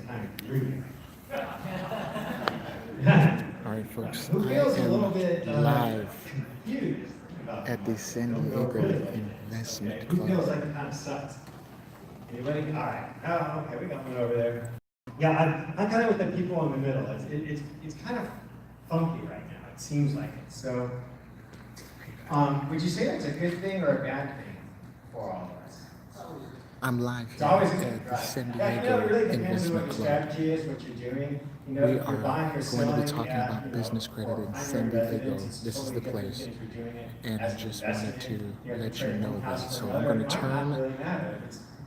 time reading. All right, folks, Who I feels a little bit am live confused about at the San don't know Diego really. Investment Okay, who feels Club. like it kind of sucks? Anybody? All right. Oh, okay, we got one over there. Yeah, I'm kind of with the people in the middle. It's kind of funky right now. It seems like it. So, would you say that's a good thing or a bad thing for all of us? I'm live It's here always at the San yeah, you know, it Diego really depends on what Investment your Club. strategy is, what you're doing. You know, We if you're buying are or going to be selling talking at, about business credit for in primary San Diego. residence, it's This is totally the different place, than if you're doing it and I as an just wanted investment. to You know, if let you're you trading know one house that. for So I'm another, going it to might not turn really matter.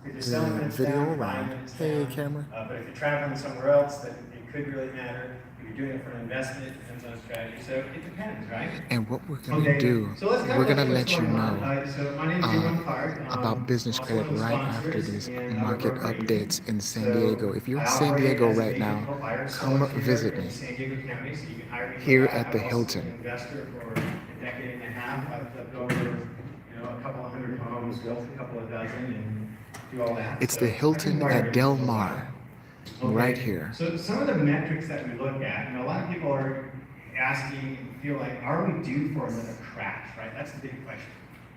If you're selling the it, it's video down, you're buying around. it, it's Hey, down. camera. But if you're traveling somewhere else, then it could really matter. If you're doing it for an investment, it depends on strategy. So it depends, right? And what we're going to do, So let's kind we're of going look to at what's let you going on. know So my name is Jim Card. about business Also credit one of the right after sponsors these and other market broker agent. updates in San So Diego. If you're I in San operate Diego as an right agent now, for buyers, come sellers here visit in me San Diego County. So you can hire me for here that. at the I've also been an Hilton. investor for a decade and a half. I've flipped over, a couple of hundred homes, built a couple of dozen, and do all that. It's So the I've been Hilton wired at in Del for a while. Mar, right here. So some of the metrics that we look at, a lot of people are asking, feel like, are we due for another crash, right? That's the big question.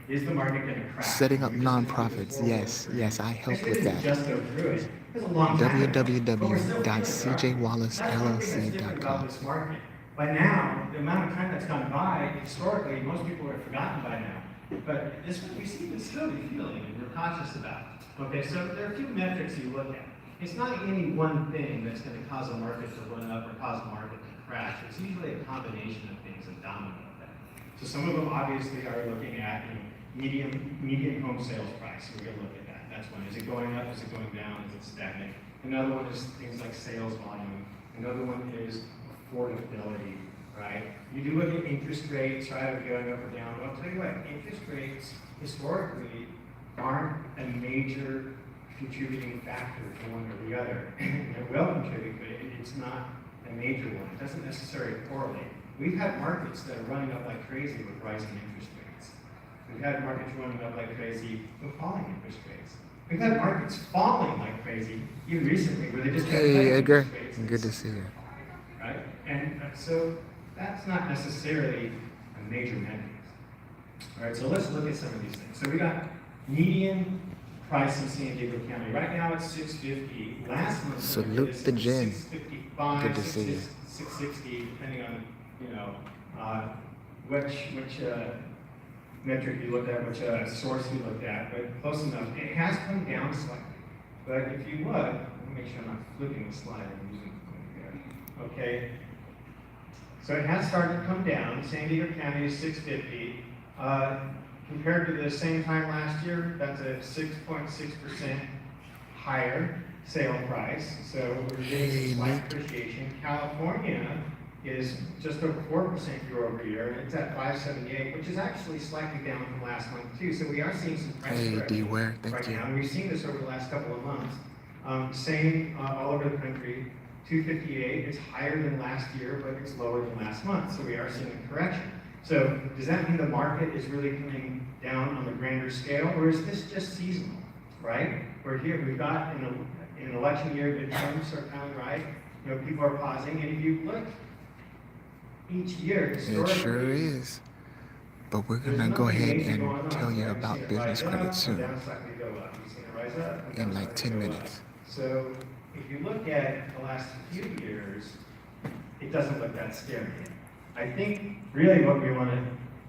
Is the market going to crash? Setting up nonprofits. Yes, I help with that. Just go through it. It's a long time ago. But we're still feeling it, right? That's one thing that's different about www.cjwallacellc.com. this market. By now, the amount of time that's gone by, historically, most people have forgotten by now. But this we see this slowly feeling, and we're cautious about it. Okay, so there are a few metrics you look at. It's not any one thing that's going to cause a market to run up or cause a market to crash. It's usually a combination of things, a domino effect. So some of them obviously are looking at median home sales price. So we're going to look at that. That's one. Is it going up? Is it going down? Is it stagnant? Another one is things like sales volume. Another one is affordability, right? You do look at interest rates, right? Are they going up or down? Well, I'll tell you what, interest rates historically aren't a major contributing factor to one or the other. It will contribute, but it's not a major one. It doesn't necessarily correlate. We've had markets that are running up like crazy with rising interest rates. We've had markets running up like crazy with falling interest rates. We've had markets falling like crazy, even recently, where they just kept cutting Edgar. interest rates. Good to see you. Right? And so that's not necessarily a major metric. All right, so let's look at some of these things. So we got median price in San Diego County. Right now it's $650. Last month, Salute the gin. $655, Good to see you. $660, depending on which metric you looked at, which source you looked at, but close enough. It has come down slightly. But if you look, let me make sure I'm not flipping the slide. I'm using it here. Okay. So it has started to come down. San Diego County is $650. Compared to the same time last year, that's a 6.6% higher sale price. So we're getting some slight appreciation. California is just over 4% year over year. It's at 578, which is actually slightly down from last month too. So we are seeing some price correction right now. And we've seen this over the last couple of months. Same all over the country. 258 is higher than last year, but it's lower than last month. So we are seeing a correction. So does that mean the market is really coming down on the grander scale, or is this just seasonal, right? We're here, we've got in an election year, midterms are coming, right? People are pausing, and if you look each year, historically, it sure is. But we're gonna go ahead and tell you about business credit soon. In like 10 minutes. So if you look at the last few years, it doesn't look that scary. I think really what we want to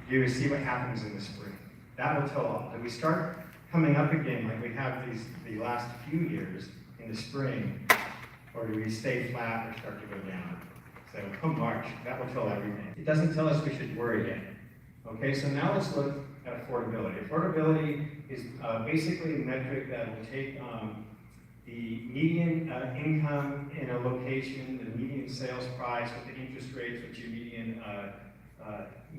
do is see what happens in the spring. That will tell all. Do we start coming up again like we have the last few years in the spring, or do we stay flat or start to go down? So come March, that will tell everything. It doesn't tell us we should worry yet. Okay, so now let's look at affordability. Affordability is basically a metric that will take the median income in a location, the median sales price, what the interest rates, what your median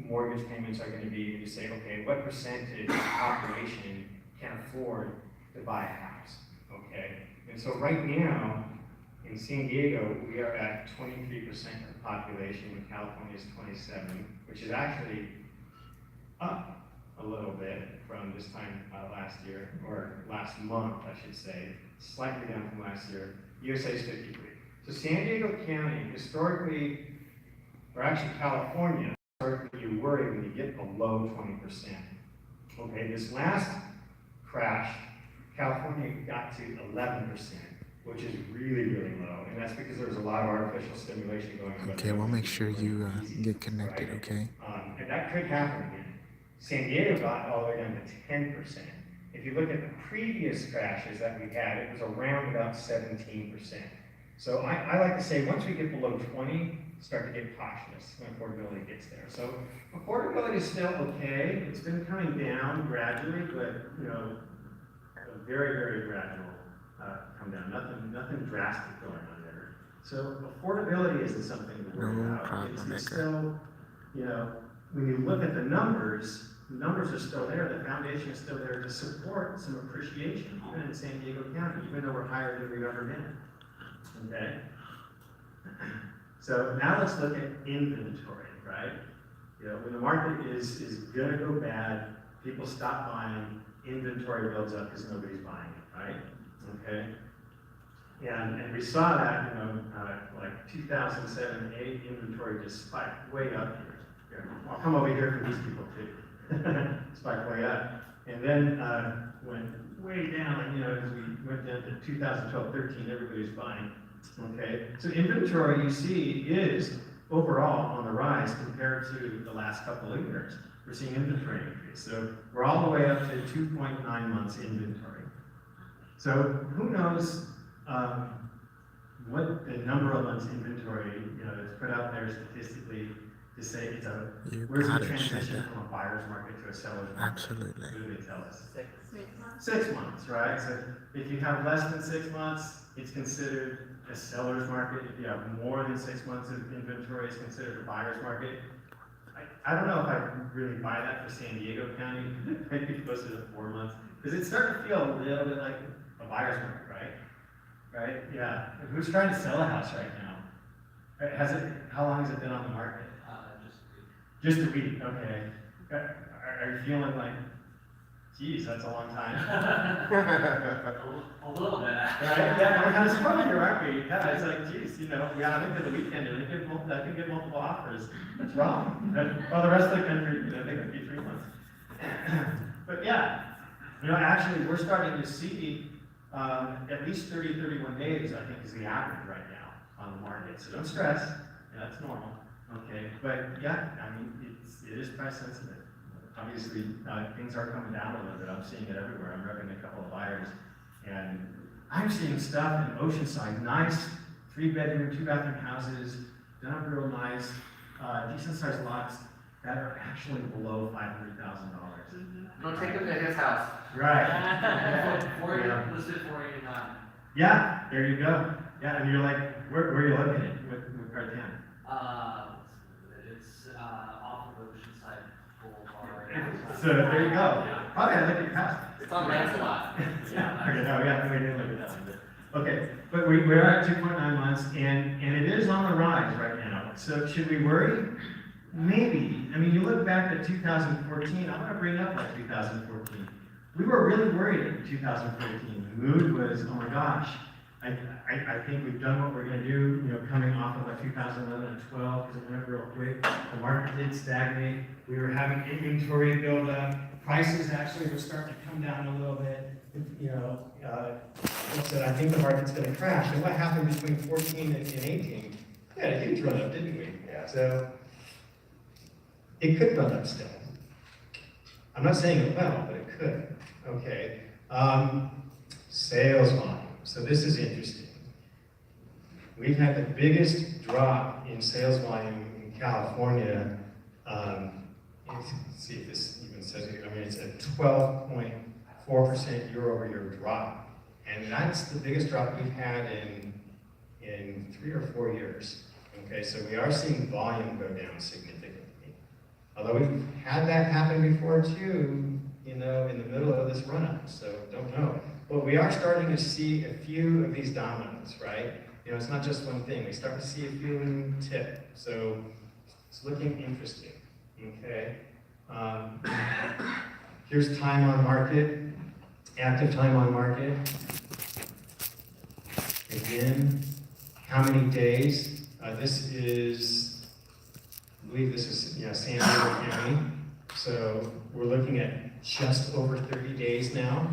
mortgage payments are going to be, and you say, okay, what percentage of the population can afford to buy a house? Okay, and so right now in San Diego, we are at 23% of the population, and California is 27%, which is actually up a little bit from this time last year, or last month, I should say, slightly down from last year. USA is 53. So San Diego County, historically, or actually California, historically you worry when you get below 20%. Okay, this last crash, California got to 11%, which is really, really low. And that's because there was a lot of artificial stimulation going on. Okay, we'll make sure you get connected, right? okay? And that could happen again. San Diego got all the way down to 10%. If you look at the previous crashes that we had, it was around about 17%. So I like to say once we get below 20, start to get cautious when affordability gets there. So affordability is still okay. It's been coming down gradually, but a very, very gradual come down. Nothing drastic going on there. So affordability isn't something to worry No about. problem, It's still, when you look at the numbers are still there. The foundation is still there to support some appreciation, even in San Diego County, even though we're higher than we've ever been. Okay? So now let's look at inventory, right? When the market is gonna go bad, people stop buying, inventory builds up because nobody's buying it, right? Okay? And we saw that, like 2007 and 2008, inventory just spiked way up here. I'll come over here for these people too. Spiked way up. And then went way down, as we went down to 2012, 13, everybody's buying. Okay, so inventory you see is overall on the rise compared to the last couple of years. We're seeing inventory increase. So we're all the way up to 2.9 months inventory. So who knows what the number of months inventory is put out there statistically to say it's where's the transition from a buyer's market to a seller's market? Absolutely. What do they tell us? 6 months. 6 months, right? So if you have less than 6 months, it's considered a seller's market. If you have more than 6 months of inventory, it's considered a buyer's market. I don't know if I really buy that for San Diego County. It might be closer to 4 months. Because it's starting to feel a little bit like a buyer's market, right? Right? Yeah. And who's trying to sell a house right now? How long has it been on the market? Just a week, okay. Are you feeling like, geez, that's a long time? A little bit. Right? Yeah, we're kind of spoiled here, aren't we? Yeah, it's like, geez, we got into the weekend and I can get multiple offers. That's wrong. Well, the rest of the country, they could be 3 months. But yeah, actually, we're starting to see at least 30, 31 days, I think, is the average right now on the market. So don't stress. That's normal. Okay, but yeah, it is price sensitive. Obviously, things are coming down a little bit. I'm seeing it everywhere. I'm repping a couple of buyers, and I'm seeing stuff in Oceanside, nice 3-bedroom, 2-bathroom houses, done real nice, decent sized lots that are actually below $500,000. Don't take him to his house. Right. Listed 489. Yeah, there you go. Yeah, and you're like, where are you located? What part of town? It's off of Oceanside Boulevard. So there you go. Probably I look at your house. It's on Lancelot. Yeah. Okay, no, yeah, we didn't look at that one. Okay, but we're at 2.9 months, and it is on the rise right now. So should we worry? Maybe. You look back at 2014. I want to bring up like 2014. We were really worried in 2014. The mood was, oh my gosh. I think we've done what we're going to do, coming off of like 2011 and 12, because it went real quick. The market did stagnate. We were having inventory build up. Prices actually were starting to come down a little bit. Said, I think the market's going to crash. And what happened between 14 and 18? We had a huge run up, didn't we? Yeah. So it could run up still. I'm not saying it will, but it could. Okay. Sales volume. So this is interesting. We've had the biggest drop in sales volume in California. Let's see if this even says it. It's a 12.4% year-over-year drop. And that's the biggest drop we've had in 3 or 4 years. Okay, so we are seeing volume go down significantly. Although we've had that happen before too, in the middle of this run-up, so don't know. But we are starting to see a few of these dominoes, right? It's not just one thing. We start to see a few in tip. So it's looking interesting, okay? Here's time on market, active time on market. Again, how many days? This is, I believe this is, San Diego County. So we're looking at just over 30 days now.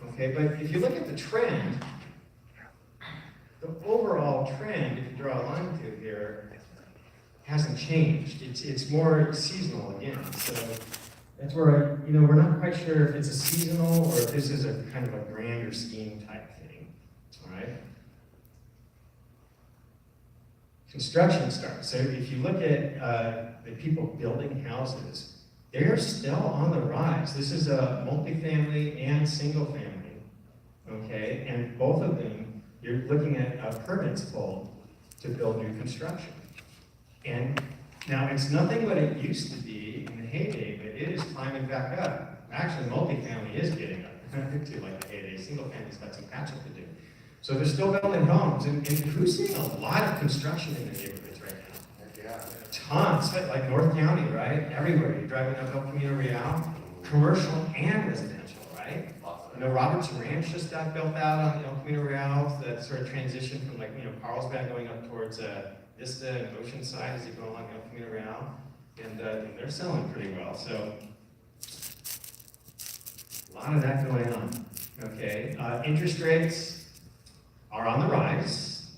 Okay, but if you look at the trend, the overall trend, if you draw a line through here, hasn't changed. It's more seasonal again. So that's where, we're not quite sure if it's a seasonal or if this is a kind of a grander scheme type thing. All right. Construction starts. So if you look at the people building houses, they're still on the rise. This is a multifamily and single family. Okay, and both of them, you're looking at permits pulled to build new construction. And now it's nothing what it used to be in the heyday, but it is climbing back up. Actually, multifamily is getting up to like the heyday. Single family's got some catch up to do. So they're still building homes, and who's seeing a lot of construction in the neighborhoods right now? Yeah, tons, like North County, right? Everywhere. You're driving up El Camino Real, commercial and residential, right? Robert's Ranch just got built out on El Camino Real, that sort of transition from Carlsbad going up towards Vista and Oceanside as you go along El Camino Real, and they're selling pretty well. So a lot of that going on. Okay, interest rates are on the rise.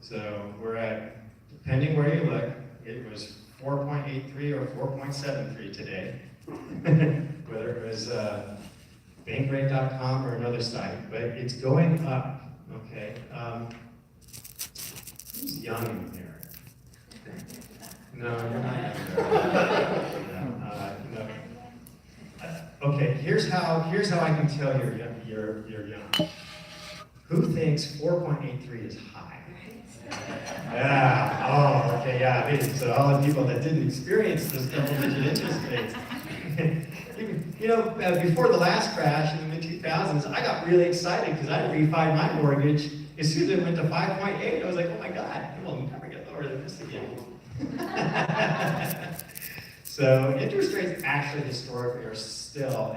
So we're at, depending where you look, it was 4.83 or 4.73 today, whether it was bankrate.com or another site, but it's going up. Okay, who's young in here? No, you're not young. No. Okay, here's how I can tell you're young. Who thinks 4.83 is high? Yeah. Oh, okay. Yeah. It is. So all the people that didn't experience this double-digit interest rates. Before the last crash in the mid-2000s, I got really excited because I refied my mortgage. As soon as it went to 5.8, I was like, oh my God, it will never get lower than this again. So interest rates actually historically are still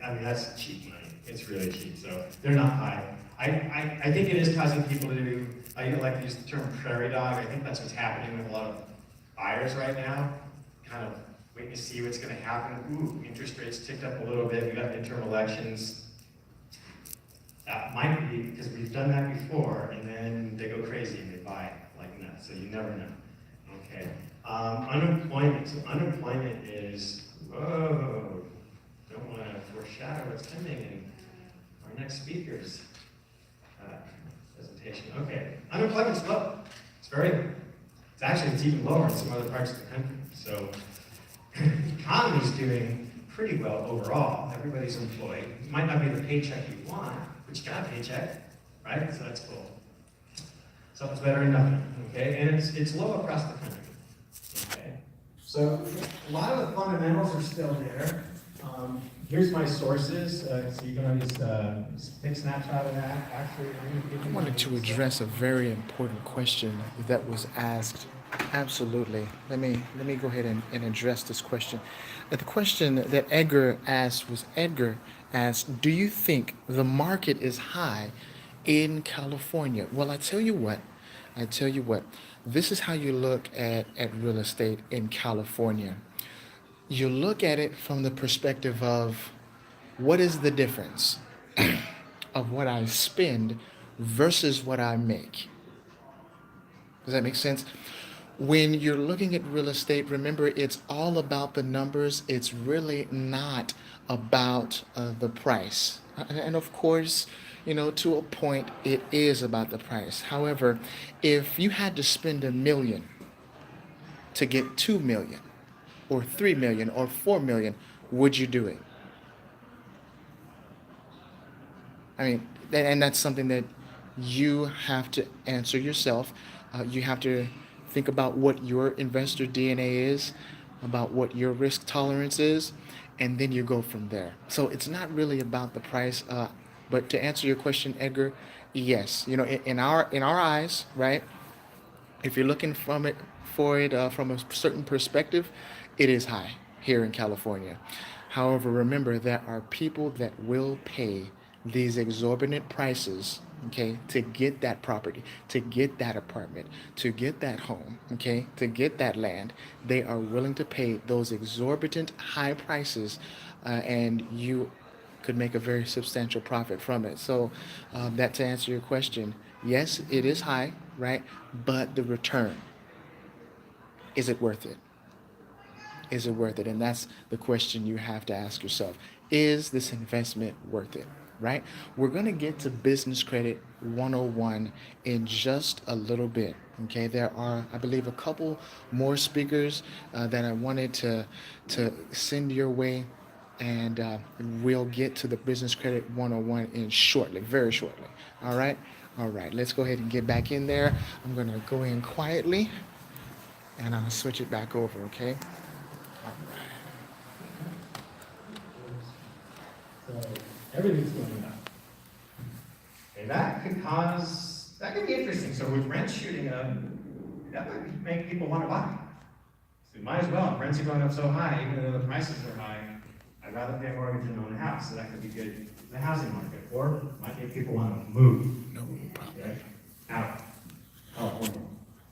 that's cheap money. It's really cheap, so they're not high. I think it is causing people to do, I like to use the term prairie dog. I think that's what's happening with a lot of buyers right now, kind of waiting to see what's going to happen. Ooh, interest rates ticked up a little bit. We got midterm elections. That might be because we've done that before, and then they go crazy and they buy like nuts. So you never know. Okay. Unemployment. So unemployment is, whoa, don't want to foreshadow what's coming in our next speaker's presentation. Okay. Unemployment's low. It's even lower in some other parts of the country. So the economy's doing pretty well overall. Everybody's employed. It might not be the paycheck you want, but you got a paycheck, right? So that's cool. Something's better than nothing, okay? And it's low across the country, okay? So a lot of the fundamentals are still there. Here's my sources, so you can just take a snapshot of that. Actually, I wanted to address a very important question that was asked. Absolutely. Let me go ahead and address this question. The question that Edgar asked, do you think the market is high in California? Well, I tell you what, this is how you look at real estate in California. You look at it from the perspective of what is the difference of what I spend versus what I make. Does that make sense? When you're looking at real estate, remember it's all about the numbers. It's really not about the price. And of course, to a point, it is about the price. However, if you had to spend $1 million to get 2 million, or 3 million, or 4 million, would you do it? I mean, and that's something that you have to answer yourself. You have to think about what your investor DNA is, about what your risk tolerance is, and then you go from there. So it's not really about the price. But to answer your question, Edgar, yes. In our eyes, right? If you're looking from a certain perspective, it is high here in California. However, remember there are people that will pay these exorbitant prices okay, to get that property, to get that apartment, to get that home, okay, to get that land. They are willing to pay those exorbitant high prices, and you could make a very substantial profit from it. So, that to answer your question, yes, it is high, right? But the return, is it worth it? Is it worth it? And that's the question you have to ask yourself. Is this investment worth it? Right? We're going to get to business credit 101 in just a little bit. Okay, there are, I believe, a couple more speakers that I wanted to send your way, and we'll get to the business credit 101 in shortly, very shortly. All right, all right. Let's go ahead and get back in there. I'm going to go in quietly, and I'll switch it back over. Okay. So everything's going up. And that could be interesting. So with rent shooting up, that would make people want to buy. So you might as well, if rents are going up so high, even though the prices are high, I'd rather pay a mortgage than own a house. So that could be good in the housing market. Or it might make people want to move. No problem. Okay? Out. California.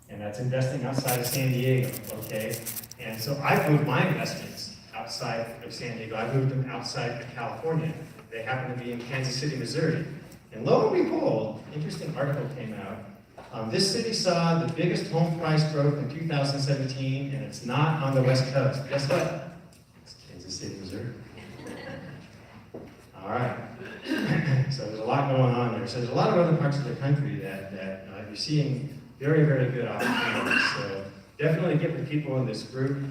And that's investing outside of San Diego, okay? And so I've moved my investments outside of San Diego. I moved them outside of California. They happen to be in Kansas City, Missouri. And lo and behold, interesting article came out. This city saw the biggest home price growth in 2017, and it's not on the West Coast. Guess what? It's Kansas City, Missouri. All right. So there's a lot going on there. So there's a lot of other parts of the country that you're seeing very, very good opportunities. So definitely get the people in this group,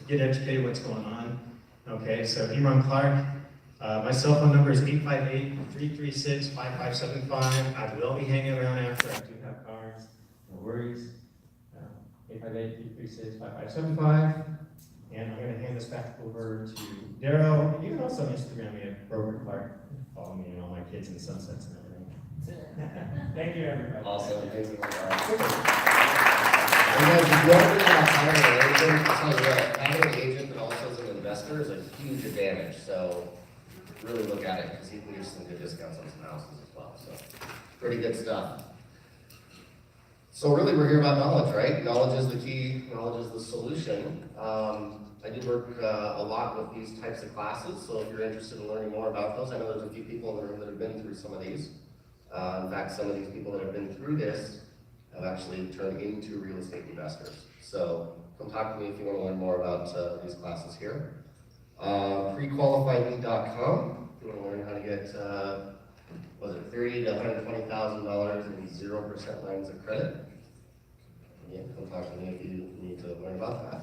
get educated what's going on. Okay, so Imran Clark, my cell phone number is 858-336-5575. I will be hanging around after. I do have cards, no worries. 858-336-5575. And I'm going to hand this back over to Daryl. You can also Instagram me at Robert Clark. Follow me and all my kids and sunsets and everything. Thank you, everybody. Awesome. Thank you. And then the other thing about hiring an agent, I'll tell you what, having an agent that also is an investor is a huge advantage. So really look at it because he can give some good discounts on some houses as well. So pretty good stuff. So really we're here about knowledge, right? Knowledge is the key, knowledge is the solution. I do work a lot with these types of classes, so if you're interested in learning more about those, I know there's a few people in the room that have been through some of these. In fact, some of these people that have been through this have actually turned into real estate investors. So come talk to me if you want to learn more about these classes here. Prequalifiedme.com if you want to learn how to get, was it $30,000 to $120,000 in 0% lines of credit. Yeah, come talk to me if you need to learn about that.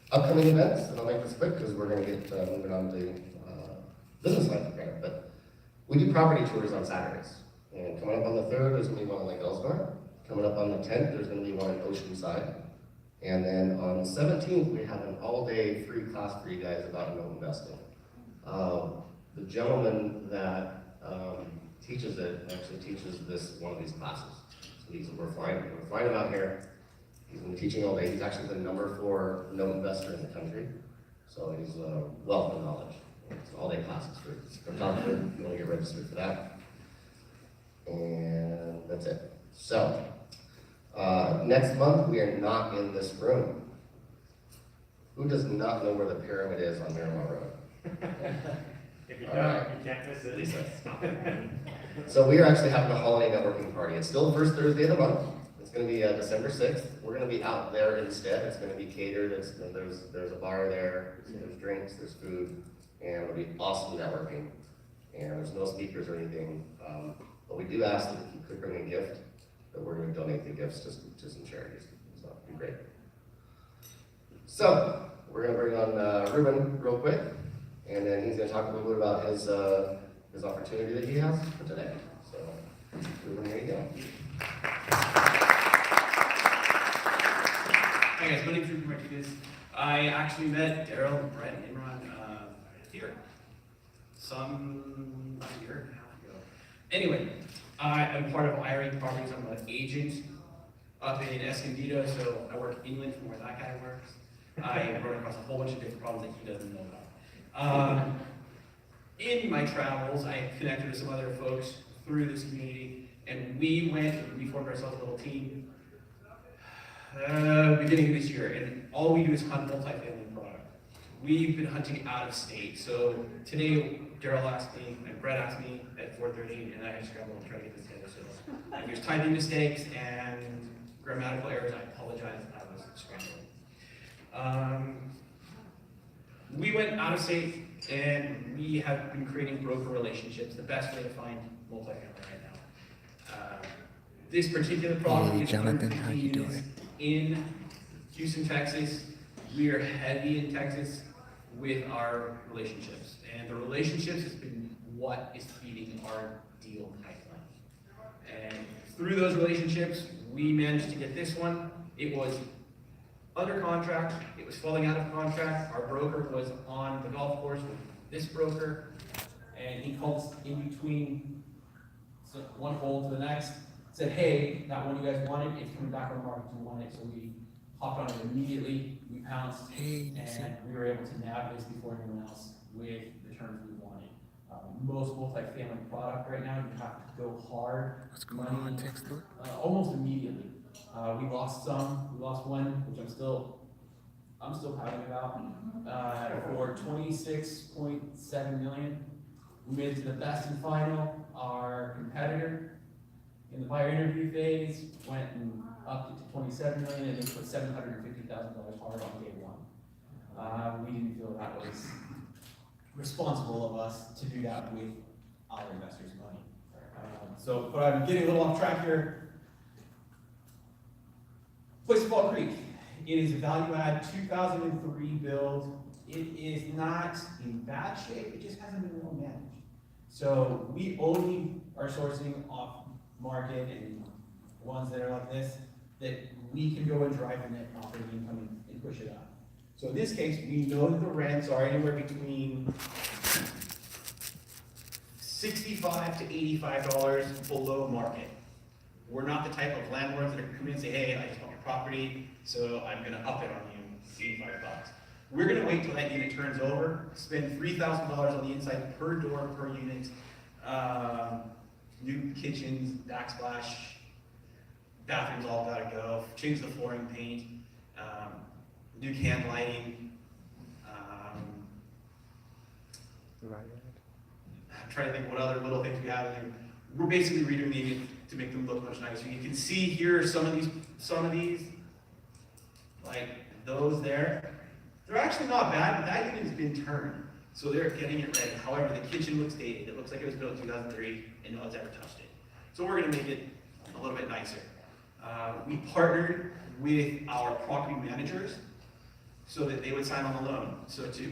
Upcoming events, and I'll make this quick because we're going to get moving on to business lines of credit, but we do property tours on Saturdays. And coming up on the 3rd, there's going to be one in Lake Elsinore. Coming up on the 10th, there's going to be one in Oceanside. And then on the 17th, we have an all-day free class for you guys about note investing. The gentleman that teaches it actually teaches one of these classes. So we're flying him out here. He's been teaching all day. He's actually the #4 note investor in the country. So he's a wealth of knowledge. It's all-day classes. Come talk to him if you want to get registered for that. And that's it. So, next month we are not in this room. Who does not know where the pyramid is on Miramar Road? If you don't, you can't miss it. Lisa. So we are actually having a holiday networking party. It's still the first Thursday of the month. It's going to be December 6th. We're going to be out there instead. It's going to be catered. There's a bar there. There's drinks. There's food, and it'll be awesome networking. And there's no speakers or anything. But we do ask that if you could bring a gift, that we're going to donate the gifts to some charities. So it'd be great. So we're going to bring on Ruben real quick, and then he's going to talk a little bit about his opportunity that he has for today. So Ruben, here you go. Hi guys, my name's Ruben Martinez. I actually met Daryl, Brett, and Imran here a year and a half ago. Anyway, I'm part of IRA Properties. I'm an agent up in Escondido, so I work inland from where that guy works. I run across a whole bunch of different problems that he doesn't know about. In my travels, I connected with some other folks through this community, And we formed ourselves a little team beginning of this year, and all we do is hunt multifamily product. We've been hunting out of state. So today, Daryl asked me, and Brett asked me at 4:30, and I had to scramble and try to get this together. So if there's typing mistakes and grammatical errors, I apologize. I was scrambling. We went out of state, and we have been creating broker relationships, the best way to find multifamily right now. This particular property is Jonathan, how you 150 units in Houston, Texas. We are heavy in Texas with our relationships, and the relationships has been what is feeding our deal pipeline. And through those relationships, we managed to get this one. It was under contract, it was falling out of contract. Our broker was on the golf course with this broker, and he called us in between one hole to the next, said, hey, that one you guys wanted, it's coming back on the market, you want it. So we hopped on it immediately, we pounced, and we were able to nab this before anyone else with the terms we wanted. Most multifamily product right now, you have to go hard. What's going on, textbook? Almost immediately. We lost some, we lost one, which I'm still pouting about, for 26.7 million. We made it to the best and final. Our competitor in the buyer interview phase went and upped it to 27 million, and they put $750,000 hard on day one. We didn't feel that was responsible of us to do that with our investors' money. But I'm getting a little off track here. Place of Fall Creek. It is a value add 2003 build. It is not in bad shape, it just hasn't been well managed. So we only are sourcing off market and ones that are like this, that we can go and drive the net operating income and push it up. So in this case, we know that the rents are anywhere between $65 to $85 below market. We're not the type of landlords that are coming in and say, hey, I just want your property, so I'm gonna up it on you, $85. We're gonna wait till that unit turns over, spend $3,000 on the inside per door, per unit, new kitchens, backsplash, bathrooms all gotta go, change the flooring, paint, new can lighting. Right. I'm trying to think what other little things we have in there. We're basically redoing the unit to make them look much nicer. You can see here some of these, like those there. They're actually not bad, but that unit has been turned. So they're getting it ready. However, the kitchen looks dated. It looks like it was built in 2003 and no one's ever touched it. So we're gonna make it a little bit nicer. We partnered with our property managers so that they would sign on the loan. So to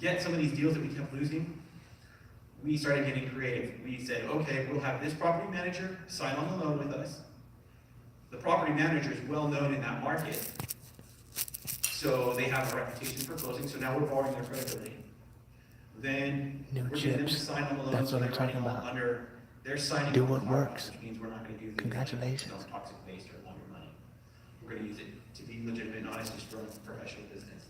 get some of these deals that we kept losing, we started getting creative. We said, okay, we'll have this property manager sign on the loan with us. The property manager is well known in that market, so they have a reputation for closing, so now we're borrowing their credibility. Then New we're getting them to chips. sign on the loan. That's so what I'm they're talking writing all about. under, they're signing Do on what the car, works. which means we're not gonna do the Congratulations. toxic waste or launder money. We're gonna use it to be legitimate and honest, just run a professional business.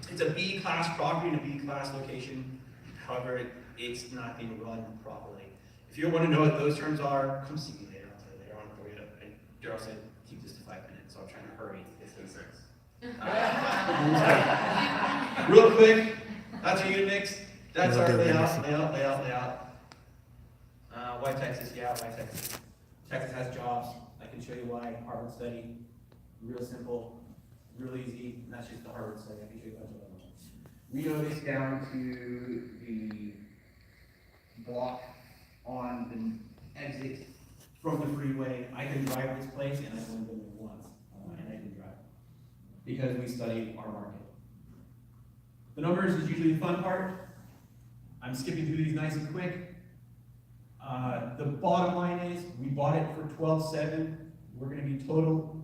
It's a B-class property in a B-class location. However, it's not being run properly. If you want to know what those terms are, come see me later. I'll tell you later on for you. And Daryl said, keep this to 5 minutes, so I'm trying to hurry. It's been 6. Real quick, that's our unit mix. That's our layout. Why Texas? Yeah, why Texas? Texas has jobs. I can show you why. Harvard study, real simple, real easy, and that's just the Harvard study. I can show you a bunch of other ones. We know this down to the block on the exit from the freeway. I can drive this place, and I've only been there once, and I can drive because we study our market. The numbers is usually the fun part. I'm skipping through these nice and quick. The bottom line is we bought it for $12.7. We're going to be total.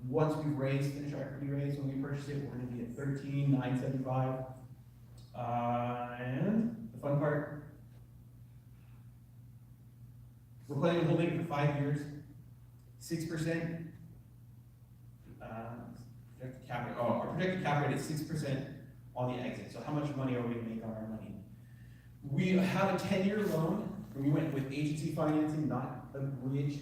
Once we finish our equity raise, when we purchase it, we're going to be at $13,975. And the fun part, we're planning on holding it for 5 years, 6%. Projected cap rate. Our projected cap rate is 6% on the exit. So how much money are we going to make on our money? We have a 10-year loan And we went with agency financing, not a bridge,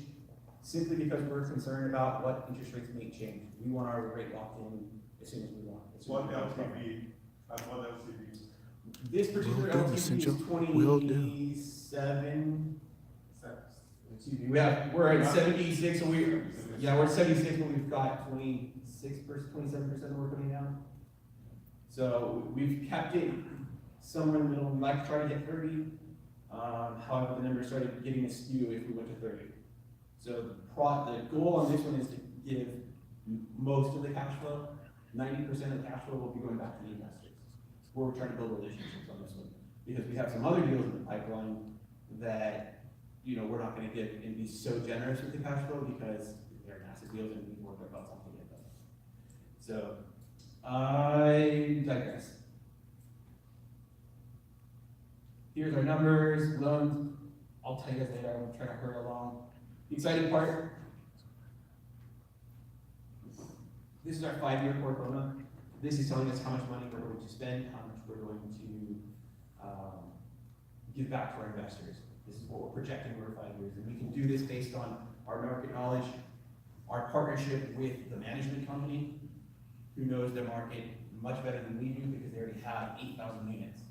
simply because we're concerned about what interest rates may change. We want our rate locked in as soon as we want. as soon as What we want. LTV, at what LTV? This particular Will do, LTV is Essential. Will do. 27. Excuse me, we're at 76, so we're at 76, but we've got 27% that we're putting down. So we've kept it somewhere in the middle. We like to try to get 30. However, the numbers started getting askew if we went to 30. So the goal on this one is to give most of the cash flow. 90% of the cash flow will be going back to the investors. We're trying to build relationships on this one because we have some other deals in the pipeline that we're not going to give and be so generous with the cash flow because they're massive deals and we work our butts off to get them. So I digress. Here's our numbers, loans. I'll tell you guys later. I'm trying to hurry along. The exciting part. This is our 5-year core quota. This is telling us how much money we're going to spend, how much we're going to give back to our investors. This is what we're projecting over 5 years. And we can do this based on our market knowledge, our partnership with the management company, who knows the market much better than we do because they already have 8,000 units.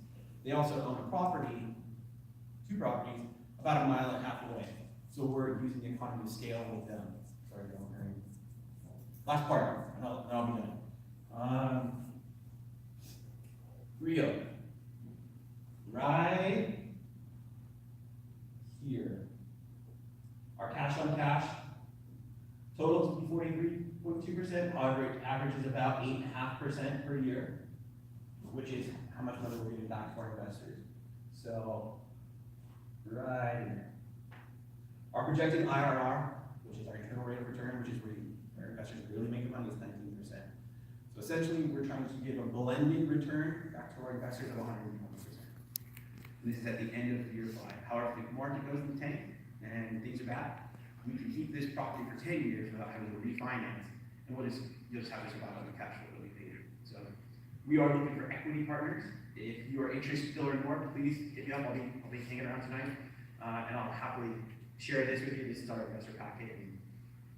They also own a property, 2 properties, about 1.5 miles away. So we're using the economy of scale with them. Sorry, don't hurry. Last part, and I'll be done. Rio. Right here. Our cash on cash totals 43.2%. However, it averages about 8.5% per year, which is how much money we're giving back to our investors. So, right here. Our projected IRR, which is our internal rate of return, which is where our investors really make money, is 19%. So essentially, we're trying to give a blended return back to our investors of 120%. This is at the end of year 5. However, if the market goes in the tank and things are bad, we can keep this property for 10 years without having to refinance, and you'll just have to survive on the cash flow that we paid. So we are looking for equity partners. If you are interested to learn more, please hit me up. I'll be hanging around tonight, and I'll happily share this with you. This is our investor packet, and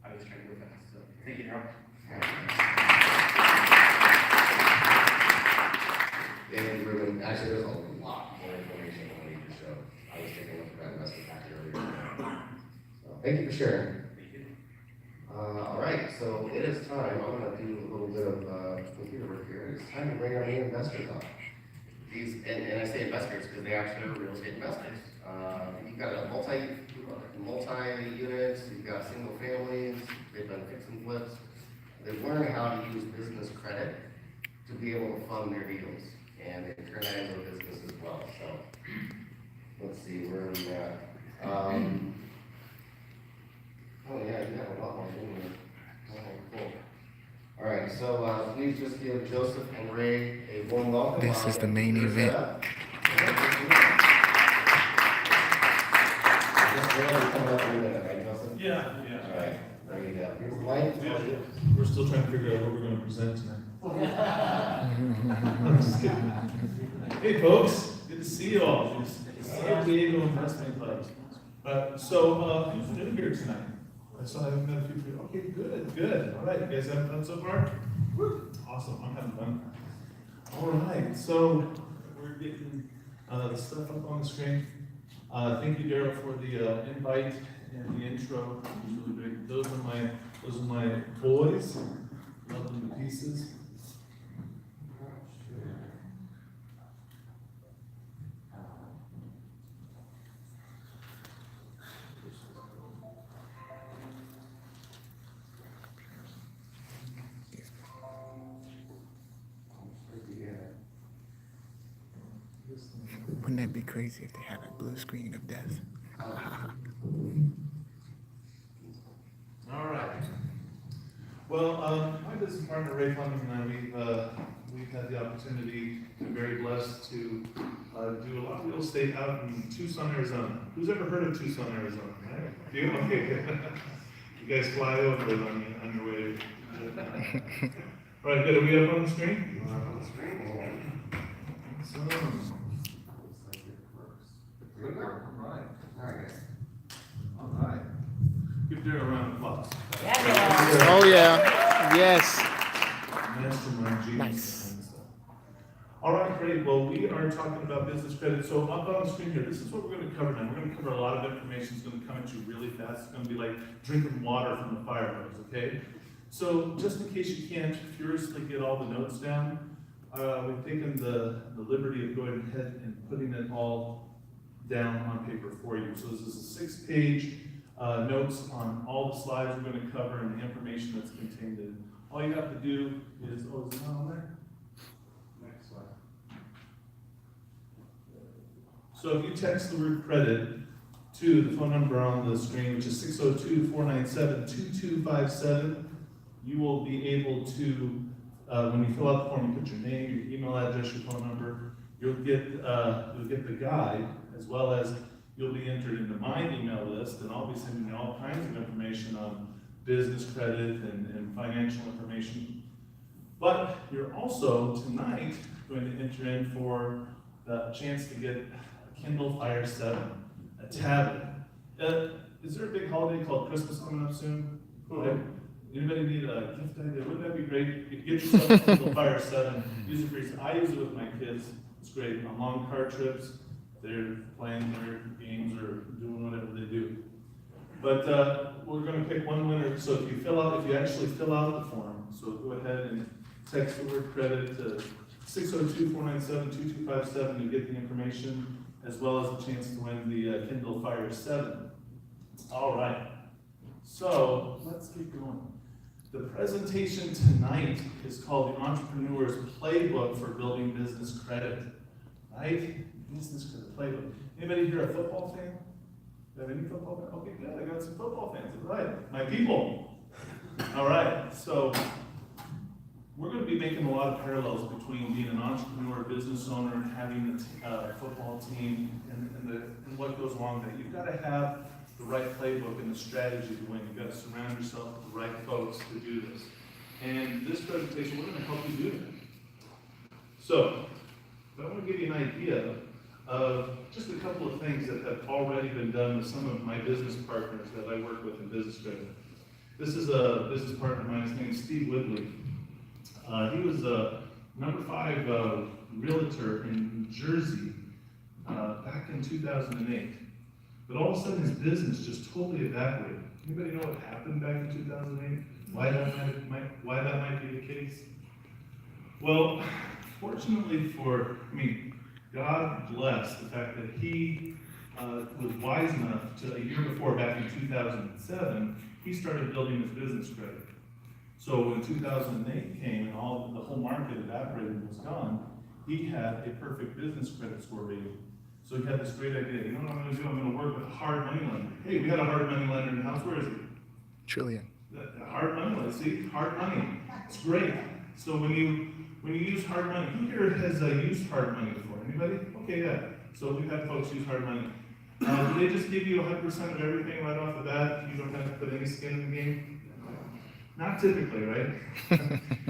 I was trying to go fast. So thank you, Harold. Thank you, Ruben. Actually, there's a lot more information on each show. I was taking a look at that investment packet earlier. So thank you for sharing. Thank you. All right, so it is time. I'm going to do a little bit of computer work here. It's time to bring our main investors on. And I say investors because they actually are real estate investors. You've got a multi-units, you've got single families, they've done fix and flips. They've learned how to use business credit to be able to fund their deals. And they turn that into a business as well. So let's see, where are we at? Oh yeah, you have a lot more, didn't you? Oh, cool. All right, so please just give Joseph and Ray a warm welcome. This is the main event. Yeah. All right, there you go. Here's Mike. We're still trying to figure out what we're gonna present tonight. I'm just kidding. Hey folks, good to see you all. San Diego Investment Club. Who's new here tonight? I saw I haven't met a few people. Okay, good. All right, you guys having fun so far? Woo. Awesome, I'm having fun. All right, so we're getting the stuff up on the screen. Thank you, Daryl, for the invite and the intro. It was really great. Those are my boys. Love them to pieces. Wouldn't that be crazy if they had a blue screen of death? All right. Well, my business partner Ray Fleming and I, we've had the opportunity, very blessed to do a lot of real estate out in Tucson, Arizona. Who's ever heard of Tucson, Arizona? Right? Do you? Okay. You guys fly over on your way. All right, good. Are we up on the screen? On the screen. Awesome. All right. All right, guys. All right. Give Daryl a round of applause. Oh, yeah. Yes. Mastermind genius. Nice. All right, great. Well, we are talking about business credit. So up on the screen here, this is what we're going to cover now. We're going to cover a lot of information. It's going to come at you really fast. It's going to be like drinking water from the fire hose, okay? So just in case you can't furiously get all the notes down, we've taken the liberty of going ahead and putting it all down on paper for you. So this is a 6-page notes on all the slides we're going to cover and the information that's contained in it. All you have to do is, oh, is it not on there? Next slide. So if you text the word credit to the phone number on the screen, which is 602-497-2257, you will be able to, when you fill out the form, you put your name, your email address, your phone number. You'll get the guide, as well as you'll be entered into my email list, and I'll be sending you all kinds of information on business credit and financial information. But you're also tonight going to enter in for the chance to get a Kindle Fire 7, a tablet. Is there a big holiday called Christmas coming up soon? Right? Anybody need a gift idea? Wouldn't that be great? You get yourself a Kindle Fire 7, use it for yourself. I use it with my kids. It's great. On long car trips, they're playing their games or doing whatever they do. But we're going to pick one winner. So if you actually fill out the form, so go ahead and text the word credit to 602-497-2257. You get the information as well as the chance to win the Kindle Fire 7. All right. So let's get going. The presentation tonight is called The Entrepreneur's Playbook for Building Business Credit. Right? Business credit playbook. Anybody here a football fan? Do you have any football fans? Okay, good. I got some football fans. All right. My people. All right. So we're going to be making a lot of parallels between being an entrepreneur, business owner, and having a football team and what goes along with that. You've got to have the right playbook and the strategy to win. You've got to surround yourself with the right folks to do this. And this presentation, we're going to help you do that. So, I want to give you an idea of just a couple of things that have already been done with some of my business partners that I work with in business credit. This is a business partner of mine, his name is Steve Woodley. He was a number 5 realtor in New Jersey back in 2008. But all of a sudden his business just totally evaporated. Anybody know what happened back in 2008? Why that might be the case? Well, fortunately God bless the fact that he was wise enough to, a year before, back in 2007, he started building his business credit. So when 2008 came and the whole market evaporated and was gone, he had a perfect business credit score rating. So he had this great idea. You know what I'm going to do? I'm going to work with a hard money lender. Hey, we got a hard money lender in the house. Where is he? Trillion. The hard money lender. See, hard money. It's great. So when you use hard money, who here has used hard money before? Anybody? Okay, yeah. So we've had folks use hard money. Do they just give you 100% of everything right off the bat? You don't have to put any skin in the game? Not typically, right?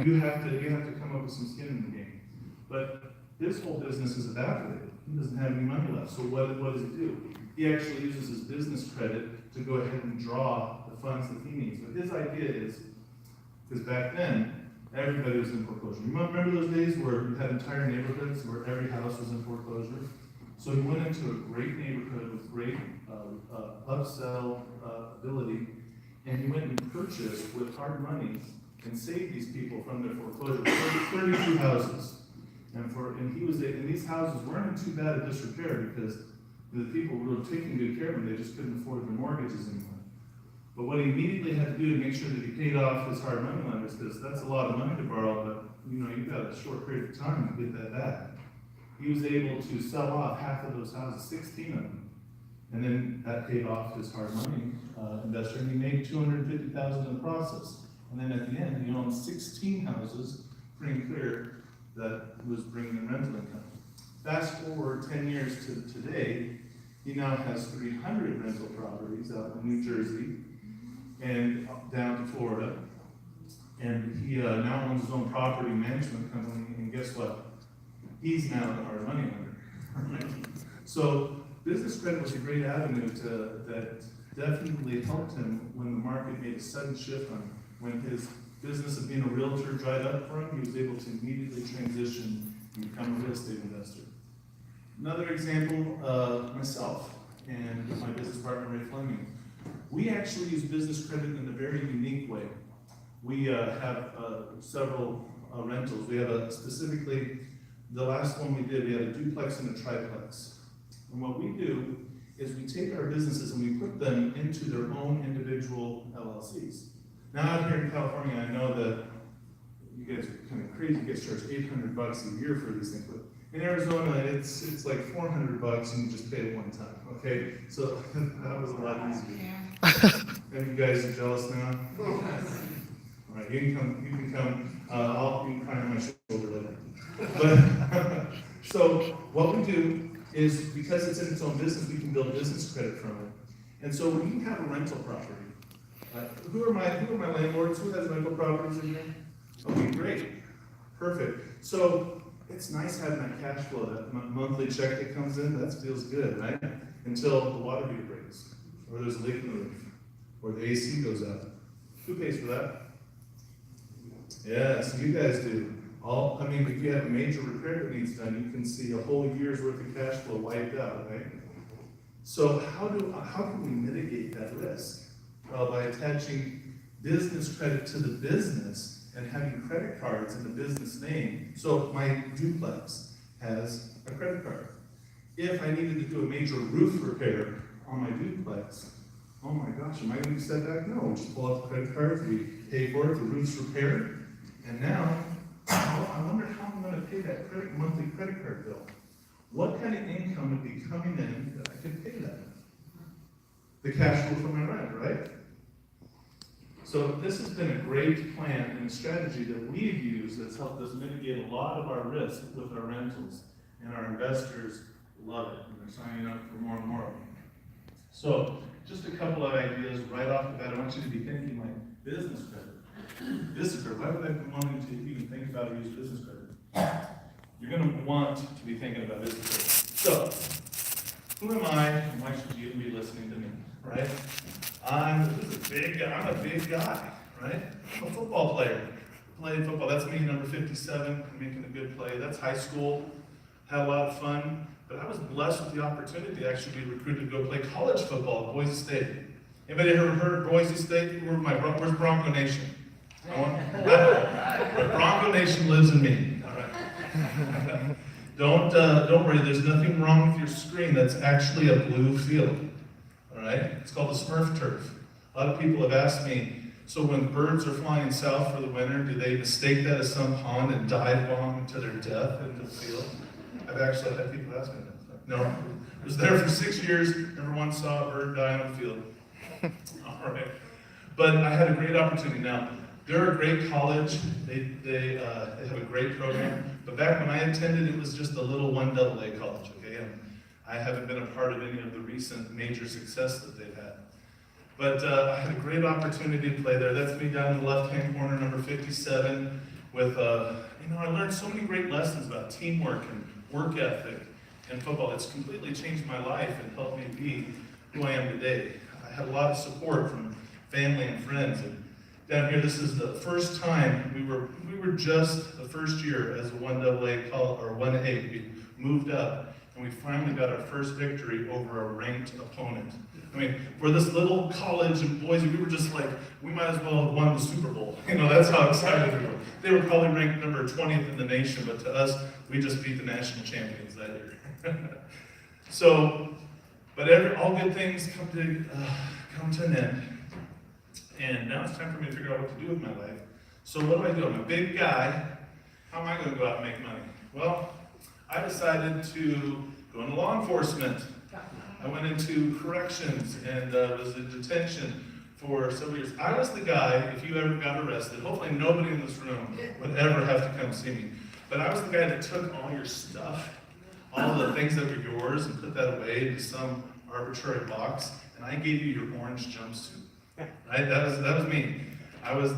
you have to come up with some skin in the game. But his whole business is evaporated. He doesn't have any money left. So what does he do? He actually uses his business credit to go ahead and draw the funds that he needs. But his idea is, because back then, everybody was in foreclosure. You remember those days where you had entire neighborhoods where every house was in foreclosure? So he went into a great neighborhood with great upsell ability, and he went and purchased with hard money and saved these people from their foreclosure. 32 houses. And these houses weren't in too bad a disrepair because the people were taking good care of them. They just couldn't afford their mortgages anymore. But what he immediately had to do to make sure that he paid off his hard money lenders, because that's a lot of money to borrow, but you've got a short period of time to get that back. He was able to sell off half of those houses, 16 of them. And then that paid off his hard money investor, and he made $250,000 in the process. And then at the end, he owned 16 houses, free and clear, that was bringing in rental income. Fast forward 10 years to today, he now has 300 rental properties out in New Jersey and down to Florida. And he now owns his own property management company, and guess what? He's now the hard money lender. So business credit was a great avenue that definitely helped him when the market made a sudden shift on him. When his business of being a realtor dried up for him, he was able to immediately transition and become a real estate investor. Another example, myself and my business partner, Ray Fleming. We actually use business credit in a very unique way. We have several rentals. We have specifically, the last one we did, we had a duplex and a triplex. And what we do is we take our businesses and we put them into their own individual LLCs. Now out here in California, I know that you guys are kind of crazy, you get charged $800 a year for these things, but in Arizona, it's like $400 and you just pay it one time, okay? So that was a lot easier. And you guys are jealous now? All right, you can come, you can cry on my shoulder later. But, so what we do is, because it's in its own business, we can build business credit from it. And so when you have a rental property, who are my landlords? Who has rental properties in here? Okay, great, perfect. So it's nice having that cash flow, that monthly check that comes in, that feels good, right? Until the water heater breaks, or there's a leak in the roof, or the AC goes out. Who pays for that? Yes, you guys do. If you have a major repair that needs done, you can see a whole year's worth of cash flow wiped out, right? So how can we mitigate that risk? Well, by attaching business credit to the business and having credit cards in the business name. So my duplex has a credit card. If I needed to do a major roof repair on my duplex, oh my gosh, am I going to set back? No, we just pull out the credit card, we pay for it, the roof's repaired, and now, I wonder how I'm going to pay that monthly credit card bill. What kind of income would be coming in that I could pay that? The cash flow from my rent, right? So this has been a great plan and a strategy that we've used that's helped us mitigate a lot of our risk with our rentals. And our investors love it, and they're signing up for more and more of them. So, just a couple of ideas right off the bat. I want you to be thinking like business credit. Business credit, why would I be wanting to even think about or use business credit? You're going to want to be thinking about business credit. So, who am I and why should you be listening to me, right? I'm a big guy, right? I'm a football player. Played football, that's me, number 57, making a good play. That's high school, had a lot of fun. But I was blessed with the opportunity to actually be recruited to go play college football at Boise State. Anybody ever heard of Boise State? Where's Bronco Nation? Bronco Nation lives in me. All right. Don't worry, there's nothing wrong with your screen. That's actually a blue field. All right? It's called the Smurf turf. A lot of people have asked me, so when birds are flying south for the winter, do they mistake that as some pond and dive bomb to their death into the field? I've actually had people ask me that. No, I was there for 6 years, never once saw a bird die on the field. All right. But I had a great opportunity. Now, they're a great college. They have a great program. But back when I attended, it was just a little 1AA college, okay? And I haven't been a part of any of the recent major success that they've had. But I had a great opportunity to play there. That's me down in the left-hand corner, number 57, with, I learned so many great lessons about teamwork and work ethic and football. It's completely changed my life and helped me be who I am today. I had a lot of support from family and friends. And down here, this is the first time we were just the first year as a 1AA or 1A. We moved up, and we finally got our first victory over a ranked opponent. I mean, for this little college in Boise, we were just like, we might as well have won the Super Bowl. That's how excited we were. They were probably ranked number 20th in the nation, but to us, we just beat the national champions that year. So, but all good things come to an end. And now it's time for me to figure out what to do with my life. So what do? I'm a big guy. How am I going to go out and make money? Well, I decided to go into law enforcement. I went into corrections and was in detention for several years. I was the guy, if you ever got arrested, hopefully nobody in this room would ever have to come see me, but I was the guy that took all your stuff, all the things that were yours, and put that away into some arbitrary box, and I gave you your orange jumpsuit. Right? That was me. I was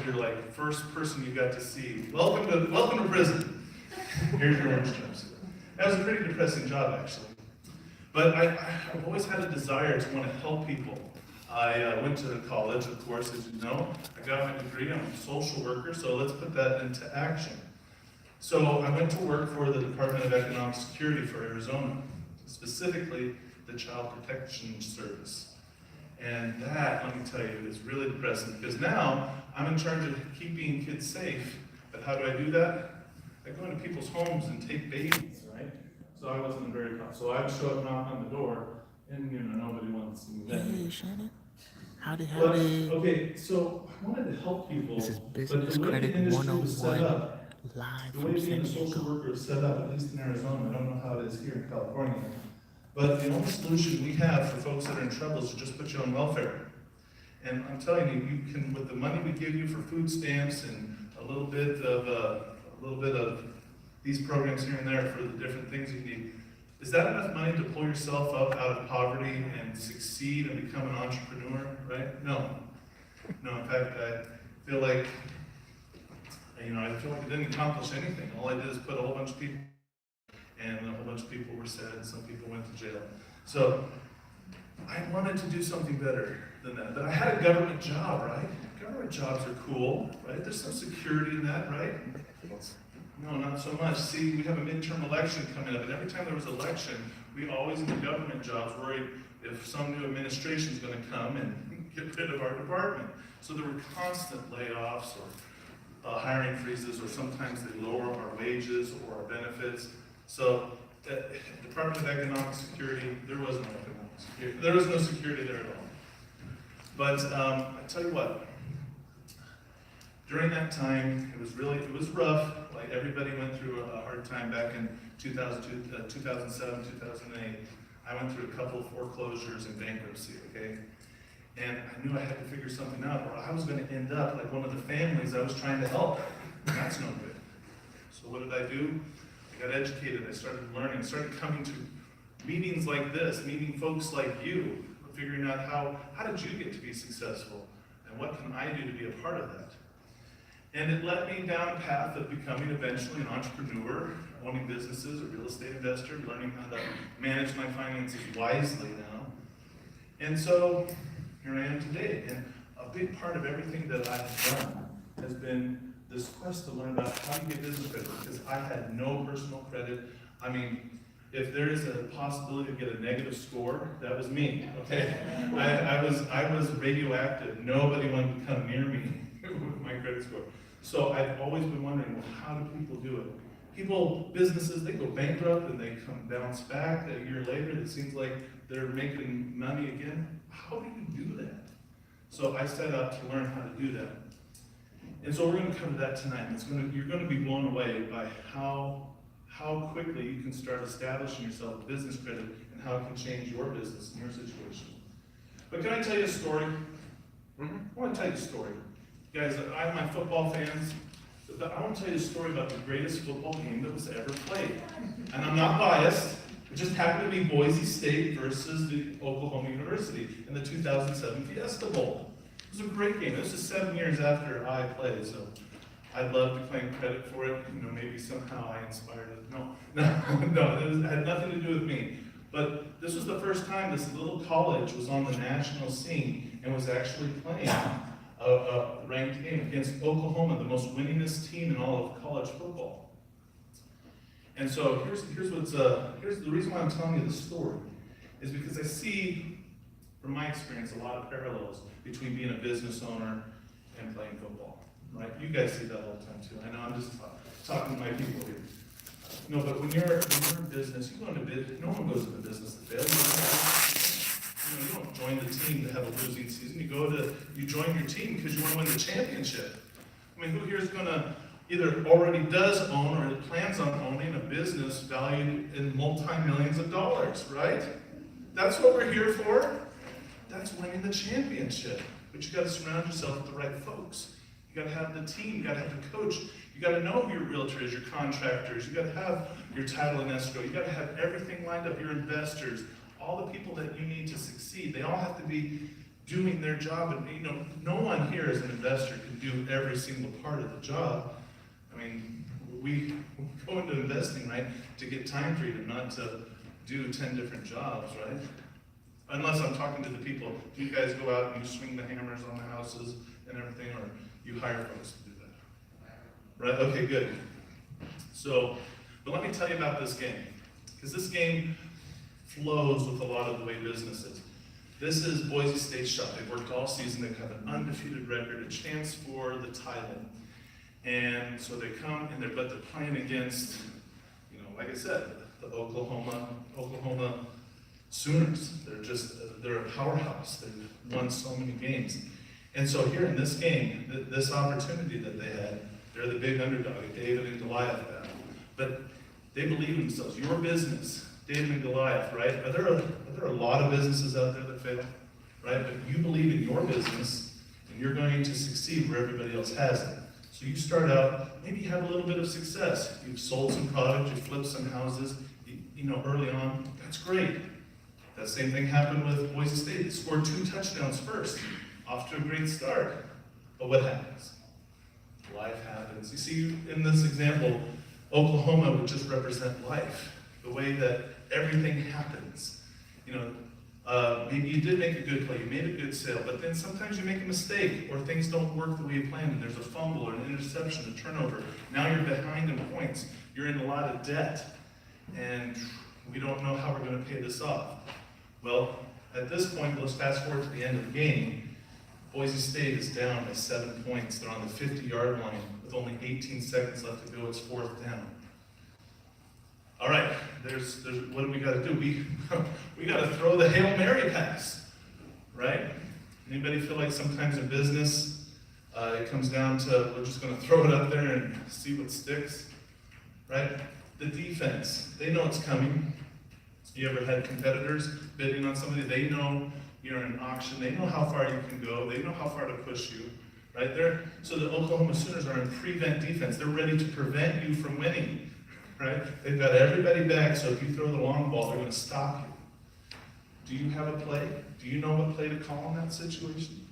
your first person you got to see. Welcome to prison. Here's your orange jumpsuit. That was a pretty depressing job, actually. But I've always had a desire to want to help people. I went to college, of course, as you know. I got my degree, I'm a social worker, so let's put that into action. So I went to work for the Department of Economic Security for Arizona, specifically the Child Protection Service. And that, let me tell you, is really depressing, because now I'm in charge of keeping kids safe. But how do I do that? I go into people's homes and take babies, right? So I wasn't very confident. So I'd show up, knock on the door, and nobody wanted to see me then. Hey, Shannon. Howdy, But, howdy. okay, so I wanted to help people. This is but Business the way Credit the industry was set 101 up, live the way from being San a social Diego. worker is set up, at least in Arizona, I don't know how it is here in California. But the only solution we have for folks that are in trouble is to just put you on welfare. And I'm telling you, you can, with the money we give you for food stamps and a little bit of these programs here and there for the different things you need, is that enough money to pull yourself up out of poverty and succeed and become an entrepreneur, right? No. No, in fact, I feel like I didn't accomplish anything. All I did is put a whole bunch of people, and a whole bunch of people were sad, and some people went to jail. So I wanted to do something better than that. But I had a government job, right? Government jobs are cool, right? There's some security in that, right? No, not so much. See, we have a midterm election coming up, and every time there was an election, we always in the government jobs worried if some new administration is going to come and get rid of our department. So there were constant layoffs or hiring freezes, or sometimes they lower our wages or our benefits. So at Department of Economic Security, there was no economic security. There was no security there at all. But I tell you what, during that time, it was rough. Like everybody went through a hard time back in 2002, 2007, 2008. I went through a couple of foreclosures and bankruptcy, okay? And I knew I had to figure something out, or I was going to end up like one of the families I was trying to help. And that's no good. So what did I do? I got educated. I started learning, started coming to meetings like this, meeting folks like you, figuring out how did you get to be successful, and what can I do to be a part of that? And it led me down a path of becoming eventually an entrepreneur, owning businesses, a real estate investor, learning how to manage my finances wisely now. And so here I am today. And a big part of everything that I've done has been this quest to learn about how to get business credit, because I had no personal credit. I mean, if there is a possibility to get a negative score, that was me, okay? I was radioactive. Nobody wanted to come near me with my credit score. So I've always been wondering, well, how do people do it? Businesses, they go bankrupt and they come bounce back a year later. It seems like they're making money again. How do you do that? So I set out to learn how to do that. And so we're going to cover that tonight. You're going to be blown away by how quickly you can start establishing yourself with business credit and how it can change your business and your situation. But can I tell you a story? I want to tell you a story. Guys, I'm my football fans. I want to tell you a story about the greatest football game that was ever played. And I'm not biased. It just happened to be Boise State versus the Oklahoma University in the 2007 Fiesta Bowl. It was a great game. This is 7 years after I played, so I'd love to claim credit for it. Maybe somehow I inspired it. No, it had nothing to do with me. But this was the first time this little college was on the national scene and was actually playing a ranked game against Oklahoma, the most winningest team in all of college football. And so here's the reason why I'm telling you this story is because I see, from my experience, a lot of parallels between being a business owner and playing football. Right? You guys see that all the time too. I know I'm just talking to my people here. No, but when you're in business, you go into business. No one goes into business to fail. You don't join the team to have a losing season. You join your team because you want to win the championship. I mean, who here is going to either already does own or plans on owning a business valued in multi-millions of dollars, right? That's what we're here for. That's winning the championship. But you got to surround yourself with the right folks. You got to have the team. You got to have the coach. You got to know who your realtors, your contractors. You got to have your title and escrow. You got to have everything lined up. Your investors, all the people that you need to succeed. They all have to be doing their job. And no one here as an investor can do every single part of the job. I mean, we go into investing, right, to get time freedom, not to do 10 different jobs, right? Unless I'm talking to the people, do you guys go out and you swing the hammers on the houses and everything, or you hire folks to do that? Right, okay, good. So, but let me tell you about this game, because this game flows with a lot of the way business is. This is Boise State's shot. They've worked all season, they have an undefeated record, a chance for the title. And so they come and they're playing against, you know, like I said, the Oklahoma Sooners. They're a powerhouse. They've won so many games. And so here in this game, this opportunity that they had, they're the big underdog, a David and Goliath battle. But they believe in themselves. Your business, David and Goliath, right? Are there a lot of businesses out there that fail, right? But you believe in your business, and you're going to succeed where everybody else hasn't. So you start out, maybe you have a little bit of success. You've sold some product, you've flipped some houses, you know, early on. That's great. That same thing happened with Boise State. They scored 2 touchdowns first, off to a great start. But what happens? Life happens. You see, in this example, Oklahoma would just represent life, the way that everything happens. You know, maybe you did make a good play, you made a good sale, but then sometimes you make a mistake, or things don't work the way you planned, and there's a fumble, or an interception, a turnover. Now you're behind in points. You're in a lot of debt, and we don't know how we're going to pay this off. Well, at this point, let's fast forward to the end of the game. Boise State is down by 7 points. They're on the 50-yard line with only 18 seconds left to go. It's 4th down. All right, what do we got to do? We got to throw the Hail Mary pass, right? Anybody feel like sometimes in business, it comes down to we're just going to throw it up there and see what sticks, right? The defense, they know it's coming. You ever had competitors bidding on somebody? They know you're in an auction. They know how far you can go. They know how far to push you, right there. So the Oklahoma Sooners are in prevent defense. They're ready to prevent you from winning, right? They've got everybody back, so if you throw the long ball, they're going to stop you. Do you have a play? Do you know what play to call in that situation?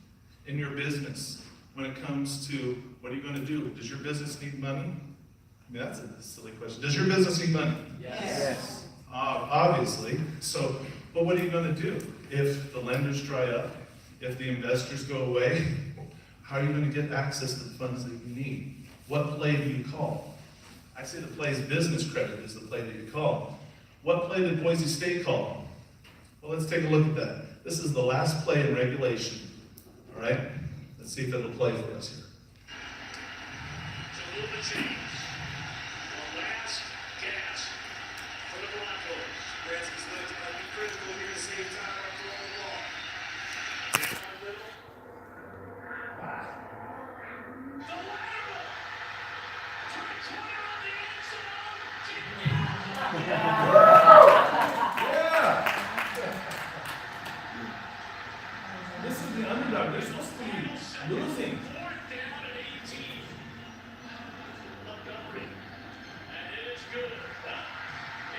In your business, when it comes to what are you going to do? Does your business need money? I mean, that's a silly question. Does your business need money? Yes. Obviously. So, but what are you going to do if the lenders dry up, if the investors go away? How are you going to get access to the funds that you need? What play do you call? I say the play is business credit is the play that you call. What play did Boise State call? Well, let's take a look at that. This is the last play in regulation. All right? Let's see if it'll play for us here. To move the chains. One last gasp for the Broncos. Bransky's legs might be critical here to save time on throwing the ball. Down the middle. The lateral. Touchdown on the end zone. This is the underdog. They're supposed to be losing. 4th down at 18. Montgomery. And it is good.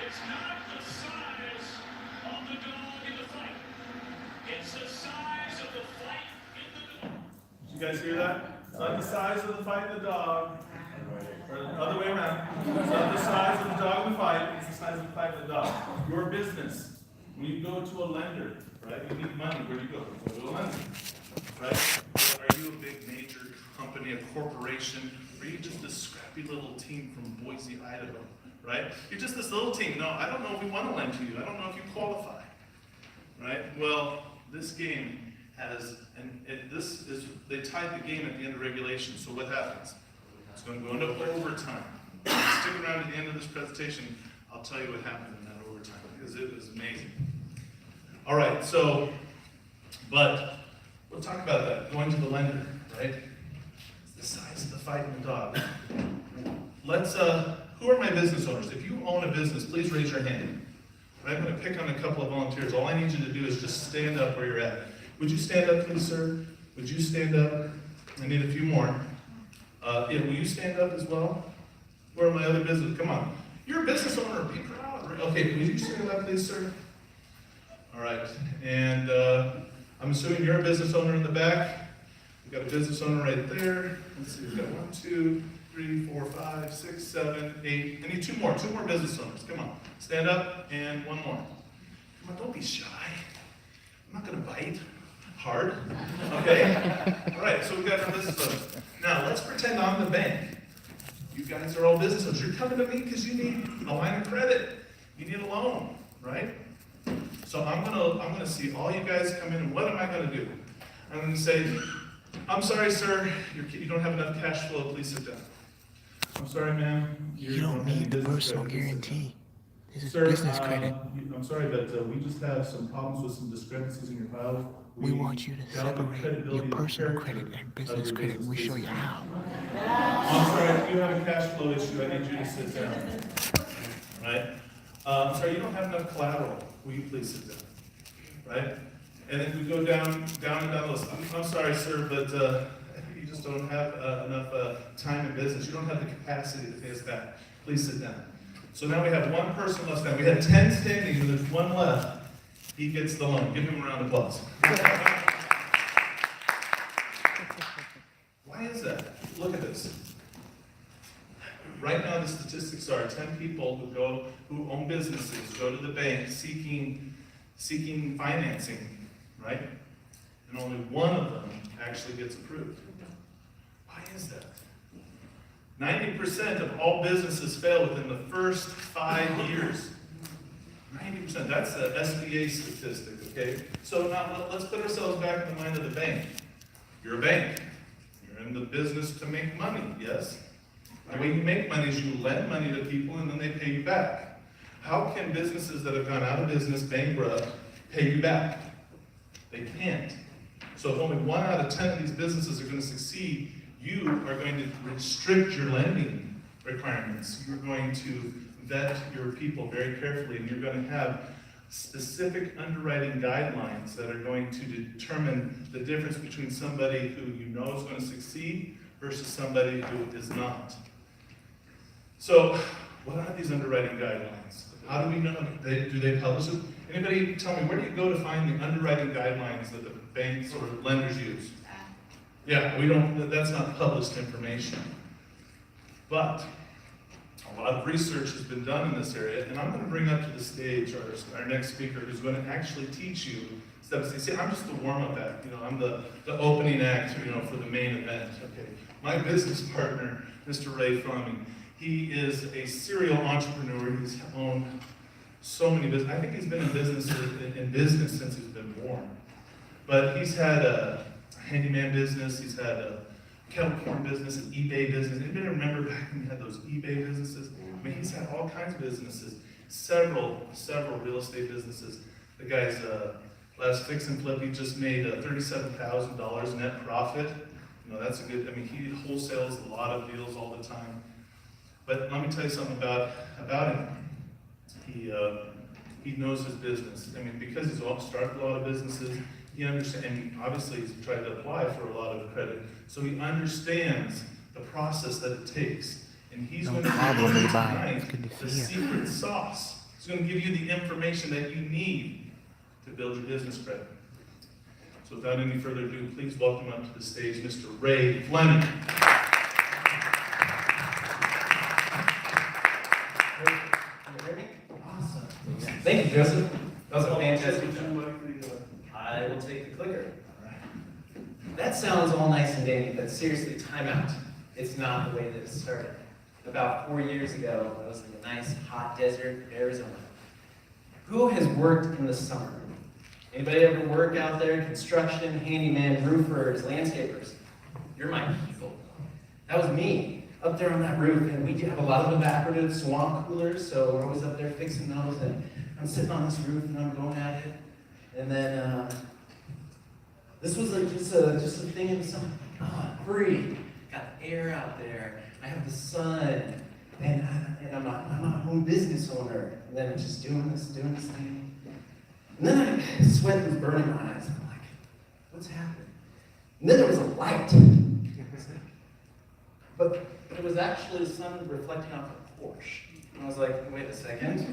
It's not the size of the dog in the fight. It's the size of the fight in the dog. Did you guys hear that? It's not the size of the fight in the dog. Or the other way around. It's not the size of the dog in the fight, it's the size of the fight in the dog. Your business, when you go to a lender, right? You need money, where do you go? You go to a lender, right? Are you a big major company, a corporation, or are you just a scrappy little team from Boise, Idaho, right? You're just this little team. No, I don't know if we want to lend to you. I don't know if you qualify, right? Well, this game has, they tied the game at the end of regulation, so what happens? It's going to go into overtime. Stick around to the end of this presentation, I'll tell you what happened in that overtime, because it was amazing. All right, so, but we'll talk about that, going to the lender, right? It's the size of the fight in the dog. Let's, who are my business owners? If you own a business, please raise your hand. Right, I'm going to pick on a couple of volunteers. All I need you to do is just stand up where you're at. Would you stand up, please, sir? Would you stand up? I need a few more. Yeah, will you stand up as well? Where are my other business? Come on. You're a business owner. Be proud. Right? Okay, would you stand up, please, sir? All right. And I'm assuming you're a business owner in the back. We've got a business owner right there. Let's see, we've got 1, 2, 3, 4, 5, 6, 7, 8. I need two more business owners. Come on, stand up, and one more. Come on, don't be shy. I'm not gonna bite hard, okay? All right, so we've got our business owners. Now, let's pretend I'm the bank. You guys are all business owners. You're coming to me because you need a line of credit. You need a loan, right? So I'm gonna see all you guys come in, and what am I gonna do? I'm gonna say, I'm sorry, sir, you don't have enough cash flow, please sit down. I'm sorry, ma'am. You don't need the personal guarantee. This is Sir, business credit. I'm sorry, but we just have some problems with some discrepancies in your file. We want you to doubt the separate credibility your and personal character credit and of business your credit. We show you how. I'm sorry, if you have a cash flow issue, I need you to sit down. Right? I'm sorry, you don't have enough collateral. Will you please sit down? Right? And then we go down and down the list. I'm sorry, sir, but you just don't have enough time in business. You don't have the capacity to pay us back. Please sit down. So now we have one person left standing. We had 10 standing, and there's one left. He gets the loan. Give him a round of applause. Why is that? Look at this. Right now, the statistics are 10 people who own businesses go to the bank seeking financing, right? And only one of them actually gets approved. Why is that? 90% of all businesses fail within the first 5 years. 90%, that's an SBA statistic, okay? So now let's put ourselves back in the mind of the bank. You're a bank. You're in the business to make money, yes? The way you make money is you lend money to people and then they pay you back. How can businesses that have gone out of business, bankrupt, pay you back? They can't. So if only 1 out of 10 of these businesses are going to succeed, you are going to restrict your lending requirements. You're going to vet your people very carefully, and you're going to have specific underwriting guidelines that are going to determine the difference between somebody who you know is going to succeed versus somebody who is not. So, what are these underwriting guidelines? How do we know? Do they publish them? Anybody tell me, where do you go to find the underwriting guidelines that the banks or lenders use? Yeah, that's not published information. But a lot of research has been done in this area, and I'm going to bring up to the stage our next speaker who's going to actually teach you steps. See, I'm just the warm-up act. I'm the opening act, for the main event. Okay. My business partner, Mr. Ray Fleming, he is a serial entrepreneur. He's owned so many businesses. I think he's been in business since he's been born. But he's had a handyman business. He's had a kettle corn business, an eBay business. Anybody remember back when we had those eBay businesses? I mean, he's had all kinds of businesses, several real estate businesses. The guy's last fix and flip, he just made $37,000 net profit. That's a good, he wholesales a lot of deals all the time. But let me tell you something about him. He knows his business. Because he's started a lot of businesses, he understands, and obviously he's tried to apply for a lot of credit, so he understands the process that it takes. And he's going to give you tonight the secret sauce. He's going to give you the information that you need to build your business credit. So without any further ado, please welcome up to the stage Mr. Ray Fleming. Awesome. Thank you, Joseph. That was a fantastic job. I will take the clicker. All right. That sounds all nice and dandy, but seriously, time out. It's not the way that it started. About 4 years ago, I was in a nice hot desert, Arizona. Who has worked in the summer? Anybody ever work out there? Construction, handyman, roofers, landscapers. You're my people. That was me, up there on that roof, and we do have a lot of evaporative swamp coolers, so we're always up there fixing those, and I'm sitting on this roof and I'm going at it. And then, this was just a thing in the summer. Oh, I'm free. Got the air out there. I have the sun. And I'm not a home business owner. And then I'm just doing this thing. And then sweat was burning my eyes. I'm like, what's happening? And then there was a light. But it was actually the sun reflecting off a Porsche. And I was like, wait a second.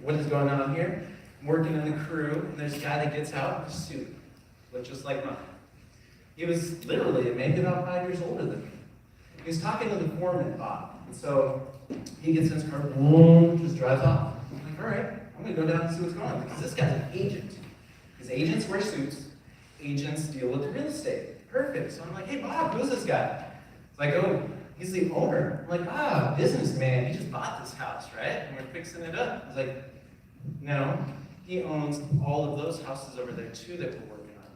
What is going on here? I'm working in the crew, and there's a guy that gets out in a suit. Looked just like mine. He was literally maybe about 5 years older than me. He's talking to the foreman, Bob. And so he gets in his car, boom, just drives off. I'm like, all right, I'm gonna go down and see what's going on, because this guy's an agent. Because agents wear suits, agents deal with real estate. Perfect. So I'm like, hey Bob, who's this guy? It's like, oh, he's the owner. I'm like, businessman, he just bought this house, right? And we're fixing it up. He's like, no, he owns all of those houses over there too that we're working on.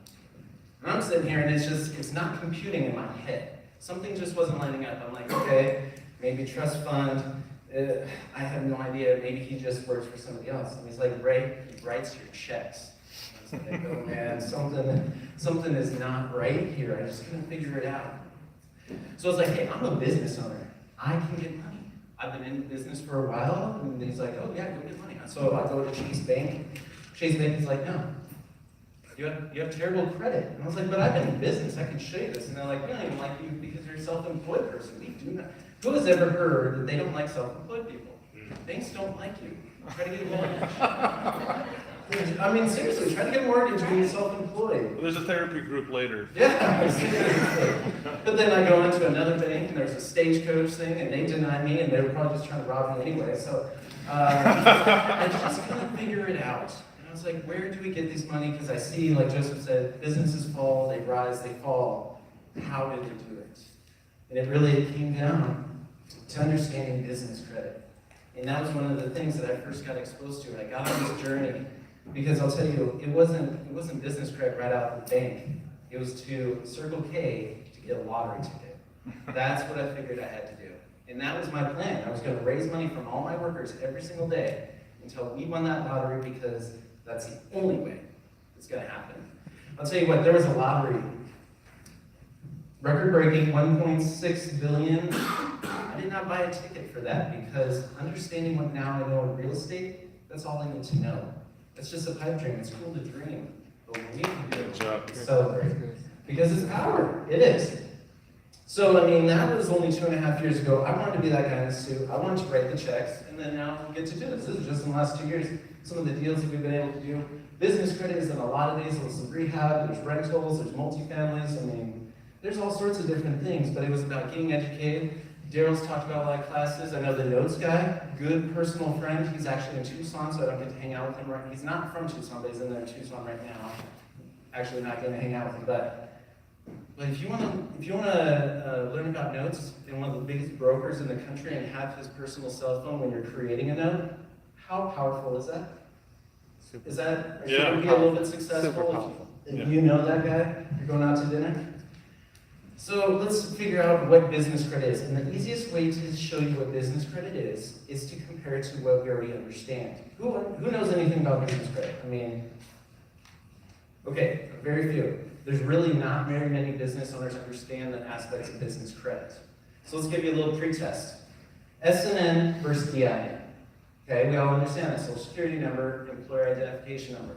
And I'm sitting here and it's not computing in my head. Something just wasn't lining up. I'm like, okay, maybe trust fund. I have no idea. Maybe he just works for somebody else. And he's like, Ray, he writes your checks. I was like, oh man, something is not right here. I just couldn't figure it out. So I was like, hey, I'm a business owner. I can get money. I've been in business for a while. And he's like, oh yeah, go get money. So I go to Chase Bank. Chase Bank is like, no, you have terrible credit. And I was like, but I've been in business. I can show you this. And they're like, we don't even like you because you're a self-employed person. We do not. Who has ever heard that they don't like self-employed people? Banks don't like you. Try to get a mortgage. I mean, seriously, try to get a mortgage when you're self-employed. Well, there's a therapy group later. Yeah, seriously. But then I go into another bank and there's a stagecoach thing and they deny me and they were probably just trying to rob me anyway. So I just couldn't figure it out. And I was like, where do we get this money? Because I see, like Joseph said, businesses fall, they rise, they fall. How did they do it? And it really came down to understanding business credit. And that was one of the things that I first got exposed to. And I got on this journey because I'll tell you, it wasn't business credit right out of the bank. It was to Circle K to get a lottery ticket. That's what I figured I had to do. And that was my plan. I was going to raise money from all my workers every single day until we won that lottery, because that's the only way it's going to happen. I'll tell you what, there was a lottery. Record-breaking, $1.6 billion. I did not buy a ticket for that, because understanding what now I know in real estate, that's all I need to know. It's just a pipe dream. It's cool to dream. But what we can do is celebrate. Because it's power. It is. So, I mean, that was only 2.5 years ago. I wanted to be that guy in a suit. I wanted to write the checks, and then now we get to do this. This is just in the last 2 years. Some of the deals that we've been able to do. Business credit is in a lot of these. There's rehab, there's rentals, there's multifamilies. I mean, there's all sorts of different things, but it was about getting educated. Daryl's talked about a lot of classes. I know the notes guy, good personal friend. He's actually in Tucson, so I don't get to hang out with him right. He's not from Tucson, but he's in there in Tucson right now. Actually, not going to hang out with him, but if you want to learn about notes in one of the biggest brokers in the country and have his personal cell phone when you're creating a note, how powerful is that? Is that, are you going to be a little bit successful if you know that guy? You're going out to dinner? So let's figure out what business credit is. And the easiest way to show you what business credit is to compare it to what we already understand. Who knows anything about business credit? I mean, okay, very few. There's really not very many business owners understand the aspects of business credit. So let's give you a little pretest. SNN versus EIN. Okay, we all understand that. Social Security number, employer identification number.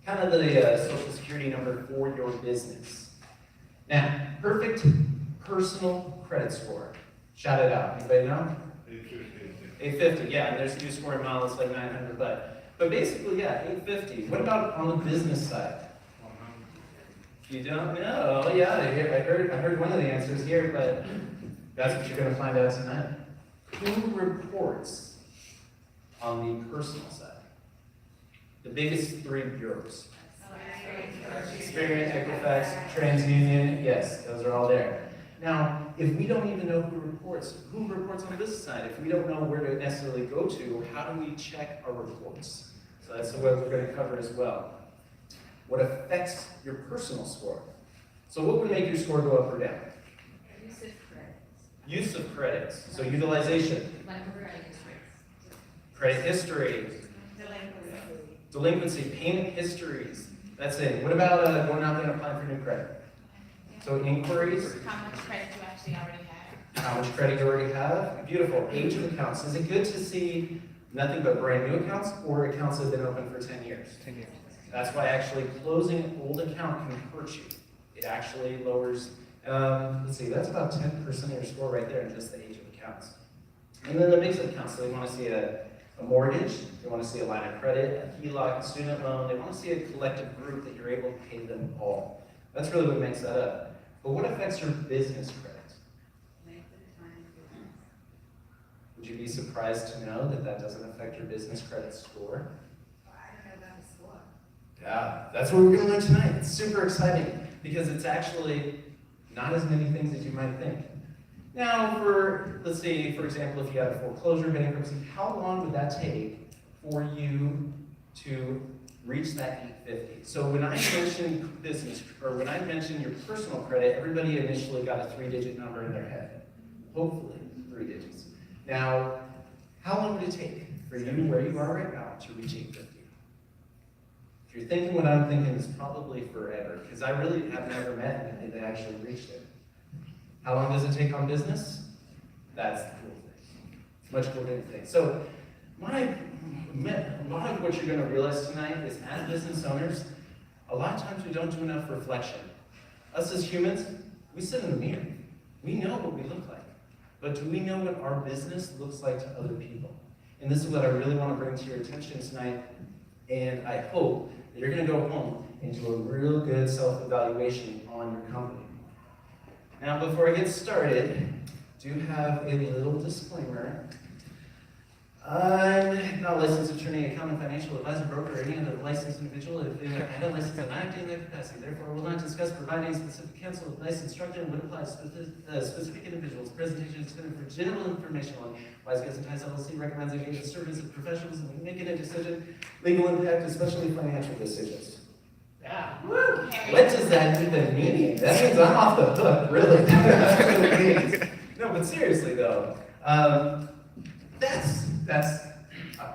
Kind of the Social Security number for your business. Now, perfect personal credit score. Shout it out. Anybody know? 850. Yeah, and there's a new score in miles, it's like 900, but basically, yeah, 850. What about on the business side? You don't know? Oh, yeah, I heard one of the answers here, but that's what you're going to find out tonight. Who reports on the personal side? The biggest three bureaus. Experian, Equifax, TransUnion, yes, those are all there. Now, if we don't even know who reports on the business side, if we don't know where to necessarily go to, how do we check our reports? So that's what we're going to cover as well. What affects your personal score? So what would make your score go up or down? Use of credits. Use of credits. So utilization. Like credit history. Credit history. Delinquency. Payment histories. That's it. What about going out there and applying for new credit? So inquiries. How much credit do you actually already have? How much credit you already have? Beautiful. Age of accounts. Is it good to see nothing but brand new accounts or accounts that have been open for 10 years? 10 years. That's why actually closing an old account can hurt you. It actually lowers, let's see, that's about 10% of your score right there in just the age of accounts. And then the mix of accounts. So they want to see a mortgage, they want to see a line of credit, a HELOC, a student loan. They want to see a collective group that you're able to pay them all. That's really what makes that up. But what affects your business credit? Would you be surprised to know that that doesn't affect your business credit score? I don't know about the score. Yeah, that's what we're gonna learn tonight. It's super exciting because it's actually not as many things as you might think. Now, let's say, for example, if you had a foreclosure bankruptcy, how long would that take for you to reach that 850? So when I mentioned business, or when I mentioned your personal credit, everybody initially got a 3-digit number in their head. Hopefully, 3 digits. Now, how long would it take for you where you are right now to reach 850? If you're thinking what I'm thinking, it's probably forever, because I really have never met anybody that actually reached it. How long does it take on business? That's the cool thing. It's much cooler than you think. So, a lot of what you're going to realize tonight is, as business owners, a lot of times we don't do enough reflection. Us as humans, we sit in the mirror. We know what we look like. But do we know what our business looks like to other people? And this is what I really want to bring to your attention tonight. And I hope that you're going to go home and do a real good self-evaluation on your company. Now, before I get started, do have a little disclaimer. I'm not a licensed attorney, accountant, financial advisor, broker, or any other licensed individual. If they have a license and acting in their capacity, therefore, will not discuss providing specific counsel, advice, instruction, and would apply to specific individuals. Presentation is intended for general information on Wise Guys and Ties LLC recommends engaging the service of professionals in making a decision, legal impact, especially financial decisions. Yeah. Woo! What does that even mean? That means I'm off the hook, really. That's what it means. No, but seriously though,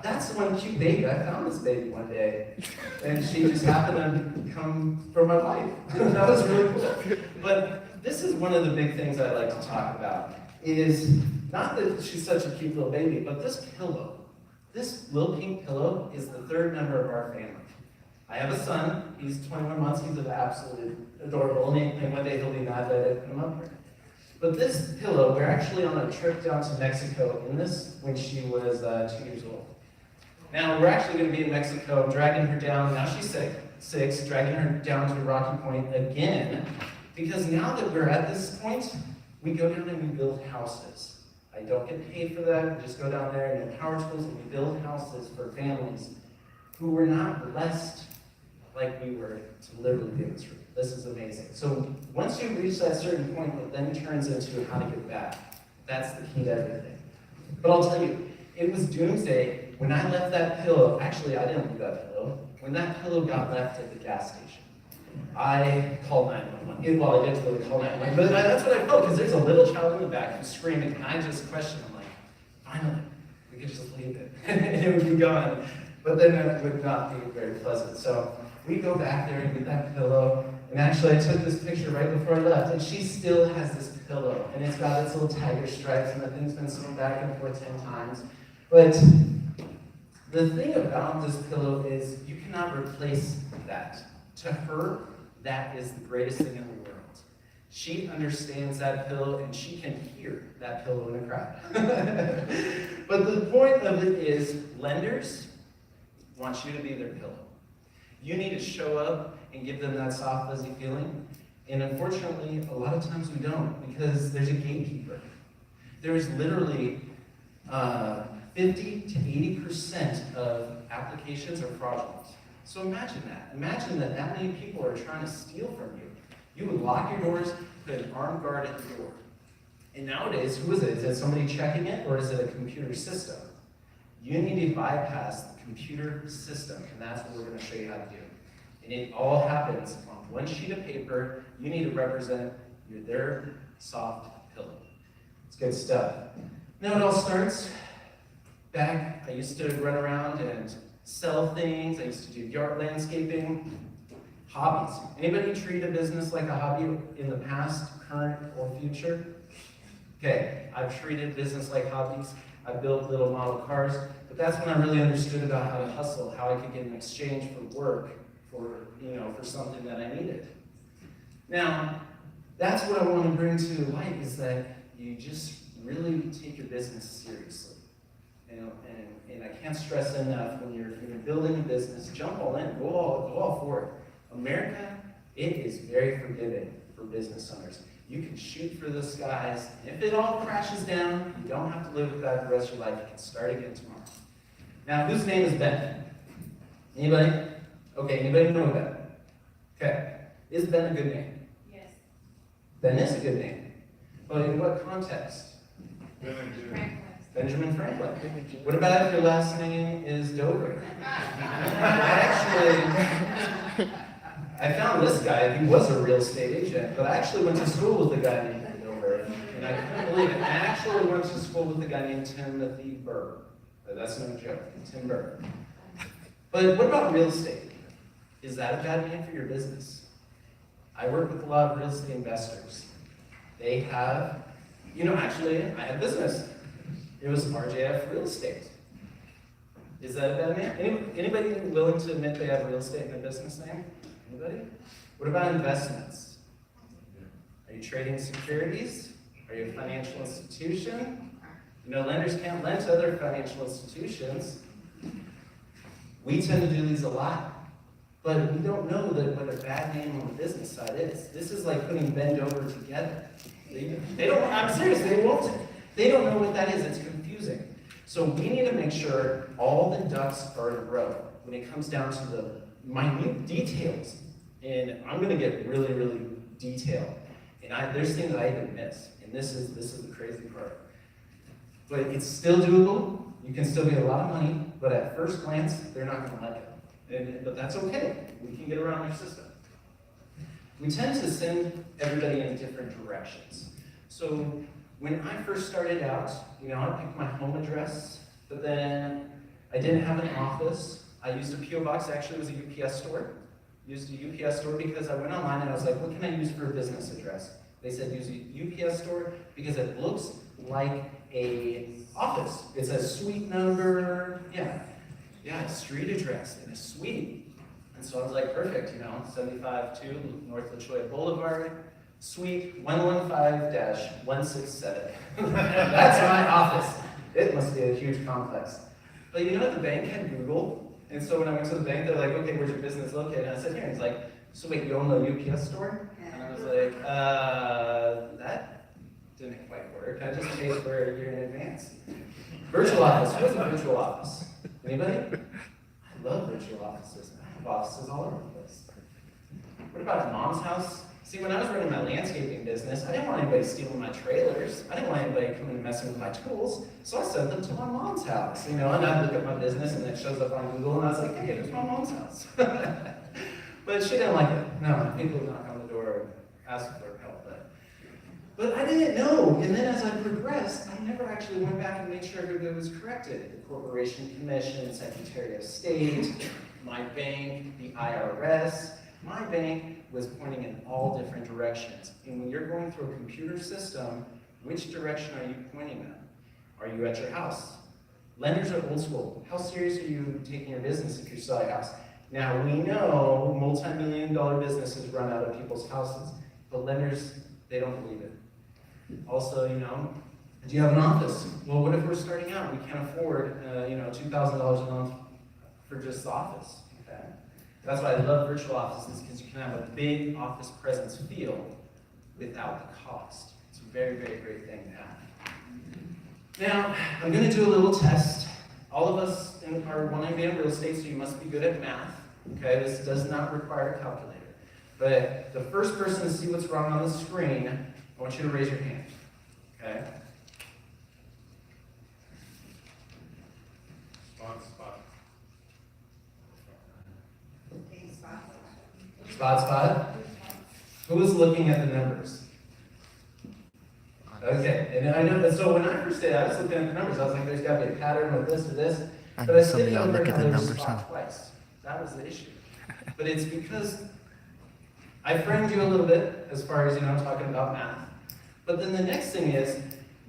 that's one cute baby. I found this baby one day, and she just happened to come from my life. That was really cool. But this is one of the big things I like to talk about, is not that she's such a cute little baby, but this pillow. This little pink pillow is the third member of our family. I have a son, he's 21 months, he's absolutely adorable, and one day he'll be mad that I didn't put him up here. But this pillow, we're actually on a trip down to Mexico in this when she was 2 years old. Now, we're actually going to be in Mexico, dragging her down, now she's 6, dragging her down to Rocky Point again, because now that we're at this point, we go down and we build houses. I don't get paid for that, we just go down there and in power tools and we build houses for families who were not blessed like we were to literally demonstrate. This is amazing. So once you reach that certain point, it then turns into how to get back. That's the key to everything. But I'll tell you, it was doomsday when I left that pillow. Actually, I didn't leave that pillow. When that pillow got left at the gas station, I called 911. Well, I didn't really call 911, but that's what I felt, because there's a little child in the back who's screaming, and I just questioned, I'm like, finally, we could just leave it, and it would be gone. But then it would not be very pleasant. So we go back there and get that pillow. And actually, I took this picture right before I left, and she still has this pillow, and it's got its little tiger stripes, and the thing's been sewn back and forth 10 times. But the thing about this pillow is you cannot replace that. To her, that is the greatest thing in the world. She understands that pillow, and she can hear that pillow in a crowd. But the point of it is, lenders want you to be their pillow. You need to show up and give them that soft, fuzzy feeling. And unfortunately, a lot of times we don't, because there's a gatekeeper. There is literally 50 to 80% of applications are fraudulent. So imagine that. Imagine that many people are trying to steal from you. You would lock your doors, put an armed guard at the door. And nowadays, who is it? Is it somebody checking it, or is it a computer system? You need to bypass the computer system, and that's what we're going to show you how to do. And it all happens on one sheet of paper. You need to represent their soft pillow. It's good stuff. Now it all starts back. I used to run around and sell things. I used to do yard landscaping, hobbies. Anybody treat a business like a hobby in the past, current, or future? Okay, I've treated business like hobbies. I built little model cars, but that's when I really understood about how to hustle, how I could get an exchange for work, for something that I needed. Now, that's what I want to bring to light, is that you just really take your business seriously. And I can't stress enough, when you're building a business, jump all in, go all for it. America, it is very forgiving for business owners. You can shoot for the skies. If it all crashes down, you don't have to live with that the rest of your life. You can start again tomorrow. Now, whose name is Ben? Anybody? Okay, anybody know Ben? Okay. Is Ben a good name? Yes. Ben is a good name. But in what context? Franklin. Benjamin Franklin. What about if your last name is Dover? Actually, I found this guy. He was a real estate agent, but I actually went to school with a guy named Dover, and I couldn't believe it. I actually went to school with a guy named Timothy Burr. That's no joke, Tim Burr. But what about real estate? Is that a bad name for your business? I work with a lot of real estate investors. They have, actually, I have business. It was RJF Real Estate. Is that a bad name? Anybody willing to admit they have real estate in their business name? Anybody? What about investments? Are you trading securities? Are you a financial institution? Lenders can't lend to other financial institutions. We tend to do these a lot, but we don't know what a bad name on the business side is. This is like putting Ben Dover together. They don't, I'm serious, they won't. They don't know what that is, it's confusing. So we need to make sure all the ducks are in a row when it comes down to the minute details. And I'm gonna get really, really detailed. And there's things I even miss, and this is the crazy part. But it's still doable. You can still get a lot of money, but at first glance, they're not going to like it. But that's okay. We can get around their system. We tend to send everybody in different directions. So when I first started out, I picked my home address, but then I didn't have an office. I used a PO box. Actually, it was a UPS store. Used a UPS store because I went online and I was like, what can I use for a business address? They said use a UPS store because it looks like a office. It's a suite number, street address and a suite. And so I was like, perfect, 752 North LaChoya Boulevard, suite 115-167. That's my office. It must be a huge complex. But the bank had Google, and so when I went to the bank, they're like, okay, where's your business located? And I said, here. He's like, so wait, you own the UPS store? And I was like, that didn't quite work. I just paid for a year in advance. Virtual office. What's a virtual office? Anybody? I love virtual offices. I have offices all over the place. What about mom's house? See, when I was running my landscaping business, I didn't want anybody stealing my trailers. I didn't want anybody coming and messing with my tools. So I sent them to my mom's house. And I look at my business and it shows up on Google and I was like, hey, there's my mom's house. But she didn't like it. No, people knock on the door and ask for help. But I didn't know, and then as I progressed, I never actually went back and made sure everybody was corrected. The Corporation Commission, Secretary of State, my bank, the IRS. My bank was pointing in all different directions. And when you're going through a computer system, which direction are you pointing them? Are you at your house? Lenders are old school. How serious are you taking your business if you're selling a house? Now, we know multi-million-dollar businesses run out of people's houses, but lenders, they don't believe it. Also, do you have an office? Well, what if we're starting out? We can't afford, $2,000 a month for just the office. Okay? That's why I love virtual offices, because you can have a big office presence feel without the cost. It's a very, very great thing to have. Now, I'm going to do a little test. All of us are wanting to be in real estate, so you must be good at math. Okay? This does not require a calculator. But the first person to see what's wrong on the screen, I want you to raise your hand, okay? Spot. Who is looking at the numbers? Okay, and I know, so when I first did, I was looking at the numbers, I was like, there's gotta be a pattern with this or this. I But know I some of still y'all don't look at the remember numbers, spot huh? twice. That was the issue. But it's because I framed you a little bit as far as, talking about math. But then the next thing is,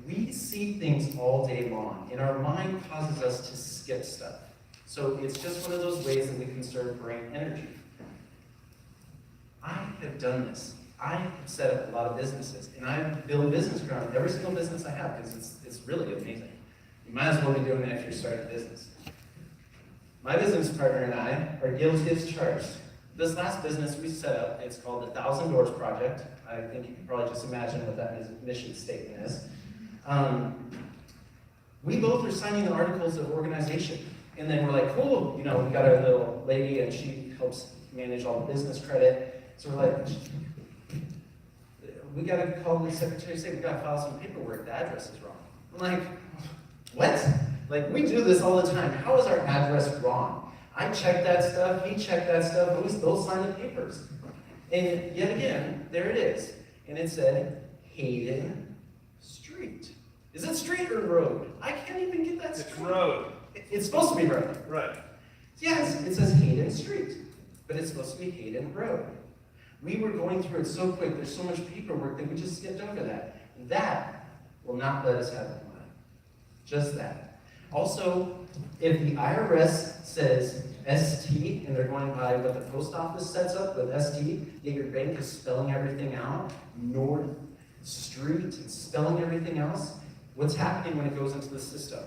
we see things all day long, and our mind causes us to skip stuff. So it's just one of those ways that we conserve brain energy. I have done this. I have set up a lot of businesses, and I've built business around every single business I have, because it's really amazing. You might as well be doing it if you're starting a business. My business partner and I are guilty as charged. This last business we set up, it's called the 1,000 Doors Project. I think you can probably just imagine what that mission statement is. We both are signing the articles of organization. And then we're like, cool, we got our little lady and she helps manage all the business credit. So we're like, we gotta call the secretary and say, we gotta file some paperwork, the address is wrong. I'm like, what? Like, we do this all the time. How is our address wrong? I checked that stuff, he checked that stuff, but we still sign the papers. And yet again, there it is. And it said, Hayden Street. Is it street or road? I can't even get that straight. It's road. It's supposed to be road. Right. Yes, it says Hayden Street, but it's supposed to be Hayden Road. We were going through it so quick, there's so much paperwork that we just skipped over that. That will not let us have the money. Just that. Also, if the IRS says ST and they're going by what the post office sets up with ST, yet your bank is spelling everything out, North Street, and spelling everything else, what's happening when it goes into the system?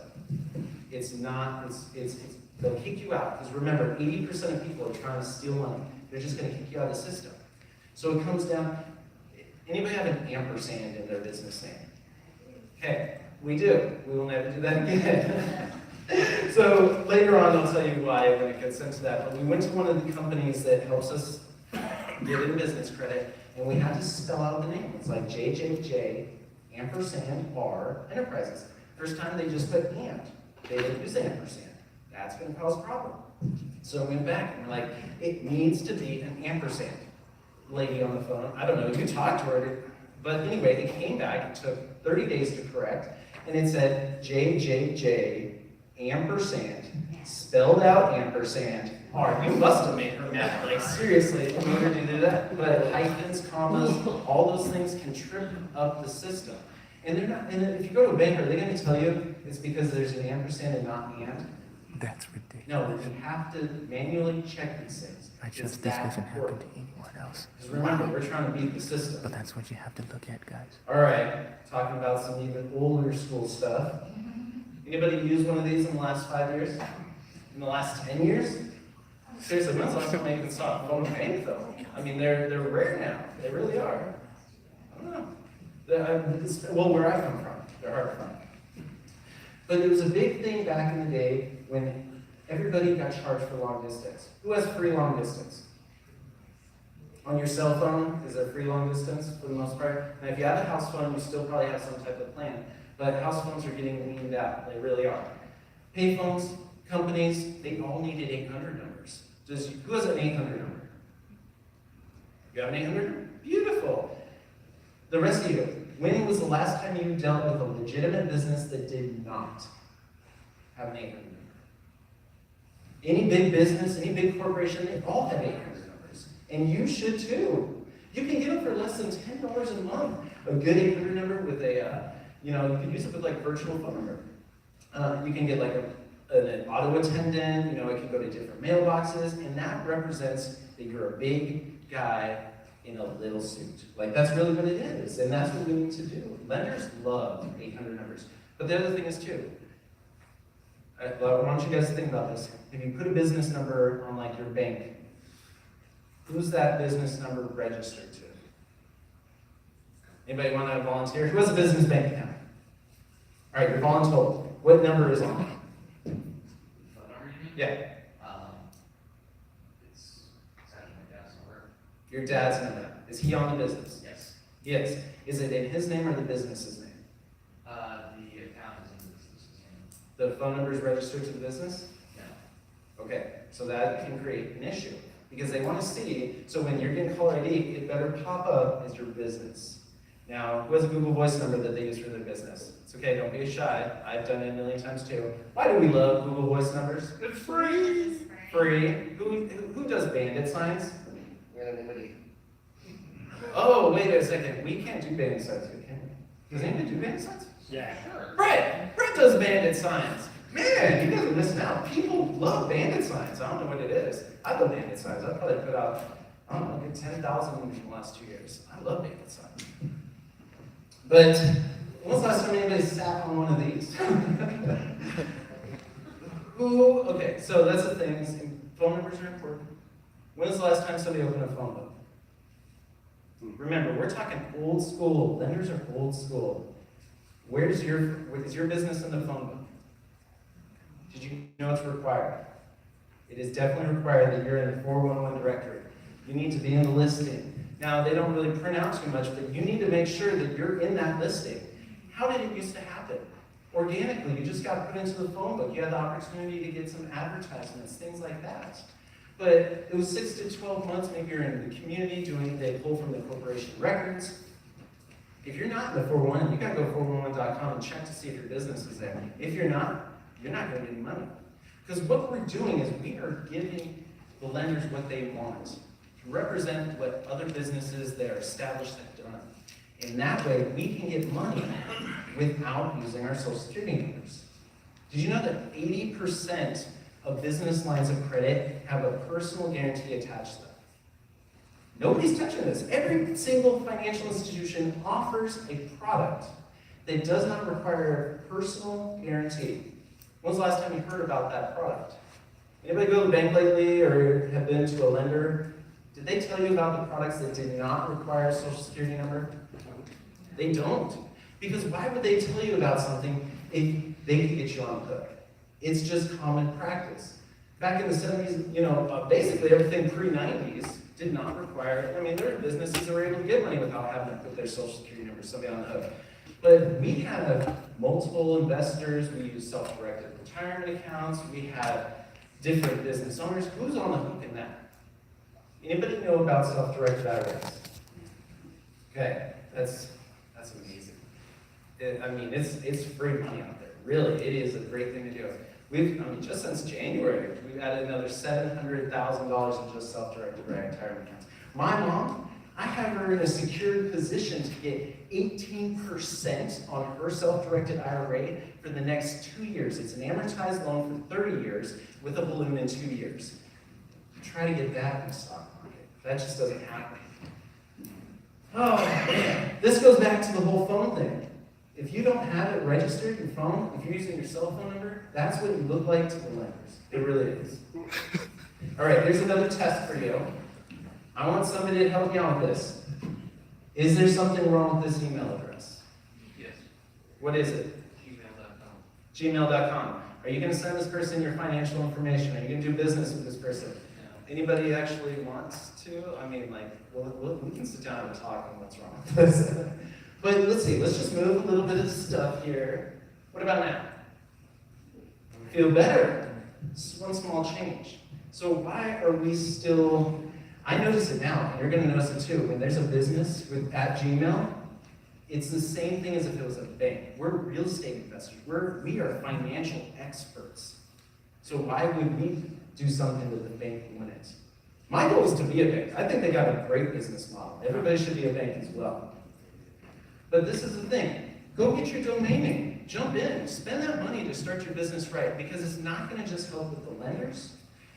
They'll kick you out, because remember, 80% of people are trying to steal money. They're just going to kick you out of the system. So it comes down, anybody have an ampersand in their business name? Okay, we do. We will never do that again. So later on, I'll tell you why when it gets into that. But we went to one of the companies that helps us get in business credit, and we had to spell out the name. It's like JJJ, ampersand, R, Enterprises. First time they just put and. They didn't use ampersand. That's going to cause a problem. So we went back and we're like, it needs to be an ampersand. Lady on the phone, I don't know, you talked to her, but anyway, it came back, it took 30 days to correct, and it said JJJ, ampersand, spelled out ampersand, R. You must have made her mad, like seriously, in order to do that. But hyphens, commas, all those things can trip up the system. And they're not, and if you go to a bank, are they going to tell you it's because there's an ampersand and not and? That's ridiculous. No, you have to manually check these things. I It's trust this that doesn't happen to important. anyone else. Because remember, we're trying to beat the system. But that's what you have to look at, guys. All right, talking about some even older school stuff. Anybody use one of these in the last 5 years? In the last 10 years? Seriously, when's the last time I even saw a phone bank though? I mean, they're rare now. They really are. I don't know. Well, where I come from, they're hard to find. But it was a big thing back in the day when everybody got charged for long distance. Who has free long distance? On your cell phone, is there free long distance for the most part? And if you have a house phone, you still probably have some type of plan. But house phones are getting weaned out. They really are. Payphones, companies, they all needed 800 numbers. Who has an 800 number? You have an 800 number? Beautiful. The rest of you, when was the last time you dealt with a legitimate business that did not have an 800 number? Any big business, any big corporation, they all have 800 numbers. And you should too. You can get them for less than $10 a month. A good 800 number with a, you can use it with like virtual phone number. You can get like an auto attendant, it can go to different mailboxes, and that represents that you're a big guy in a little suit. Like, that's really what it is, and that's what we need to do. Lenders love 800 numbers. But the other thing is, too, I want you guys to think about this. If you put a business number on, like, your bank, who's that business number registered to? Anybody want to volunteer? Who has a business bank account? All right, you're voluntold. What number is on? Yeah. It's actually my dad's number. Your dad's number. Is he on the business? Yes. Yes. Is it in his name or the business's name? The account is in the business's name. The phone number is registered to the business? No. Okay, so that can create an issue because they want to see, so when you're getting caller ID, it better pop up as your business. Now, who has a Google Voice number that they use for their business? It's okay, don't be shy. I've done it a million times too. Why do we love Google Voice numbers? It's free. Free. Who does bandit signs? Anybody? Oh, wait a second. We can't do bandit signs, can we? Does anybody do bandit signs? Yeah. Sure. Brett does bandit signs. Man, you guys are missing out. People love bandit signs. I don't know what it is. I love bandit signs. I've probably put out, I don't know, 10,000 in the last 2 years. I love bandit signs. But when was the last time anybody sat on one of these? Okay, so that's the things. Phone numbers are important. When was the last time somebody opened a phone book? Remember, we're talking old school. Lenders are old school. Is your business in the phone book? Did you know it's required? It is definitely required that you're in the 411 directory. You need to be in the listing. Now, they don't really print out too much, but you need to make sure that you're in that listing. How did it used to happen? Organically, you just got put into the phone book. You had the opportunity to get some advertisements, things like that. But it was 6 to 12 months, maybe you're in the community they pull from the corporation records. If you're not in the 411, you gotta go to 411.com and check to see if your business is there. If you're not gonna get any money. Because what we're doing is we are giving the lenders what they want to represent what other businesses that are established have done. And that way, we can get money without using our social security numbers. Did you know that 80% of business lines of credit have a personal guarantee attached to them? Nobody's touching this. Every single financial institution offers a product that does not require a personal guarantee. When was the last time you heard about that product? Anybody go to the bank lately or have been to a lender? Did they tell you about the products that did not require a social security number? They don't. Because why would they tell you about something if they could get you on the hook? It's just common practice. Back in the 70s, basically everything pre-90s did not require, there are businesses that were able to get money without having to put their social security number, somebody on the hook. But we have multiple investors, we use self-directed retirement accounts, we have different business owners. Who's on the hook in that? Anybody know about self-directed IRAs? Okay, that's amazing. It's free money out there. Really, it is a great thing to do. Just since January, we've added another $700,000 in just self-directed retirement accounts. My mom, I have her in a secured position to get 18% on her self-directed IRA for the next 2 years. It's an amortized loan for 30 years with a balloon in 2 years. Try to get that in the stock market. That just doesn't happen. Oh man, this goes back to the whole phone thing. If you don't have it registered, your phone, if you're using your cell phone number, that's what you look like to the lenders. It really is. All right, here's another test for you. I want somebody to help me out with this. Is there something wrong with this email address? Yes. What is it? Gmail.com. Gmail.com. Are you going to send this person your financial information? Are you going to do business with this person? No. Anybody actually wants to? We can sit down and talk on what's wrong with this. But let's see, let's just move a little bit of stuff here. What about now? Feel better? Just one small change. So why are we still, I notice it now, and you're going to notice it too. When there's a business at Gmail, it's the same thing as if it was a bank. We're real estate investors. We are financial experts. So why would we do something that the bank wouldn't? My goal is to be a bank. I think they got a great business model. Everybody should be a bank as well. But this is the thing. Go get your domain name. Jump in. Spend that money to start your business right, because it's not going to just help with the lenders.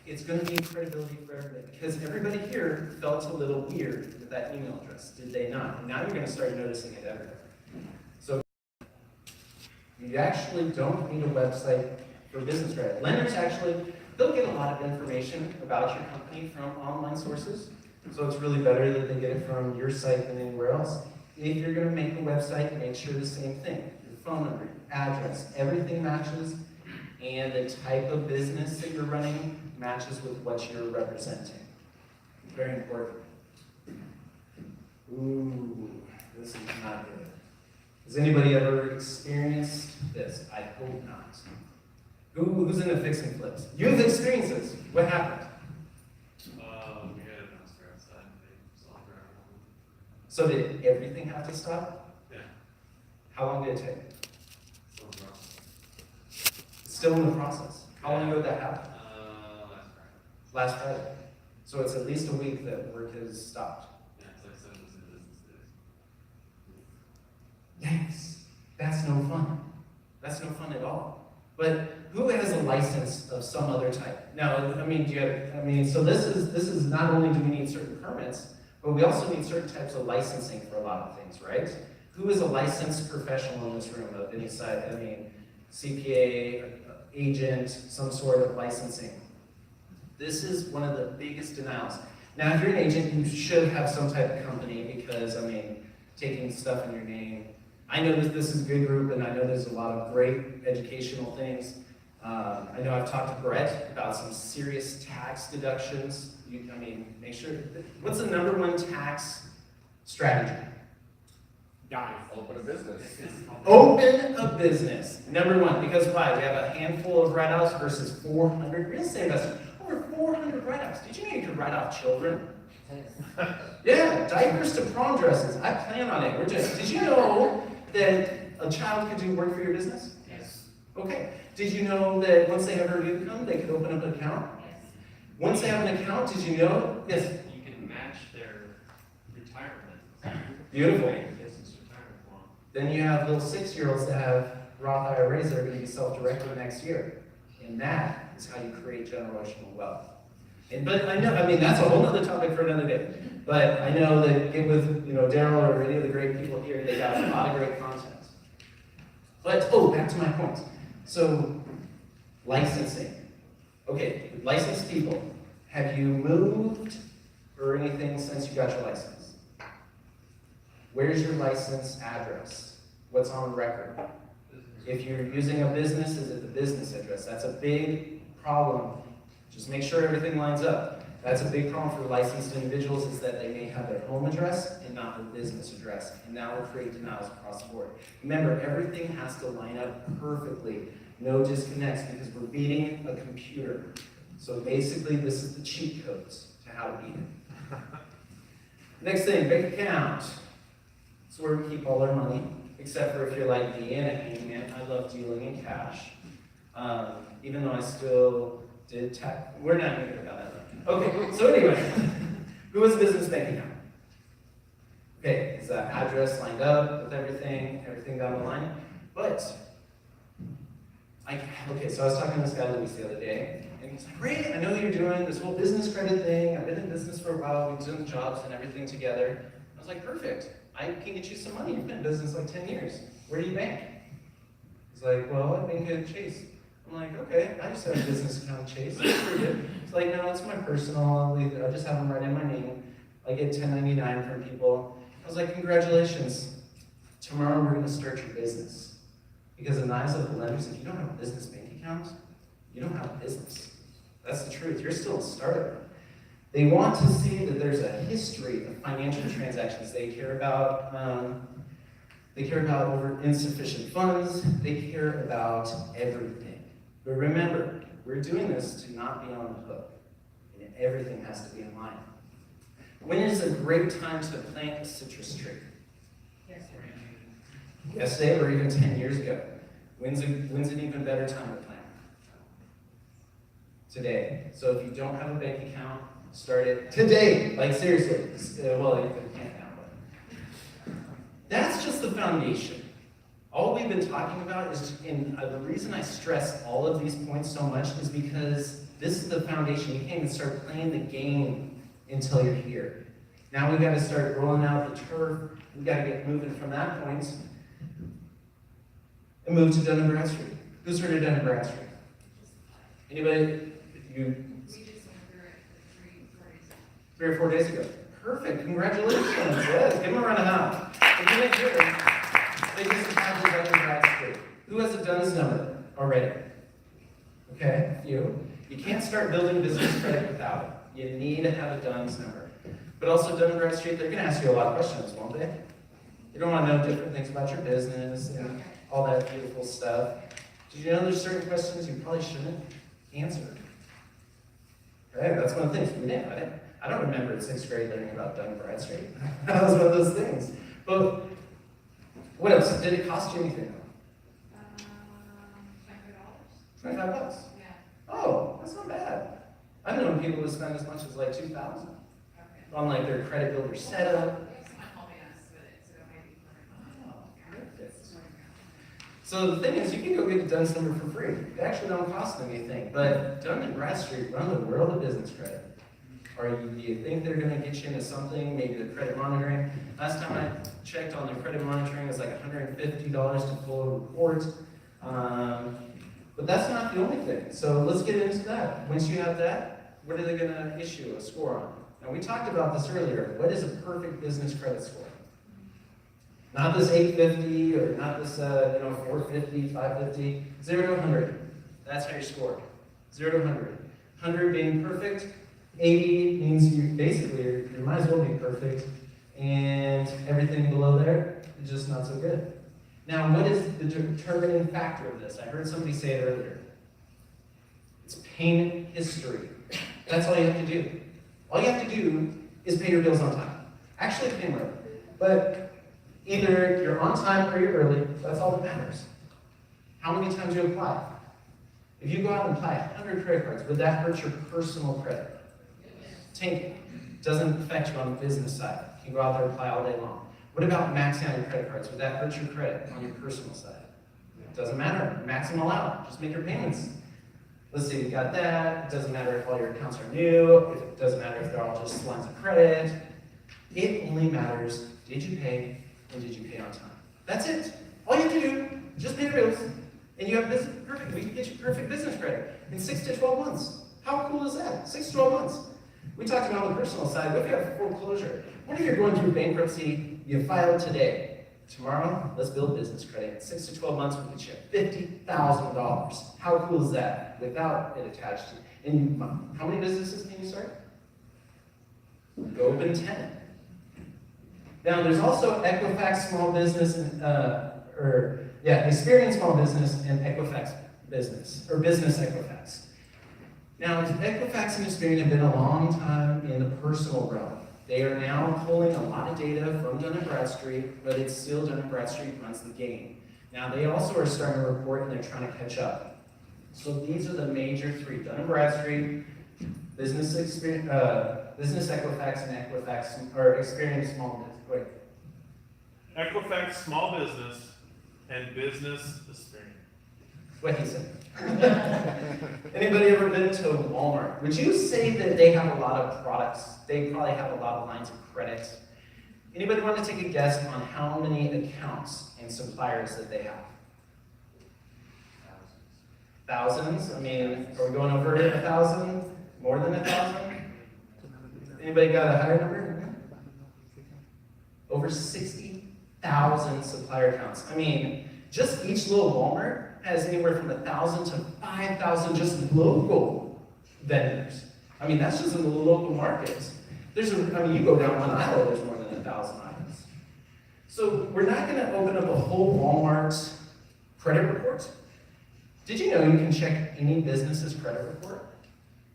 It's going to be credibility for everybody, because everybody here felt a little weird with that email address, did they not? And now you're going to start noticing it everywhere. So you actually don't need a website for business credit. Lenders they'll get a lot of information about your company from online sources, so it's really better that they get it from your site than anywhere else. If you're going to make a website, make sure the same thing. Your phone number, address, everything matches, and the type of business that you're running matches with what you're representing. Very important. Ooh, this is not good. Has anybody ever experienced this? I hope not. Who's into fixing flips? You've experienced this. What happened? We had an outside outside, they saw the ground. So did everything have to stop? Yeah. How long did it take? So rough. It's still in the process. How long ago did that happen? Last Friday. Last Friday. So it's at least a week that work has stopped. Yeah, it's like 7 business days. Yikes. That's no fun. That's no fun at all. But who has a license of some other type? Now, so this is not only do we need certain permits, but we also need certain types of licensing for a lot of things, right? Who is a licensed professional in this room of any side? CPA, agent, some sort of licensing. This is one of the biggest denials. Now, if you're an agent, you should have some type of company because, I mean, taking stuff in your name. I know that this is a good group, and I know there's a lot of great educational things. I know I've talked to Brett about some serious tax deductions. Make sure, what's the #1 tax strategy? Open a business. Open a business, #1, because why? We have a handful of write-offs versus 400 real estate investors. Over 400 write-offs. Did you know you could write off children? Yeah, diapers to prom dresses. I plan on it. Did you know that a child could do work for your business? Yes. Okay. Did you know that once they have earned income, they could open up an account? Yes. Once they have an account, did you know? Yes. You can match their retirement. Beautiful. Business retirement plan. Then you have little 6-year-olds that have Roth IRAs that are going to be self-directed next year. And that is how you create generational wealth. But I know, that's a whole other topic for another day. But I know that get with, Daryl or any of the great people here, they got a lot of great content. But, back to my point. So, licensing. Okay, licensed people, have you moved or anything since you got your license? Where's your license address? What's on record? If you're using a business, is it the business address? That's a big problem. Just make sure everything lines up. That's a big problem for licensed individuals is that they may have their home address and not their business address. And now we'll create denials across the board. Remember, everything has to line up perfectly. No disconnects because we're beating a computer. So basically, this is the cheat codes to how to beat it. Next thing, bank account. It's where we keep all our money, except for if you're like me and a handyman. I love dealing in cash. Even though I still did tech. We're not going to go down that road. Okay, so anyway, who has a business bank account? Okay, is that address lined up with everything down the line? But, so I was talking to this guy, Luis, the other day, and he's like, great, I know you're doing this whole business credit thing. I've been in business for a while. We've done jobs and everything together. I was like, perfect. I can get you some money. You've been in business like 10 years. Where do you bank? He's like, well, I bank at Chase. I'm like, okay, I just have a business account at Chase. That's pretty good. It's like, no, it's my personal. I just have them right in my name. I get 1099 from people. I was like, congratulations. Tomorrow we're going to start your business. Because in the eyes of the lenders, if you don't have a business bank account, you don't have a business. That's the truth. You're still a startup. They want to see that there's a history of financial transactions. They care about over insufficient funds. They care about everything. But remember, we're doing this to not be on the hook. And everything has to be in line. When is a great time to plant a citrus tree? Yesterday or even 10 years ago. When's an even better time to plant? Today. So if you don't have a bank account, start it today. Like seriously. Well, you can't now, but that's just the foundation. All we've been talking about is, and the reason I stress all of these points so much is because this is the foundation. You can't even start playing the game until you're here. Now we've got to start rolling out the turf. We've got to get moving from that point and move to Dun & Bradstreet. Who's heard of Dun & Bradstreet? Anybody? You? We just went through it 3 or 4 days ago. Perfect. Congratulations. Yes. Give them a round of applause. If you didn't hear it, they just have the Dun & Bradstreet. Who has a DUNS number already? Okay, you. You can't start building business credit without it. You need to have a DUNS number. But also Dun & Bradstreet, they're going to ask you a lot of questions, won't they? You're going to want to know different things about your business and all that beautiful stuff. Did you know there's certain questions you probably shouldn't answer? Okay, that's one of the things we did. I don't remember in 6th grade learning about Dun & Bradstreet. That was one of those things. But what else? Did it cost you anything? $25. $25? Yeah. Oh, that's not bad. I've known people to spend as much as like $2,000 on like their credit builder setup. So the thing is, you can go get a DUNS number for free. They actually don't cost anything. But Dun & Bradstreet run the world of business credit. Or do you think they're going to get you into something, maybe the credit monitoring? Last time I checked on their credit monitoring, it was like $150 to pull a report. But that's not the only thing. So let's get into that. Once you have that, what are they going to issue a score on? Now, we talked about this earlier. What is a perfect business credit score? Not this 850 or not this 450, 550, 0 to 100. That's how you score. 0 to 100. 100 being perfect, 80 means you might as well be perfect, and everything below there is just not so good. Now, what is the determining factor of this? I heard somebody say it earlier. It's payment history. That's all you have to do. All you have to do is pay your bills on time. Actually, pay them early. But either you're on time or you're early, that's all that matters. How many times you apply? If you go out and apply 100 credit cards, would that hurt your personal credit? Tank it. Doesn't affect you on the business side. You can go out there and apply all day long. What about maxing out your credit cards? Would that hurt your credit on your personal side? It doesn't matter. Max them all out. Just make your payments. Let's say you got that. It doesn't matter if all your accounts are new. It doesn't matter if they're all just lines of credit. It only matters, did you pay and did you pay on time? That's it. All you have to do, just pay your bills, and you have business, perfect. We can get you perfect business credit in 6 to 12 months. How cool is that? 6 to 12 months. We talked about on the personal side. What if you have foreclosure? What if you're going through bankruptcy? You filed today. Tomorrow, let's build business credit. In 6 to 12 months, we get you $50,000. How cool is that? Without it attached. And how many businesses can you start? Go open 10. Now, there's also Equifax Small Business, Experian Small Business and Equifax Business, or Business Equifax. Now, Equifax and Experian have been a long time in the personal realm. They are now pulling a lot of data from Dun & Bradstreet, but it's still Dun & Bradstreet runs the game. Now, they also are starting to report and they're trying to catch up. So these are the major three: Dun & Bradstreet, Business Equifax, and Equifax, or Experian Small Business. Wait. Equifax Small Business and Business Experience. What he said. Anybody ever been to Walmart? Would you say that they have a lot of products? They probably have a lot of lines of credit. Anybody want to take a guess on how many accounts and suppliers that they have? Thousands? I mean, are we going over 1,000? More than 1,000? Anybody got a higher number? Over 60,000 supplier accounts. I mean, just each little Walmart has anywhere from 1,000 to 5,000 just local vendors. I mean, that's just in the local markets. You go down one aisle, there's more than 1,000 items. So we're not going to open up a whole Walmart credit report. Did you know you can check any business's credit report?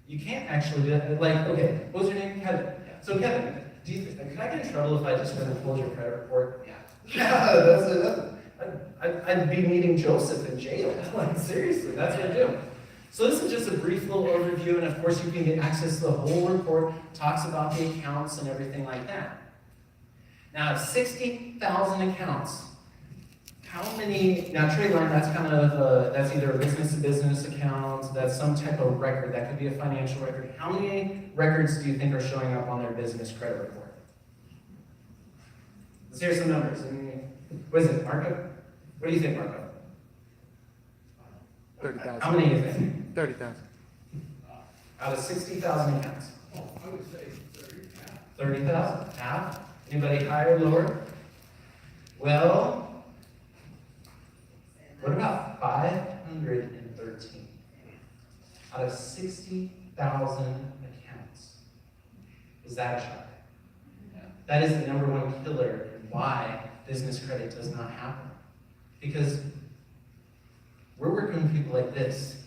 You can't actually do it. Okay, what was your name? Kevin. Yeah. So Kevin, can I get in trouble if I just went and pulled your credit report? Yeah. Yeah, I'd be meeting Joseph in jail. Seriously, that's what I do. So this is just a brief little overview, and of course you can get access to the whole report, talks about the accounts and everything like that. Now, 60,000 accounts. How many, now Trayvon, that's kind of, that's either a business-to-business account, that's some type of record, that could be a financial record. How many records do you think are showing up on their business credit report? Let's hear some numbers. What is it, Marco? What do you think, Marco? 30,000. How many do you think? 30,000. Out of 60,000 accounts. I would say 30,000. 30,000? Half? Anybody higher or lower? Well, what about 513? Out of 60,000 accounts. Is that a shock? That is the number one killer in why business credit does not happen. Because we're working with people like this.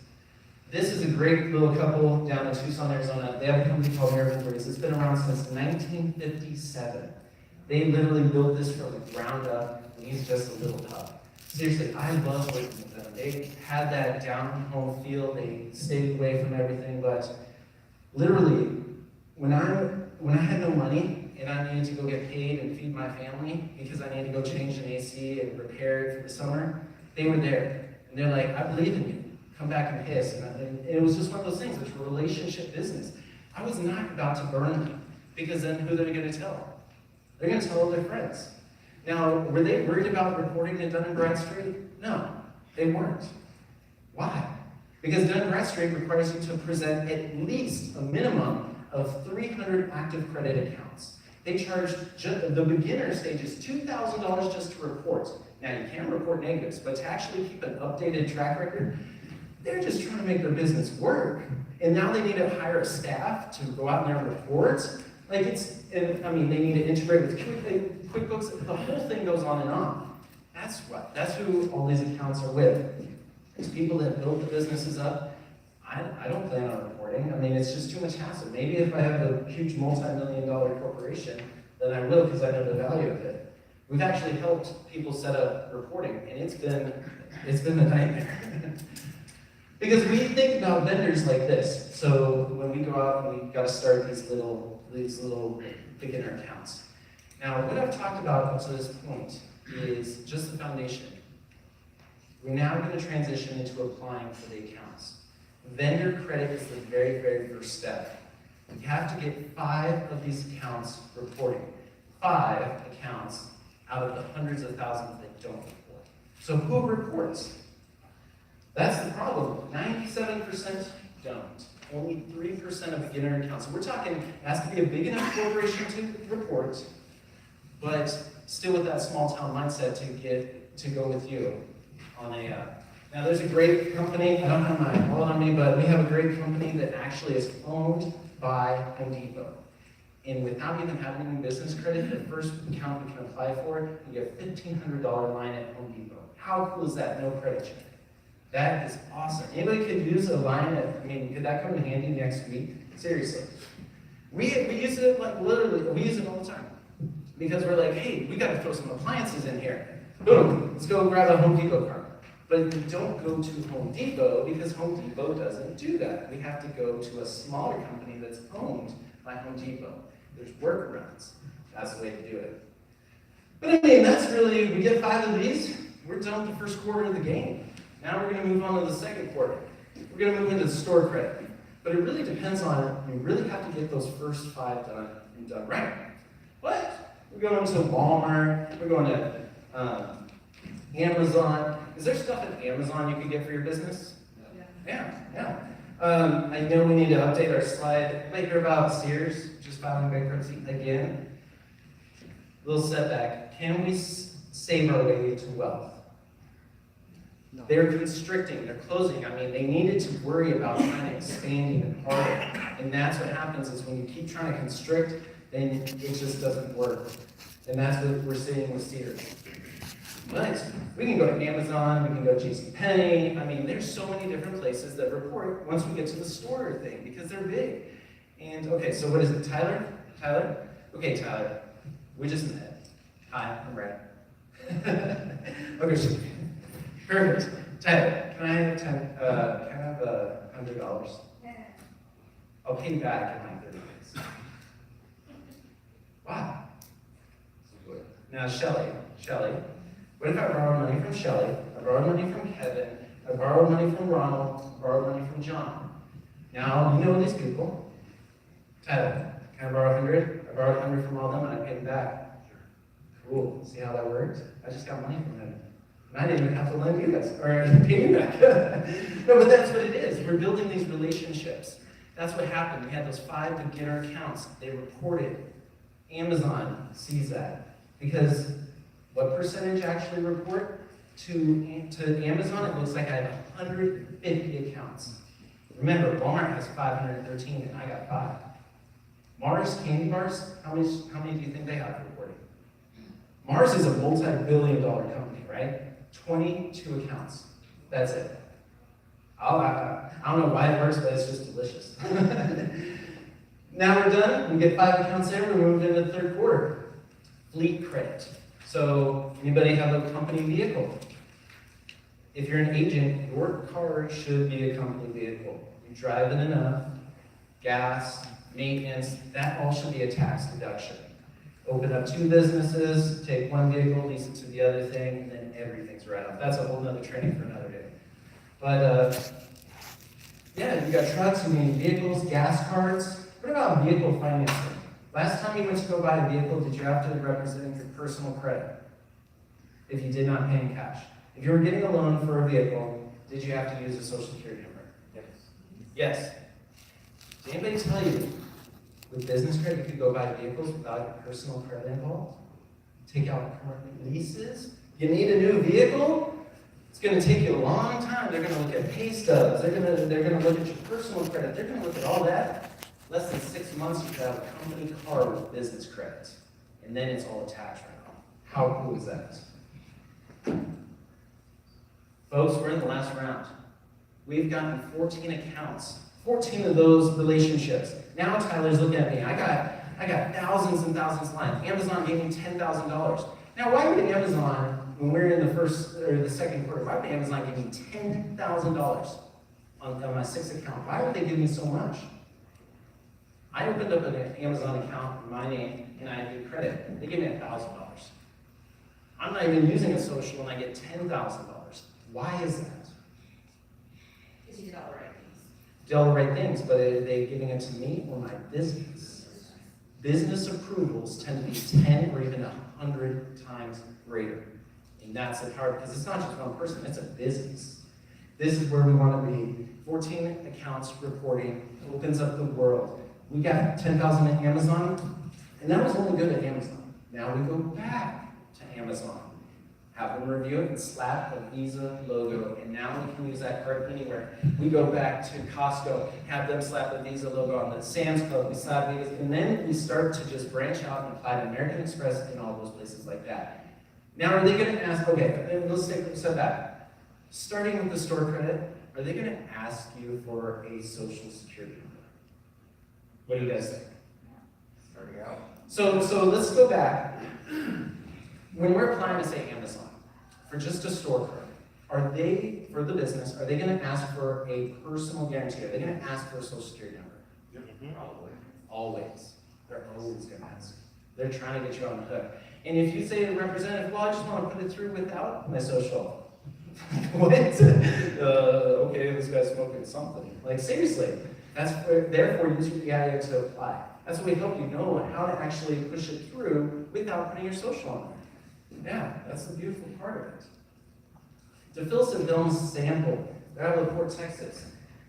This is a great little couple down in Tucson, Arizona. They have a company called Miracle Breeze. It's been around since 1957. They literally built this from the ground up, and he's just a little pup. Seriously, I love working with them. They had that down-home feel. They stayed away from everything, but literally, when I had no money, and I needed to go get paid and feed my family because I needed to go change an AC and repair it for the summer, they were there. And they're like, I believe in you. Come back and pay us. And it was just one of those things. It's a relationship business. I was not about to burn them because then who are they going to tell? They're going to tell all their friends. Now, were they worried about reporting to Dun & Bradstreet? No, they weren't. Why? Because Dun & Bradstreet requires you to present at least a minimum of 300 active credit accounts. They charge the beginner stage is $2,000 just to report. Now you can report negatives, but to actually keep an updated track record, they're just trying to make their business work. And now they need to hire a staff to go out there and report. Like they need to integrate with QuickBooks. The whole thing goes on and on. That's who all these accounts are with. It's people that built the businesses up. I don't plan on reporting. I mean, it's just too much hassle. Maybe if I have a huge multi-million-dollar corporation, then I will because I know the value of it. We've actually helped people set up reporting, and it's been a nightmare. Because we think about vendors like this. So when we go out and we got to start these little beginner accounts. Now, what I've talked about up to this point is just the foundation. We're now going to transition into applying for the accounts. Vendor credit is the very, very first step. You have to get 5 of these accounts reporting. 5 accounts out of the hundreds of thousands that don't report. So who reports? That's the problem. 97% don't. Only 3% of beginner accounts. So we're talking, it has to be a big enough corporation to report, but still with that small town mindset to go with you on a. Now there's a great company, I don't have my wallet on me, but we have a great company that actually is owned by Home Depot. And without even having any business credit, the first account we can apply for, you get a $1,500 line at Home Depot. How cool is that? No credit check. That is awesome. Anybody could use a line could that come in handy next week? Seriously. We use it like literally, we use it all the time. Because we're like, hey, we gotta throw some appliances in here. Boom, let's go grab a Home Depot card. But we don't go to Home Depot because Home Depot doesn't do that. We have to go to a smaller company that's owned by Home Depot. There's workarounds. That's the way to do it. But I mean, that's really, we get 5 of these, we're done with the first quarter of the game. Now we're going to move on to the second quarter. We're going to move into the store credit. But it really depends on, you really have to get those first 5 done and done right. What? We're going to Walmart, we're going to Amazon. Is there stuff at Amazon you can get for your business? Yeah. I know we need to update our slide. Anybody hear about Sears just filing bankruptcy again? Little setback. Can we save our way to wealth? No. They're constricting, they're closing. I mean, they needed to worry about trying to expand even harder. And that's what happens is when you keep trying to constrict, then it just doesn't work. And that's what we're seeing with Sears. But we can go to Amazon, we can go to JCPenney. I mean, there's so many different places that report once we get to the store thing because they're big. And okay, so what is it, Tyler? Tyler? Okay, Tyler, we just met. Hi, I'm Brad. Okay, so, perfect. Tyler, can I have $100? Yeah. I'll pay you back in like 30 days. Wow. Now, Shelly. What if I borrowed money from Shelly, I borrowed money from Kevin, I borrowed money from Ronald, I borrowed money from John? Now, you know these people. Tyler, can I borrow 100? I borrowed 100 from all them and I paid them back. Cool. See how that works? I just got money from them. And I didn't even have to lend you guys, or pay you back. No, but that's what it is. We're building these relationships. That's what happened. We had those 5 beginner accounts. They reported. Amazon sees that. Because what percentage actually report to Amazon? It looks like I have 150 accounts. Remember, Walmart has 513 and I got 5. Mars candy bars, how many do you think they have reporting? Mars is a multi-billion-dollar company, right? 22 accounts. That's it. I don't know why it works, but it's just delicious. Now we're done. We get 5 accounts there. We move into the third quarter. Fleet credit. So, anybody have a company vehicle? If you're an agent, your car should be a company vehicle. You drive it enough, gas, maintenance, that all should be a tax deduction. Open up 2 businesses, take 1 vehicle, lease it to the other thing, and then everything's right off. That's a whole nother training for another day. But, yeah, you got trucks, you need vehicles, gas cards. What about vehicle financing? Last time you went to go buy a vehicle, did you have to represent your personal credit if you did not pay in cash? If you were getting a loan for a vehicle, did you have to use a social security number? Yes. Did anybody tell you With business credit, you could go buy vehicles without personal credit involved. Take out current leases. You need a new vehicle? It's gonna take you a long time. They're gonna look at pay stubs. They're gonna look at your personal credit. They're gonna look at all that. Less than 6 months, you have a company car with business credit. And then it's all attached right now. How cool is that? Folks, we're in the last round. We've gotten 14 accounts, 14 of those relationships. Now Tyler's looking at me. I got thousands and thousands of lines. Amazon gave me $10,000. Now, why would Amazon, when we're in the first or the second quarter, why would Amazon give me $10,000 on my 6 account? Why would they give me so much? I opened up an Amazon account in my name and I did credit. They gave me $1,000. I'm not even using a social and I get $10,000. Why is that? Because you did all the right things. Did all the right things, but are they giving it to me or my business? Business approvals tend to be 10 or even 100 times greater. And that's the hard, because it's not just one person, it's a business. This is where we want to be. 14 accounts reporting opens up the world. We got 10,000 at Amazon, and that was only good at Amazon. Now we go back to Amazon. Have them review it and slap a Visa logo, and now we can use that card anywhere. We go back to Costco, have them slap a Visa logo on the Sam's Club, we slap Visa, and then we start to just branch out and apply to American Express and all those places like that. Now, are they going to ask, okay, let's take a step back. Starting with the store credit, are they going to ask you for a social security number? What do you guys think? Starting out. So let's go back. When we're applying to say Amazon, for just a store credit, are they, for the business, are they going to ask for a personal guarantee? Are they going to ask for a social security number? Probably. Always. They're always going to ask. They're trying to get you on the hook. And if you say to the representative, well, I just want to put it through without my social. What? Okay, this guy's smoking something. Like, seriously. That's where, therefore, use your EIN to apply. That's what we help you know how to actually push it through without putting your social on there. Yeah, that's the beautiful part of it. To fill Seville's sample, they're out of LaPorte, Texas.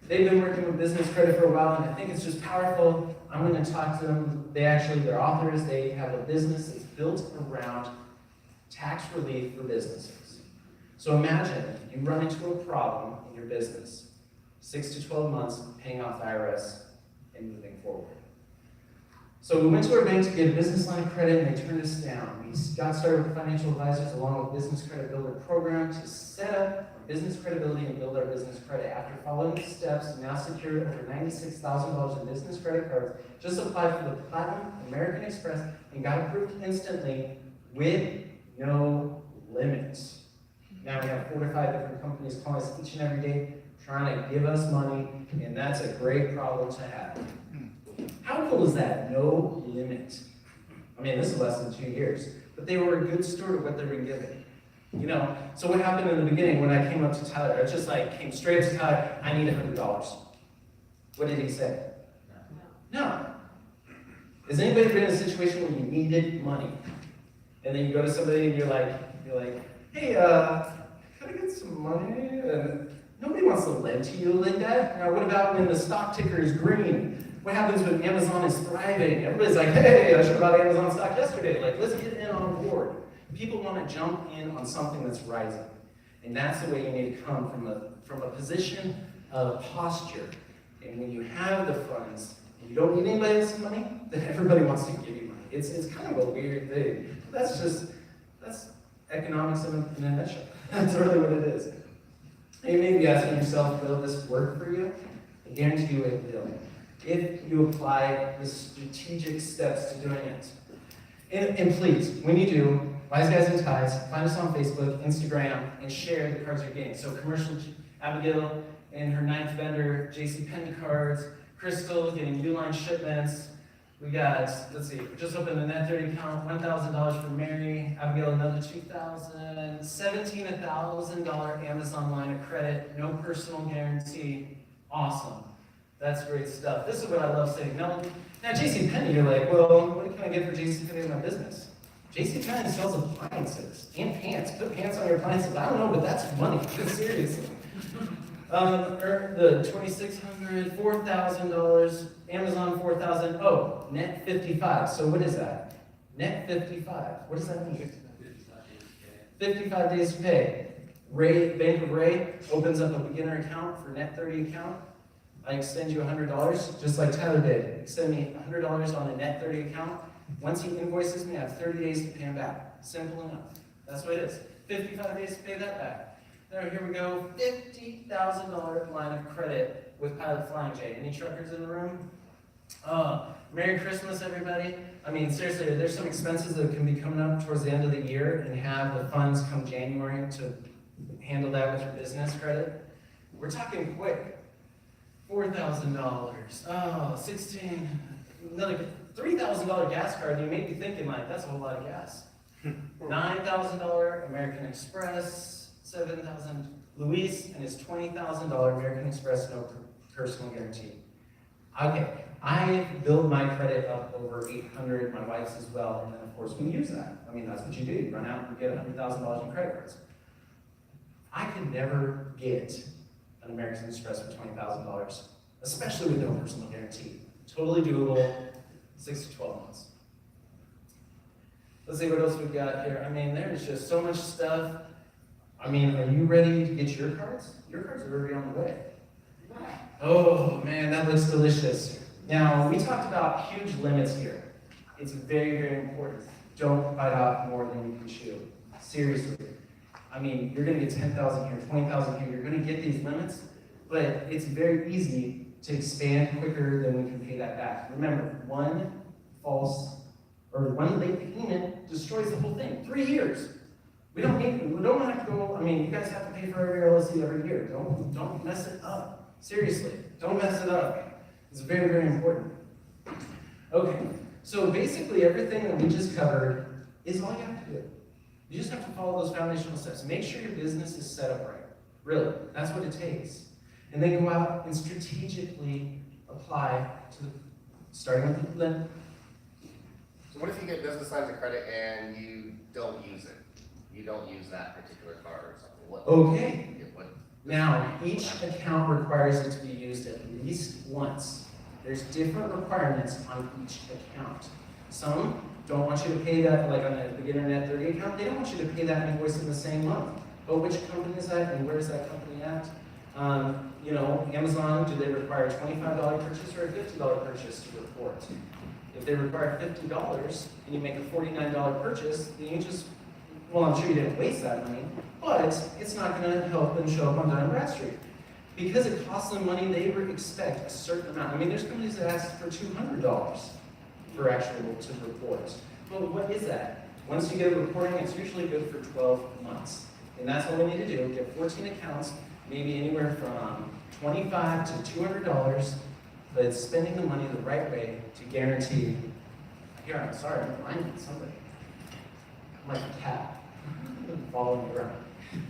They've been working with business credit for a while, and I think it's just powerful. I'm going to talk to them. They're authors. They have a business that's built around tax relief for businesses. So imagine you run into a problem in your business, 6 to 12 months paying off IRS and moving forward. So we went to our bank to get a business line of credit, and they turned us down. We got started with financial advisors along with Business Credit Builder program to set up our business credibility and build our business credit. After following the steps, we now secured over $96,000 in business credit cards, just applied for the Platinum American Express, and got approved instantly with no limits. Now we have 4 to 5 different companies calling us each and every day, trying to give us money, and that's a great problem to have. How cool is that? No limit. I mean, this is less than 2 years, but they were a good steward of what they were given. You know, so what happened in the beginning when I came up to Tyler, I just like came straight up to Tyler, I need $100. What did he say? No. Has anybody been in a situation where you needed money? And then you go to somebody and you're like, hey, can I get some money? And nobody wants to lend to you like that. Now, what about when the stock ticker is green? What happens when Amazon is thriving? Everybody's like, hey, I should have bought Amazon stock yesterday. Like, let's get in on board. People want to jump in on something that's rising. And that's the way you need to come from a position of posture. And when you have the funds, and you don't need anybody else's money, then everybody wants to give you money. It's kind of a weird thing. That's economics in a nutshell. That's really what it is. And you may be asking yourself, will this work for you? I guarantee you it will, if you apply the strategic steps to doing it. And please, when you do, Wise Guys and Ties, find us on Facebook, Instagram, and share the cards you're getting. So commercial Abigail and her 9th vendor, JCPenney cards, Crystal getting Uline shipments. We got, let's see, just opened a net 30 account, $1,000 for Mary, Abigail another $2,000, $17,000 Amazon line of credit, no personal guarantee. Awesome. That's great stuff. This is what I love saying. Now JCPenney, you're like, well, what can I get for JCPenney in my business? JCPenney sells appliances and pants. Put pants on your appliances. I don't know, but that's money. Seriously. The $2,600, $4,000, Amazon 4,000. Oh, net 55. So what is that? Net 55. What does that mean? 55 days to pay. Bank of Ray opens up a beginner account for net 30 account. I extend you $100, just like Tyler did. Extend me $100 on a net 30 account. Once he invoices me, I have 30 days to pay him back. Simple enough. That's what it is. 55 days to pay that back. Now here we go, $50,000 line of credit with Pilot Flying J. Any truckers in the room? Merry Christmas, everybody. I mean, seriously, there's some expenses that can be coming up towards the end of the year and have the funds come January to handle that with your business credit. We're talking quick. $4,000. 16, another $3,000 gas card. You may be thinking like, that's a whole lot of gas. $9,000 American Express, $7,000. Luis and his $20,000 American Express no personal guarantee. Okay, I build my credit up over 800, my wife's as well, and then of course we use that. I mean, that's what you do. You run out and get $100,000 in credit cards. I could never get an American Express for $20,000, especially with no personal guarantee. Totally doable, 6 to 12 months. Let's see what else we've got here. I mean, there's just so much stuff. I mean, are you ready to get your cards? Your cards are already on the way. Oh man, that looks delicious. Now, we talked about huge limits here. It's very, very important. Don't bite off more than you can chew. Seriously. I mean, you're gonna get 10,000 here, 20,000 here, you're gonna get these limits, but it's very easy to expand quicker than we can pay that back. Remember, one late payment destroys the whole thing. 3 years. We don't have to go, I mean, you guys have to pay for every LLC every year. Don't mess it up. Seriously, don't mess it up. It's very, very important. Okay, so basically everything that we just covered is all you have to do. You just have to follow those foundational steps. Make sure your business is set up right. Really, that's what it takes. And then go out and strategically apply to starting with the limit. So what if you get business lines of credit and you don't use it? You don't use that particular card or something? Okay. Now, each account requires it to be used at least once. There's different requirements on each account. Some don't want you to pay that, like on a beginner net 30 account, they don't want you to pay that invoice in the same month. But which company is that and where is that company at? You know, Amazon, do they require a $25 purchase or a $50 purchase to report? If they require $50 and you make a $49 purchase, then you just, well, I'm sure you didn't waste that money, but it's not going to help them show up on Dun & Bradstreet. Because it costs them money, they expect a certain amount. I mean, there's companies that ask for $200 for actual to report. But what is that? Once you get a reporting, it's usually good for 12 months. And that's all we need to do, get 14 accounts, maybe anywhere from $25 to $200, but it's spending the money the right way to guarantee. Here, I'm sorry, I'm reminding somebody. I'm like a cat, following me around.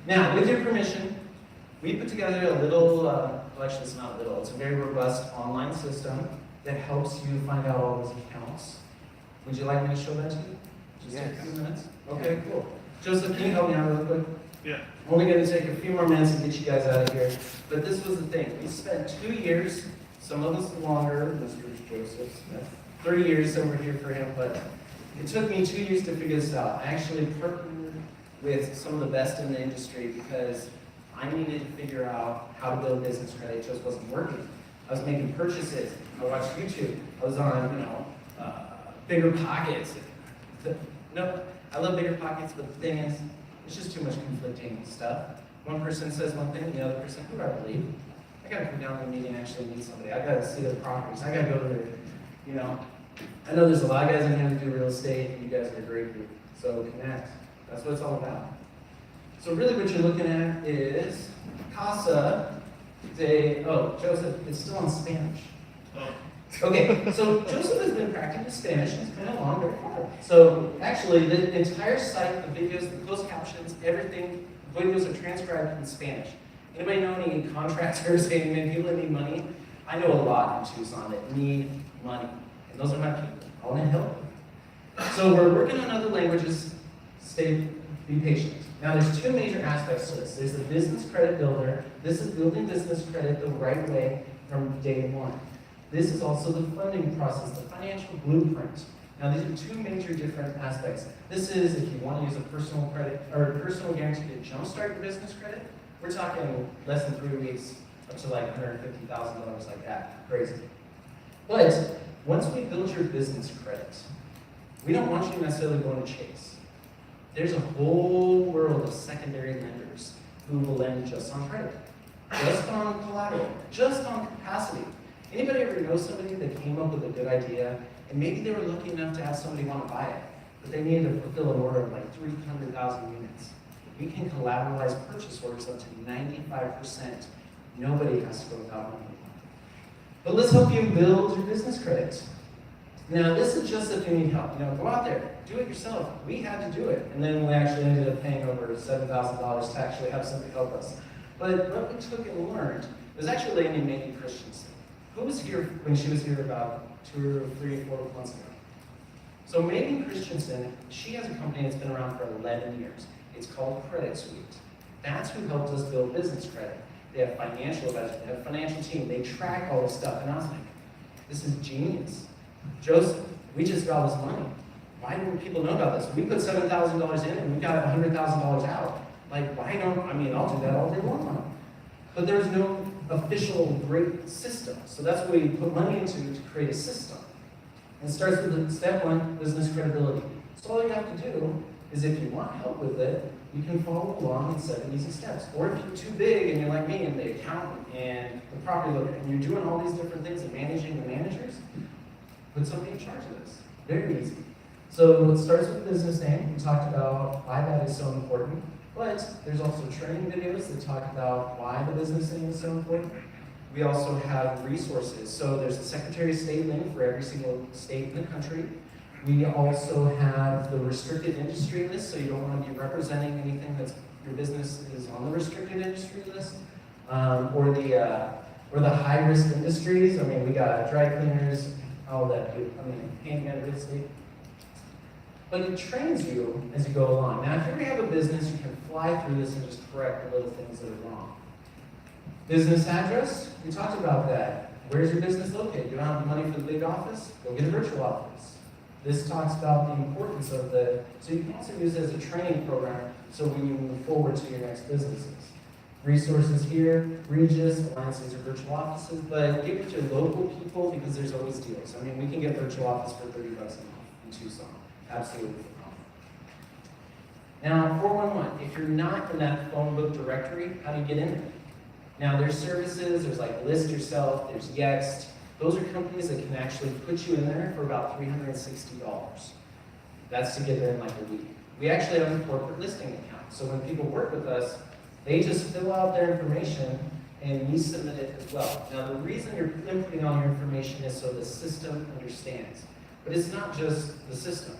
Now, with your permission, we put together a little, well actually it's not little, it's a very robust online system that helps you find out all those accounts. Would you like me to show that to you? Just take a few minutes? Okay, cool. Joseph, can you help me out real quick? Yeah. I'm only going to take a few more minutes to get you guys out of here. But this was the thing. We spent 2 years, some of us longer, Mr. Joseph Smith, 3 years, some were here for him, but it took me 2 years to figure this out. I actually partnered with some of the best in the industry because I needed to figure out how to build business credit. It just wasn't working. I was making purchases. I watched YouTube. I was on, Bigger Pockets. No, I love Bigger Pockets, but the thing is, it's just too much conflicting stuff. One person says one thing, the other person, who do I believe? I gotta come down to the meeting and actually meet somebody. I gotta see their properties. I gotta go to their, I know there's a lot of guys in here that do real estate, and you guys are a great group. So connect. That's what it's all about. So really what you're looking at is Casa de, Joseph, it's still in Spanish. Oh. Okay, so Joseph has been practicing Spanish, and it's been a long very hard. So actually, the entire site, the videos, the closed captions, everything, videos are transcribed in Spanish. Anybody know any contractors, any people that need money? I know a lot in Tucson that need money, and those are my people. I want to help them. So we're working on other languages. Be patient. Now, there's two major aspects to this. There's the business credit builder. This is building business credit the right way from day one. This is also the funding process, the financial blueprint. Now, these are two major different aspects. This is if you want to use a personal credit or a personal guarantee to jumpstart your business credit. We're talking less than 3 weeks, up to like $150,000 like that. Crazy. But once we build your business credit, we don't want you necessarily going to Chase. There's a whole world of secondary lenders who will lend just on credit, just on collateral, just on capacity. Anybody ever know somebody that came up with a good idea, and maybe they were lucky enough to have somebody want to buy it, but they needed to fulfill an order of like 300,000 units. We can collateralize purchase orders up to 95%. Nobody has to go without money. But let's help you build your business credit. Now, this is just if you need help. Go out there, do it yourself. We had to do it. And then we actually ended up paying over $7,000 to actually have somebody help us. But what we took and learned was actually a lady named Megan Christensen. Who was here when she was here about 2 or 3 or 4 months ago? So Megan Christensen, she has a company that's been around for 11 years. It's called Credit Suite. That's who helped us build business credit. They have financial advisors, they have a financial team, they track all this stuff. And I was like, this is genius. Joseph, we just got all this money. Why didn't people know about this? We put $7,000 in and we got $100,000 out. Like, why don't, I'll do that all day long. But there's no official great system. So that's what we put money into to create a system. And it starts with step 1, business credibility. So all you have to do is if you want help with it, you can follow along in 7 easy steps. Or if you're too big and you're like me and the accountant and the property lawyer and you're doing all these different things and managing the managers, put somebody in charge of this. Very easy. So it starts with business name. We talked about why that is so important. But there's also training videos that talk about why the business name is so important. We also have resources. So there's a Secretary of State link for every single state in the country. We also have the restricted industry list, so you don't want to be representing anything that's your business is on the restricted industry list, or the high-risk industries. We got dry cleaners, all that. Handgun real estate. But it trains you as you go along. Now, if you already have a business, you can fly through this and just correct the little things that are wrong. Business address, we talked about that. Where's your business located? You don't have the money for the big office? Go get a virtual office. This talks about the importance of so you can also use it as a training program so when you move forward to your next businesses. Resources here, Regis, alliances or virtual offices, but give it to local people because there's always deals. We can get virtual office for $30 a month in Tucson. Absolutely. Now, 411, if you're not in that phone book directory, how do you get in there? Now, there's services, there's like List Yourself, there's Yext. Those are companies that can actually put you in there for about $360. That's to get there in like a week. We actually have a corporate listing account. So when people work with us, they just fill out their information and we submit it as well. Now, the reason you're inputting all your information is so the system understands. But it's not just the system.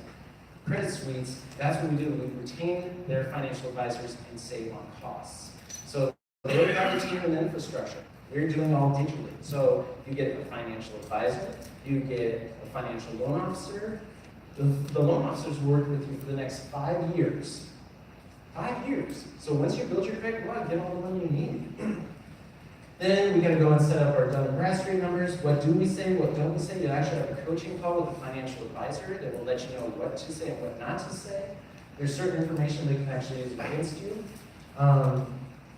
Credit Suites, that's what we do. We retain their financial advisors and save on costs. So they have a team and infrastructure. We're doing all digitally. So you get a financial advisor, you get a financial loan officer. The loan officers work with you for the next 5 years. 5 years. So once you build your credit, you get all the money you need. Then we got to go and set up our Dun & Bradstreet numbers. What do we say? What don't we say? You actually have a coaching call with a financial advisor that will let you know what to say and what not to say. There's certain information they can actually use against you.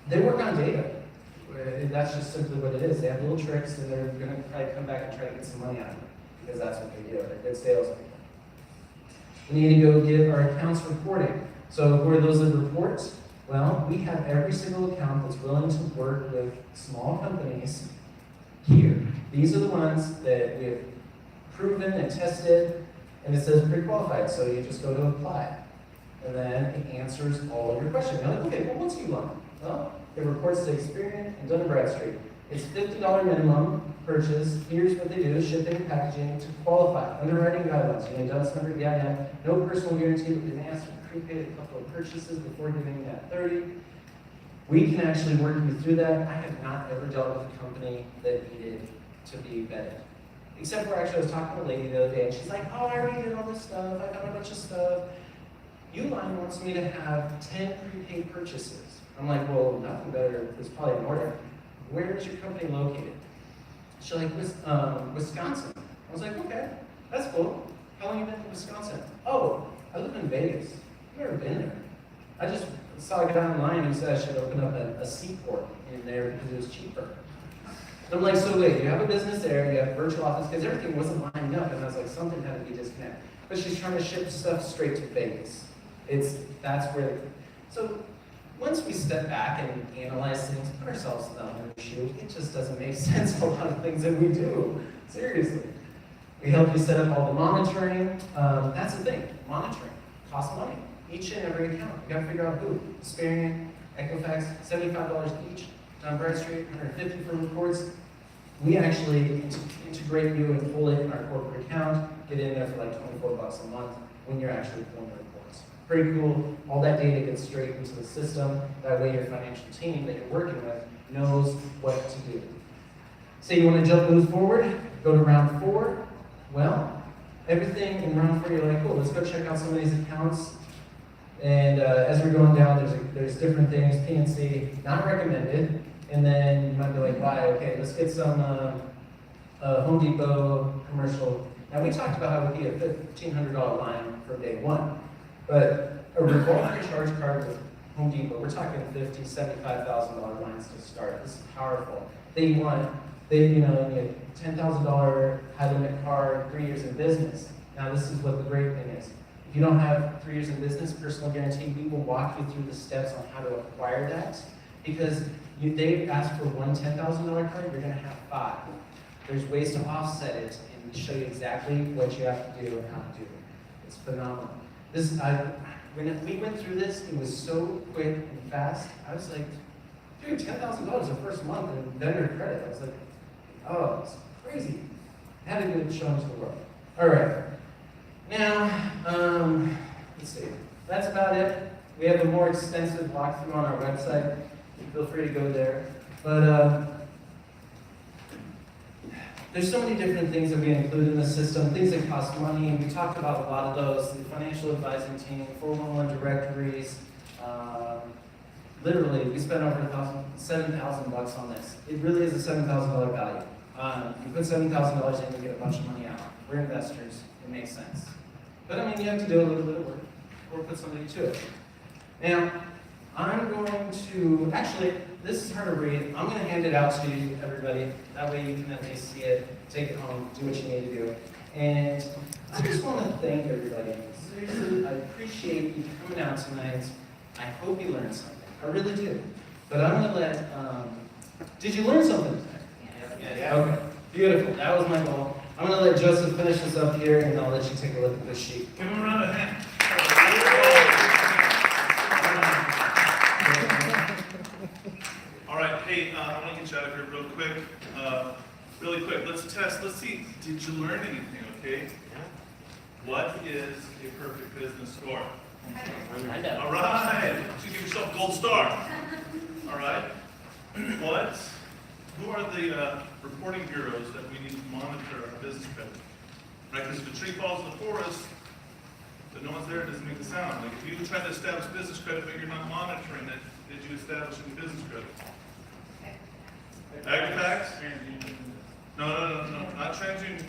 They work on data. That's just simply what it is. They have little tricks, and they're going to probably come back and try to get some money out of it because that's what they do. They're good salespeople. We need to go get our accounts reporting. So who are those that report? Well, we have every single account that's willing to work with small companies here. These are the ones that we have proven and tested, and it says pre-qualified, so you just go to apply. And then it answers all of your questions. You're like, okay, well, what's ULON? Well, it reports to Experian and Dun & Bradstreet. It's $50 minimum purchase. Here's what they do, shipping and packaging to qualify. Underwriting guidelines. You need DUNS number, yeah. No personal guarantee, but they ask for prepaid a couple of purchases before giving that 30. We can actually work you through that. I have not ever dealt with a company that needed to be vetted. Except for actually, I was talking to a lady the other day, and she's like, oh, I already did all this stuff. I got a bunch of stuff. Uline wants me to have 10 prepaid purchases. I'm like, well, nothing better is probably in order. Where is your company located? She's like, Wisconsin. I was like, okay, that's cool. How long have you been in Wisconsin? Oh, I live in Vegas. I've never been there. I just saw a guy online who said I should open up a seaport in there because it was cheaper. And I'm like, so wait, you have a business there, you have a virtual office, because everything wasn't lining up, and I was like, something had to be disconnected. But she's trying to ship stuff straight to Vegas. That's where, so once we step back and analyze things, put ourselves in the other shoe, it just doesn't make sense, a lot of things that we do, seriously. We help you set up all the monitoring. That's the thing, monitoring costs money. Each and every account, you gotta figure out who. Experian, Equifax, $75 each. Down Bradstreet, 150 for reports. We actually integrate you and pull it in our corporate account, get in there for like $24 a month when you're actually pulling the reports. Pretty cool. All that data gets straight into the system. That way your financial team that you're working with knows what to do. Say you want to move forward, go to round 4. Well, everything in round 4, you're like, cool, let's go check out some of these accounts. And as we're going down, there's different things, PNC, not recommended. And then you might be like, why? Okay, let's get some Home Depot commercial. Now we talked about how we get a $1,500 line from day one, but a revolving charge card with Home Depot, we're talking $50,000, $75,000 lines to start. This is powerful. You need a $10,000 high limit card, 3 years in business. Now this is what the great thing is. If you don't have 3 years in business, personal guarantee, we will walk you through the steps on how to acquire that. Because they ask for one $10,000 card, you're going to have 5. There's ways to offset it and show you exactly what you have to do and how to do it. It's phenomenal. When we went through this, it was so quick and fast. I was like, dude, $10,000 the first month in vendor credit. I was like, oh, it's crazy. Had a good showing to the world. All right. Now, let's see. That's about it. We have a more extensive walkthrough on our website. Feel free to go there. But there's so many different things that we include in the system, things that cost money, and we talked about a lot of those, the financial advising team, 411 directories. Literally, we spent over $7,000 on this. It really is a $7,000 value. You put $7,000 in, you get a bunch of money out. We're investors. It makes sense. But I mean, you have to do a little bit of work, or put somebody to it. Now, I'm going to, actually, this is hard to read. I'm going to hand it out to you, everybody. That way you can at least see it, take it home, do what you need to do. And I just want to thank everybody. Seriously, I appreciate you coming out tonight. I hope you learned something. I really do. But I'm going to let, did you learn something tonight? Yeah. Okay, beautiful. That was my goal. I'm going to let Joseph finish this up here, and I'll let you take a look at this sheet. Give him a round of hand. All right, hey, I want to get you out of here real quick. Really quick, let's test. Let's see, did you learn anything, okay? What is a perfect business score? I know. All right, you give yourself a gold star. All right, who are the reporting bureaus that we need to monitor our business credit? Right, because if a tree falls in the forest, but no one's there, it doesn't make a sound. Like if you try to establish business credit, but you're not monitoring it, did you establish any business credit? Equifax? No, not TransUnion.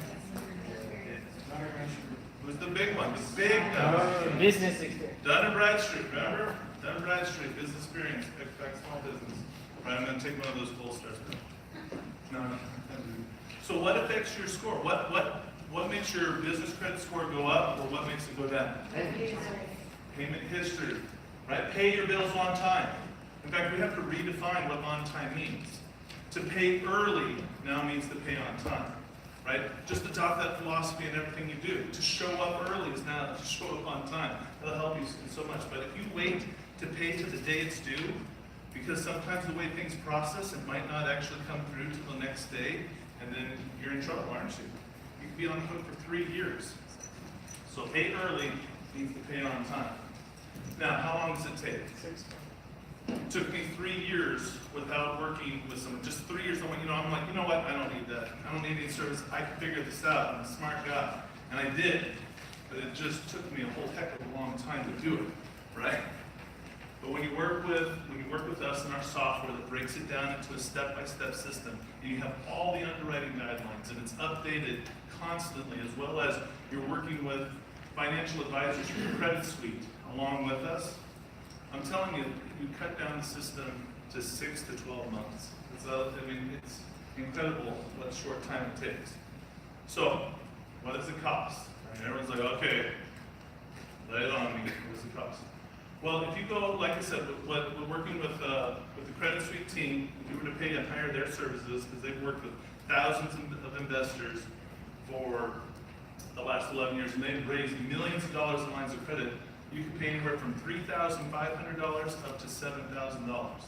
Who's the big one? The big one. Business experience. Dun & Bradstreet, remember? Dun & Bradstreet, business experience, Equifax small business. Right, I'm going to take one of those gold stars. No. So what affects your score? What makes your business credit score go up, or what makes it go down? Payment history, right? Pay your bills on time. In fact, we have to redefine what on time means. To pay early now means to pay on time, right? Just adopt that philosophy in everything you do. To show up early is now to show up on time. That'll help you in so much. But if you wait to pay to the day it's due, because sometimes the way things process, it might not actually come through till the next day, and then you're in trouble, aren't you? You can be on the hook for 3 years. So pay early means to pay on time. Now, how long does it take? 6 months. It took me 3 years without working with someone. Just 3 years. I'm like, you know what? I don't need that. I don't need any service. I can figure this out. I'm a smart guy. And I did. but it just took me a whole heck of a long time to do it, right? But when you work with us and our software that breaks it down into a step-by-step system, and you have all the underwriting guidelines, and it's updated constantly, as well as you're working with financial advisors from the credit suite along with us, I'm telling you, you cut down the system to 6 to 12 months. It's incredible what short time it takes. So, what does it cost? And everyone's like, okay, lay it on me. What does it cost? Well, if you go, like I said, we're working with the credit suite team. If you were to pay and hire their services, because they've worked with thousands of investors for the last 11 years, and they've raised millions of dollars in lines of credit, you can pay anywhere from $3,500 up to $7,000,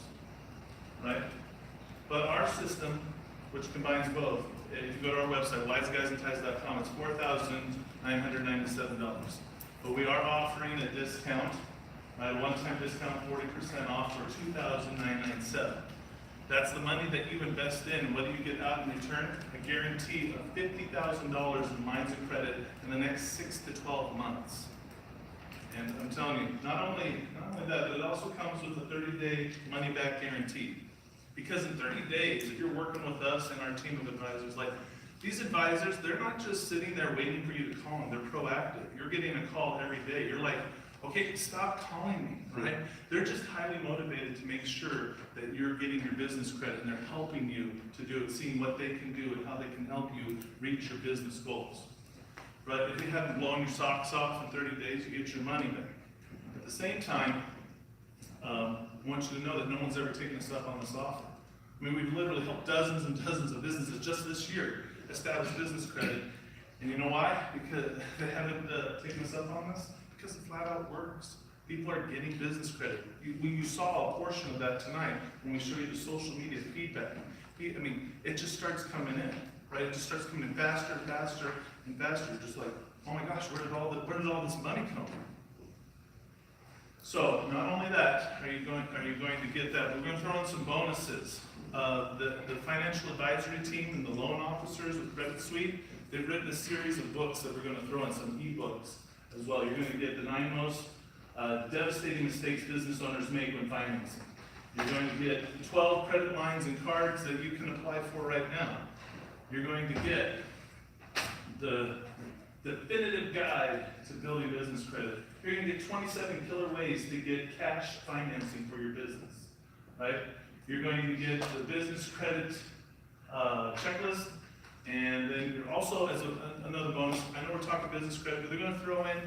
right? But our system, which combines both, if you go to our website, wiseguysandties.com, it's $4,997. But we are offering a discount, right, a one-time discount, 40% off for $2,997. That's the money that you invest in. What do you get out in return? A guarantee of $50,000 in lines of credit in the next 6 to 12 months. And I'm telling you, not only that, but it also comes with a 30-day money-back guarantee. Because in 30 days, if you're working with us and our team of advisors, like these advisors, they're not just sitting there waiting for you to call them, they're proactive. You're getting a call every day. You're like, okay, stop calling me, right? They're just highly motivated to make sure that you're getting your business credit, and they're helping you to do it, seeing what they can do and how they can help you reach your business goals. Right? If you haven't blown your socks off in 30 days, you get your money back. At the same time, I want you to know that no one's ever taken us up on this offer. I mean, we've literally helped dozens and dozens of businesses just this year establish business credit. And you know why? Because they haven't taken us up on this? Because it flat out works. People are getting business credit. You saw a portion of that tonight when we showed you the social media feedback. I mean, it just starts coming in, right? It just starts coming in faster and faster and faster. You're just like, oh my gosh, where did all this money come from? So not only that, are you going to get that? We're going to throw in some bonuses. The financial advisory team and the loan officers with Credit Suite, they've written a series of books that we're going to throw in, some e-books as well. You're going to get the 9 most devastating mistakes business owners make when financing. You're going to get 12 credit lines and cards that you can apply for right now. You're going to get the definitive guide to building business credit. You're going to get 27 killer ways to get cash financing for your business, right? You're going to get the business credit checklist, and then you're also, as another bonus, I know we're talking business credit, but they're going to throw in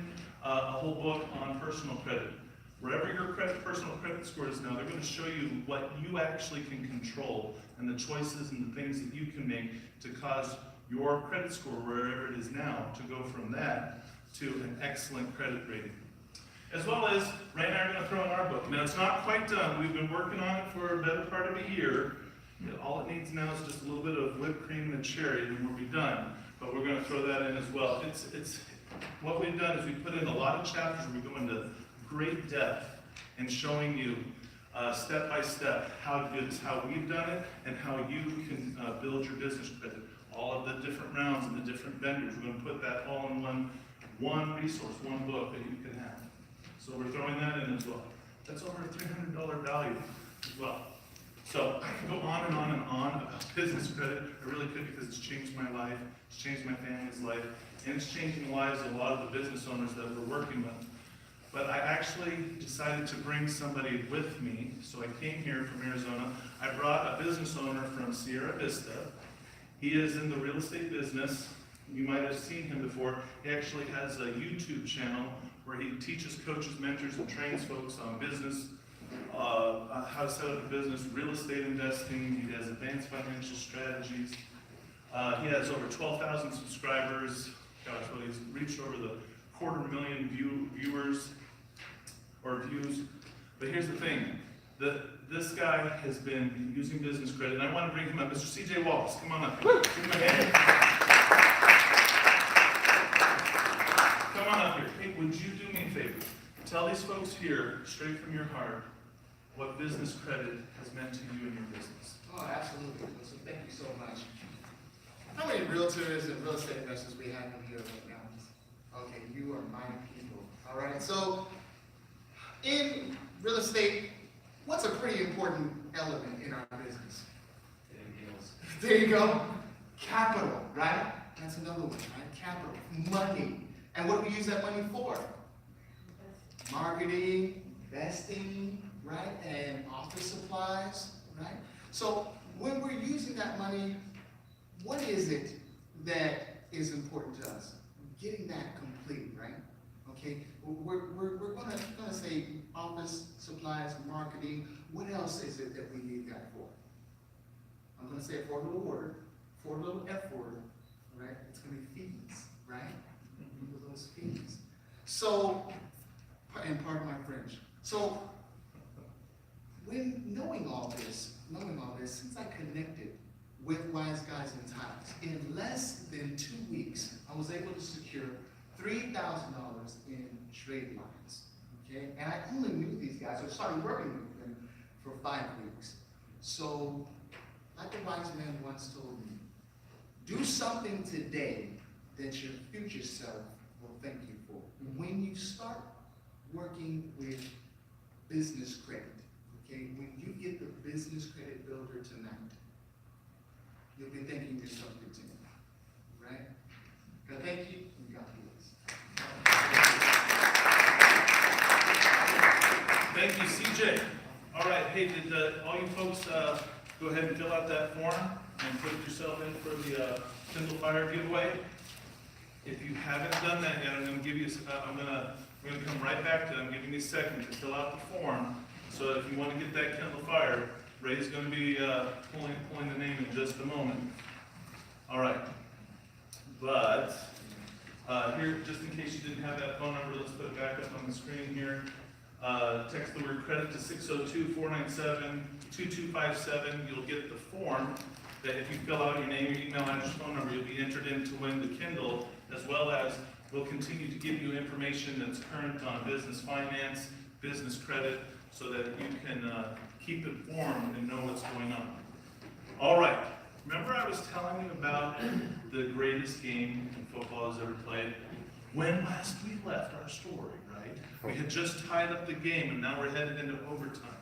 a whole book on personal credit. Wherever your personal credit score is now, they're going to show you what you actually can control and the choices and the things that you can make to cause your credit score, wherever it is now, to go from that to an excellent credit rating. As well as, right now, we're going to throw in our book. Now, it's not quite done. We've been working on it for a better part of a year. You know, all it needs now is just a little bit of whipped cream and cherry, and we'll be done. But we're going to throw that in as well. It's what we've done is we put in a lot of chapters where we go into great depth in showing you step by step how we've done it and how you can build your business credit. All of the different rounds and the different vendors. We're going to put that all in one resource, one book that you can have. So we're throwing that in as well. That's over a $300 value as well. So I can go on and on and on about business credit. I really could, because it's changed my life, it's changed my family's life, and it's changing the lives of a lot of the business owners that we're working with. But I actually decided to bring somebody with me, so I came here from Arizona. I brought a business owner from Sierra Vista. He is in the real estate business. You might have seen him before. He actually has a YouTube channel where he teaches coaches, mentors, and trains folks on business, how to set up a business, real estate investing. He has advanced financial strategies. He has over 12,000 subscribers. Gosh, well, he's reached over the 250,000 viewers or views. But here's the thing. This guy has been using business credit, and I want to bring him up. Mr. C.J. Wallace, come on up. Give him a hand. Come on up here. Hey, would you do me a favor? Tell these folks here, straight from your heart, what business credit has meant to you and your business. Oh, absolutely. Listen, thank you so much. How many realtors and real estate investors we have in here right now? Okay, you are my people. All right, so in real estate, what's a pretty important element in our business? There you go. Capital, right? That's another one, right? Capital, money. And what do we use that money for? Marketing, investing, right? And office supplies, right? So when we're using that money, what is it that is important to us? Getting that complete, right? Okay, we're gonna say office supplies, marketing. What else is it that we need that for? I'm gonna say it for a little word, for a little F word, right? It's gonna be fees, right? Remember those fees. So, and pardon my French. So, when knowing all this, since I connected with Wise Guys and Ties, in less than 2 weeks, I was able to secure $3,000 in trade lines, okay? And I only knew these guys, I started working with them for 5 weeks. So, like a wise man once told me, do something today that your future self will thank you for. When you start working with business credit, okay, when you get the business credit builder tonight, you'll be thanking yourself for tonight, right? God thank you, and God bless. Thank you, CJ. All right, hey, did all you folks go ahead and fill out that form and put yourself in for the Kindle Fire giveaway? If you haven't done that yet, I'm going to give you. We're going to come right back to it. I'm giving you a second to fill out the form. So if you want to get that Kindle Fire, Ray's going to be pulling the name in just a moment. All right. But here, just in case you didn't have that phone number, let's put it back up on the screen here. Text the word credit to 602-497-2257. You'll get the form that if you fill out your name, your email address, phone number, you'll be entered in to win the Kindle, as well as we'll continue to give you information that's current on business finance, business credit, so that you can keep informed and know what's going on. All right. Remember I was telling you about the greatest game in football has ever played? When last we left our story, right? We had just tied up the game, and now we're headed into overtime.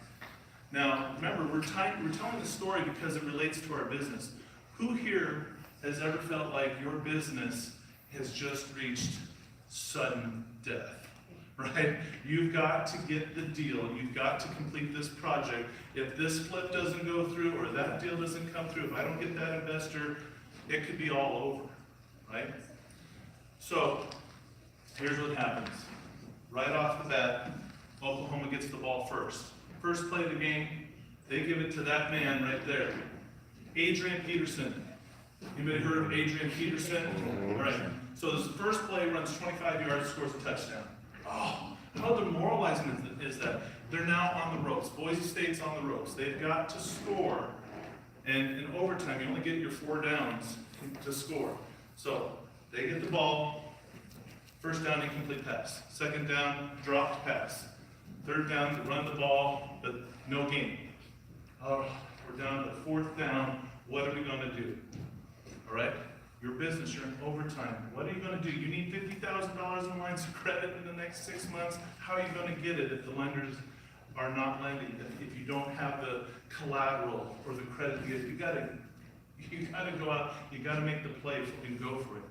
Now, remember, we're telling the story because it relates to our business. Who here has ever felt like your business has just reached sudden death, right? You've got to get the deal. You've got to complete this project. If this flip doesn't go through or that deal doesn't come through, if I don't get that investor, it could be all over, right? So, here's what happens. Right off the bat, Oklahoma gets the ball first. First play of the game, they give it to that man right there. Adrian Peterson. Anybody heard of Adrian Peterson? All right. So this first play runs 25 yards, scores a touchdown. Oh, how demoralizing is that? They're now on the ropes. Boise State's on the ropes. They've got to score. And in overtime, you only get your 4 downs to score. So they get the ball. First down, incomplete pass. Second down, dropped pass. Third down, to run the ball, but no gain. Oh, we're down to 4th down. What are we going to do? All right? Your business, you're in overtime. What are you going to do? You need $50,000 in lines of credit in the next 6 months. How are you going to get it if the lenders are not lending? If you don't have the collateral or the credit to get it, you got to go out. You got to make the play and go for it.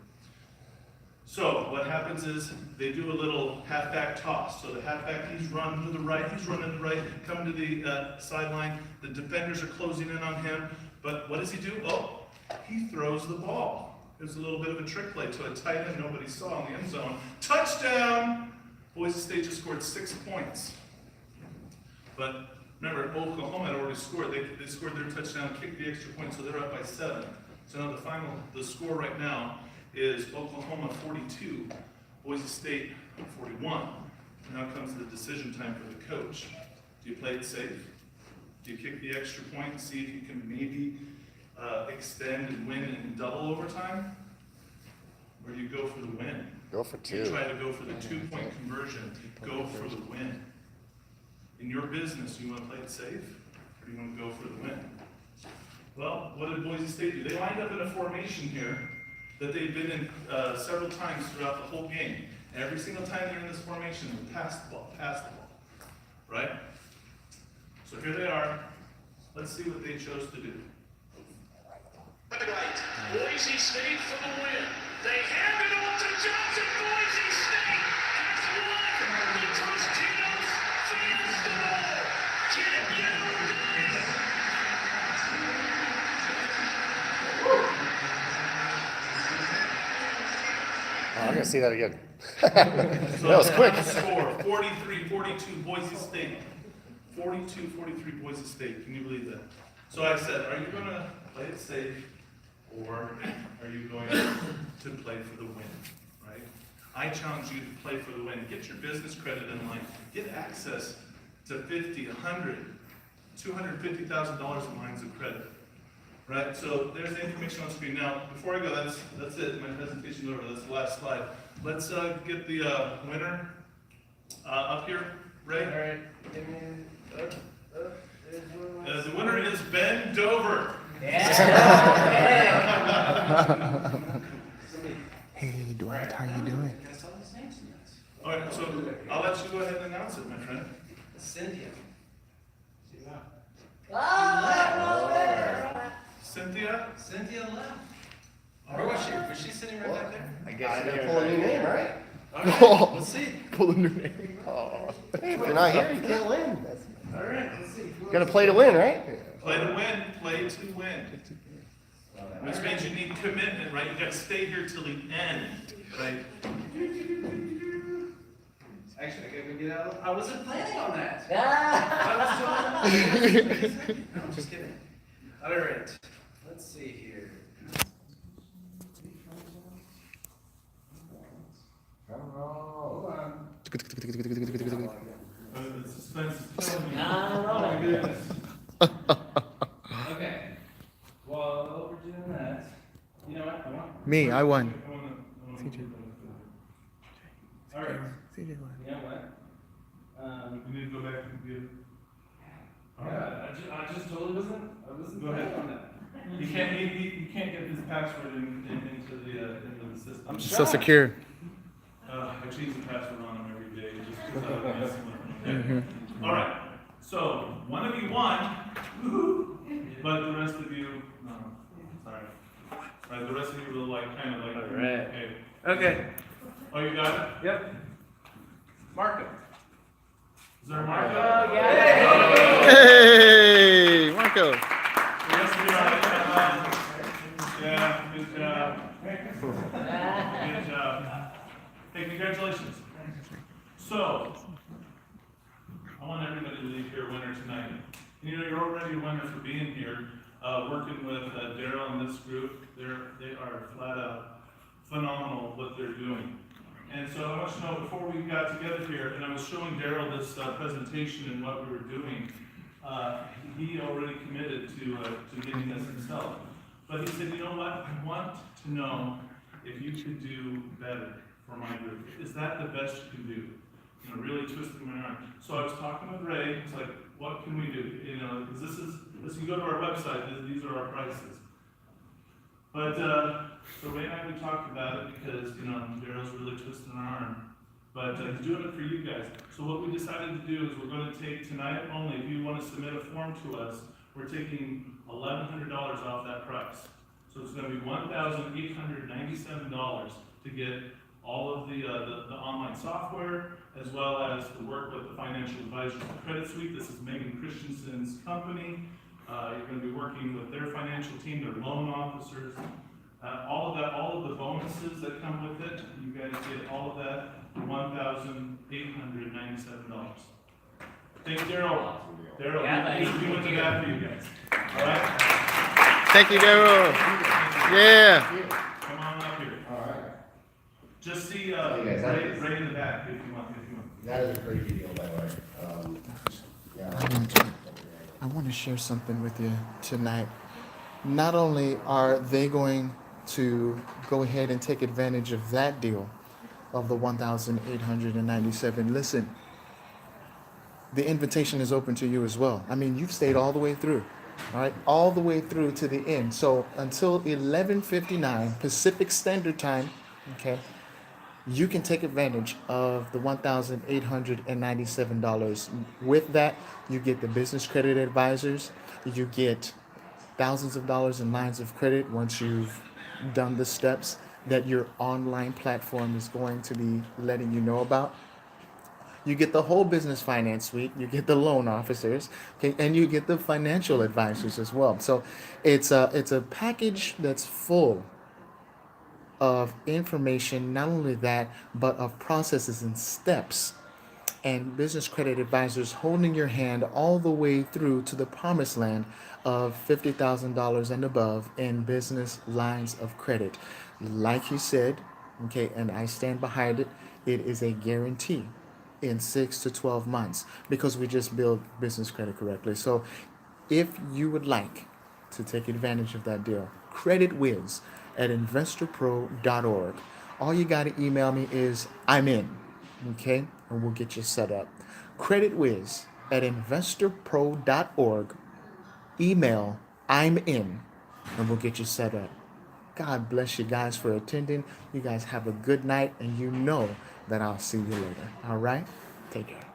So what happens is they do a little halfback toss. So the halfback, he's running to the right, coming to the sideline. The defenders are closing in on him. But what does he do? Oh, he throws the ball. There's a little bit of a trick play to a tight end nobody saw in the end zone. Touchdown! Boise State just scored 6 points. But remember, Oklahoma had already scored. They scored their touchdown, kicked the extra point, so they're up by 7. So now the score right now is Oklahoma 42, Boise State 41. Now comes the decision time for the coach. Do you play it safe? Do you kick the extra point and see if you can maybe extend and win in double overtime? Or do you go for the win? Go for 2. You try to go for the 2-point conversion. Go for the win. In your business, you want to play it safe? Or do you want to go for the win? Well, what did Boise State do? They lined up in a formation here that they've been in several times throughout the whole game. Every single time they're in this formation, they pass the ball, right? So here they are. Let's see what they chose to do. Right. Boise State for the win. They hand it off to Johnson. Boise State has won the Tostitos Fiesta Bowl. Can you believe it? I'm gonna see that again. So That was quick. Score 43-42 Boise State. 42-43 Boise State. Can you believe that? So I said, are you going to play it safe or are you going to play for the win? Right? I challenge you to play for the win. Get your business credit in line. Get access to $50, $100, $250,000 in lines of credit. Right, so there's the information on the screen. Now, before I go, that's it. My presentation's over. That's the last slide. Let's get the winner up here, Ray. All right, give me, The winner is Ben Dover. Hey, Dwight, how you doing? All right, so I'll let you go ahead and announce it, my friend. Cynthia. Cynthia? Cynthia left. Where was she? Was she sitting right back there? I guess you're gonna pull a new name, right? Okay, let's see. Pull a new name. Oh, hey, if you're not here, you can't win. All right, let's see. Gotta play to win, right? Play to win. Play to win. Which means you need commitment, right? You gotta stay here till the end, right? Actually, I gotta get out. I wasn't planning on that. I was doing No, I'm just kidding. All right, let's see here. Hold on. The suspense is killing me. Oh my goodness. Okay. While we're doing that, you know what? I want. Me, I won. I wanna- All right. CJ won. You know what? We need to go back and do. Yeah, I just totally wasn't. I wasn't Go ahead. planning on that. You can't get his password into the system. I'm So secure. I change the password on him every day just because I was messing with him. Okay. All right. So one of you won, but the rest of you, no. Sorry. Right, the rest of you will kind of like. All right. Okay. Okay. Oh, you got it? Yep. Marco. Is there a mark? Hey, Marco. The rest of you are like, yeah, good job. Good job. Hey, congratulations. So, I want everybody to leave here a winner tonight. You know, you're already a winner for being here, working with Daryl and this group. They are flat out phenomenal what they're doing. And so I want you to know, before we got together here, and I was showing Daryl this presentation and what we were doing, he already committed to getting this himself. But he said, you know what, I want to know if you could do better for my group. Is that the best you can do? You know, really twisting my arm. So I was talking with Ray, it's like, what can we do? You know, because this you go to our website, these are our prices. But, so Ray and I, we talked about it because, you know, Daryl's really twisting our arm. But he's doing it for you guys. So what we decided to do is we're going to take tonight only, if you want to submit a form to us, we're taking $1,100 off that price. So it's going to be $1,897 to get all of the online software, as well as to work with the financial advisors at Credit Suite. This is Megan Christensen's company. You're going to be working with their financial team, their loan officers. All of that, all of the bonuses that come with it, you guys get all of that for $1,897. Thank you, Daryl. Daryl, he's doing that for you guys. All right? Thank you, Daryl. Yeah. Come on up here. All right. Just see guys, that is- Ray in the back if you want. That is a crazy deal, by the way. Yeah. I want to share something with you tonight. Not only are they going to go ahead and take advantage of that deal of the 1,897, listen, the invitation is open to you as well. I mean, you've stayed all the way through, all right, all the way through to the end. So until 11:59 Pacific Standard Time, okay, you can take advantage of the $1,897. With that, you get the business credit advisors, you get thousands of dollars in lines of credit once you've done the steps that your online platform is going to be letting you know about. You get the whole business finance suite, you get the loan officers, okay, and you get the financial advisors as well. So it's a package that's full of information, not only that, but of processes and steps and business credit advisors holding your hand all the way through to the promised land of $50,000 and above in business lines of credit. Like you said, okay, and I stand behind it, it is a guarantee in 6 to 12 months because we just build business credit correctly. So if you would like to take advantage of that deal, creditwiz at investorpro.org. All you got to email me is I'm in, okay, and we'll get you set up. Creditwiz at investorpro.org. Email I'm in, and we'll get you set up. God bless you guys for attending. You guys have a good night, and you know that I'll see you later. All right? Take care.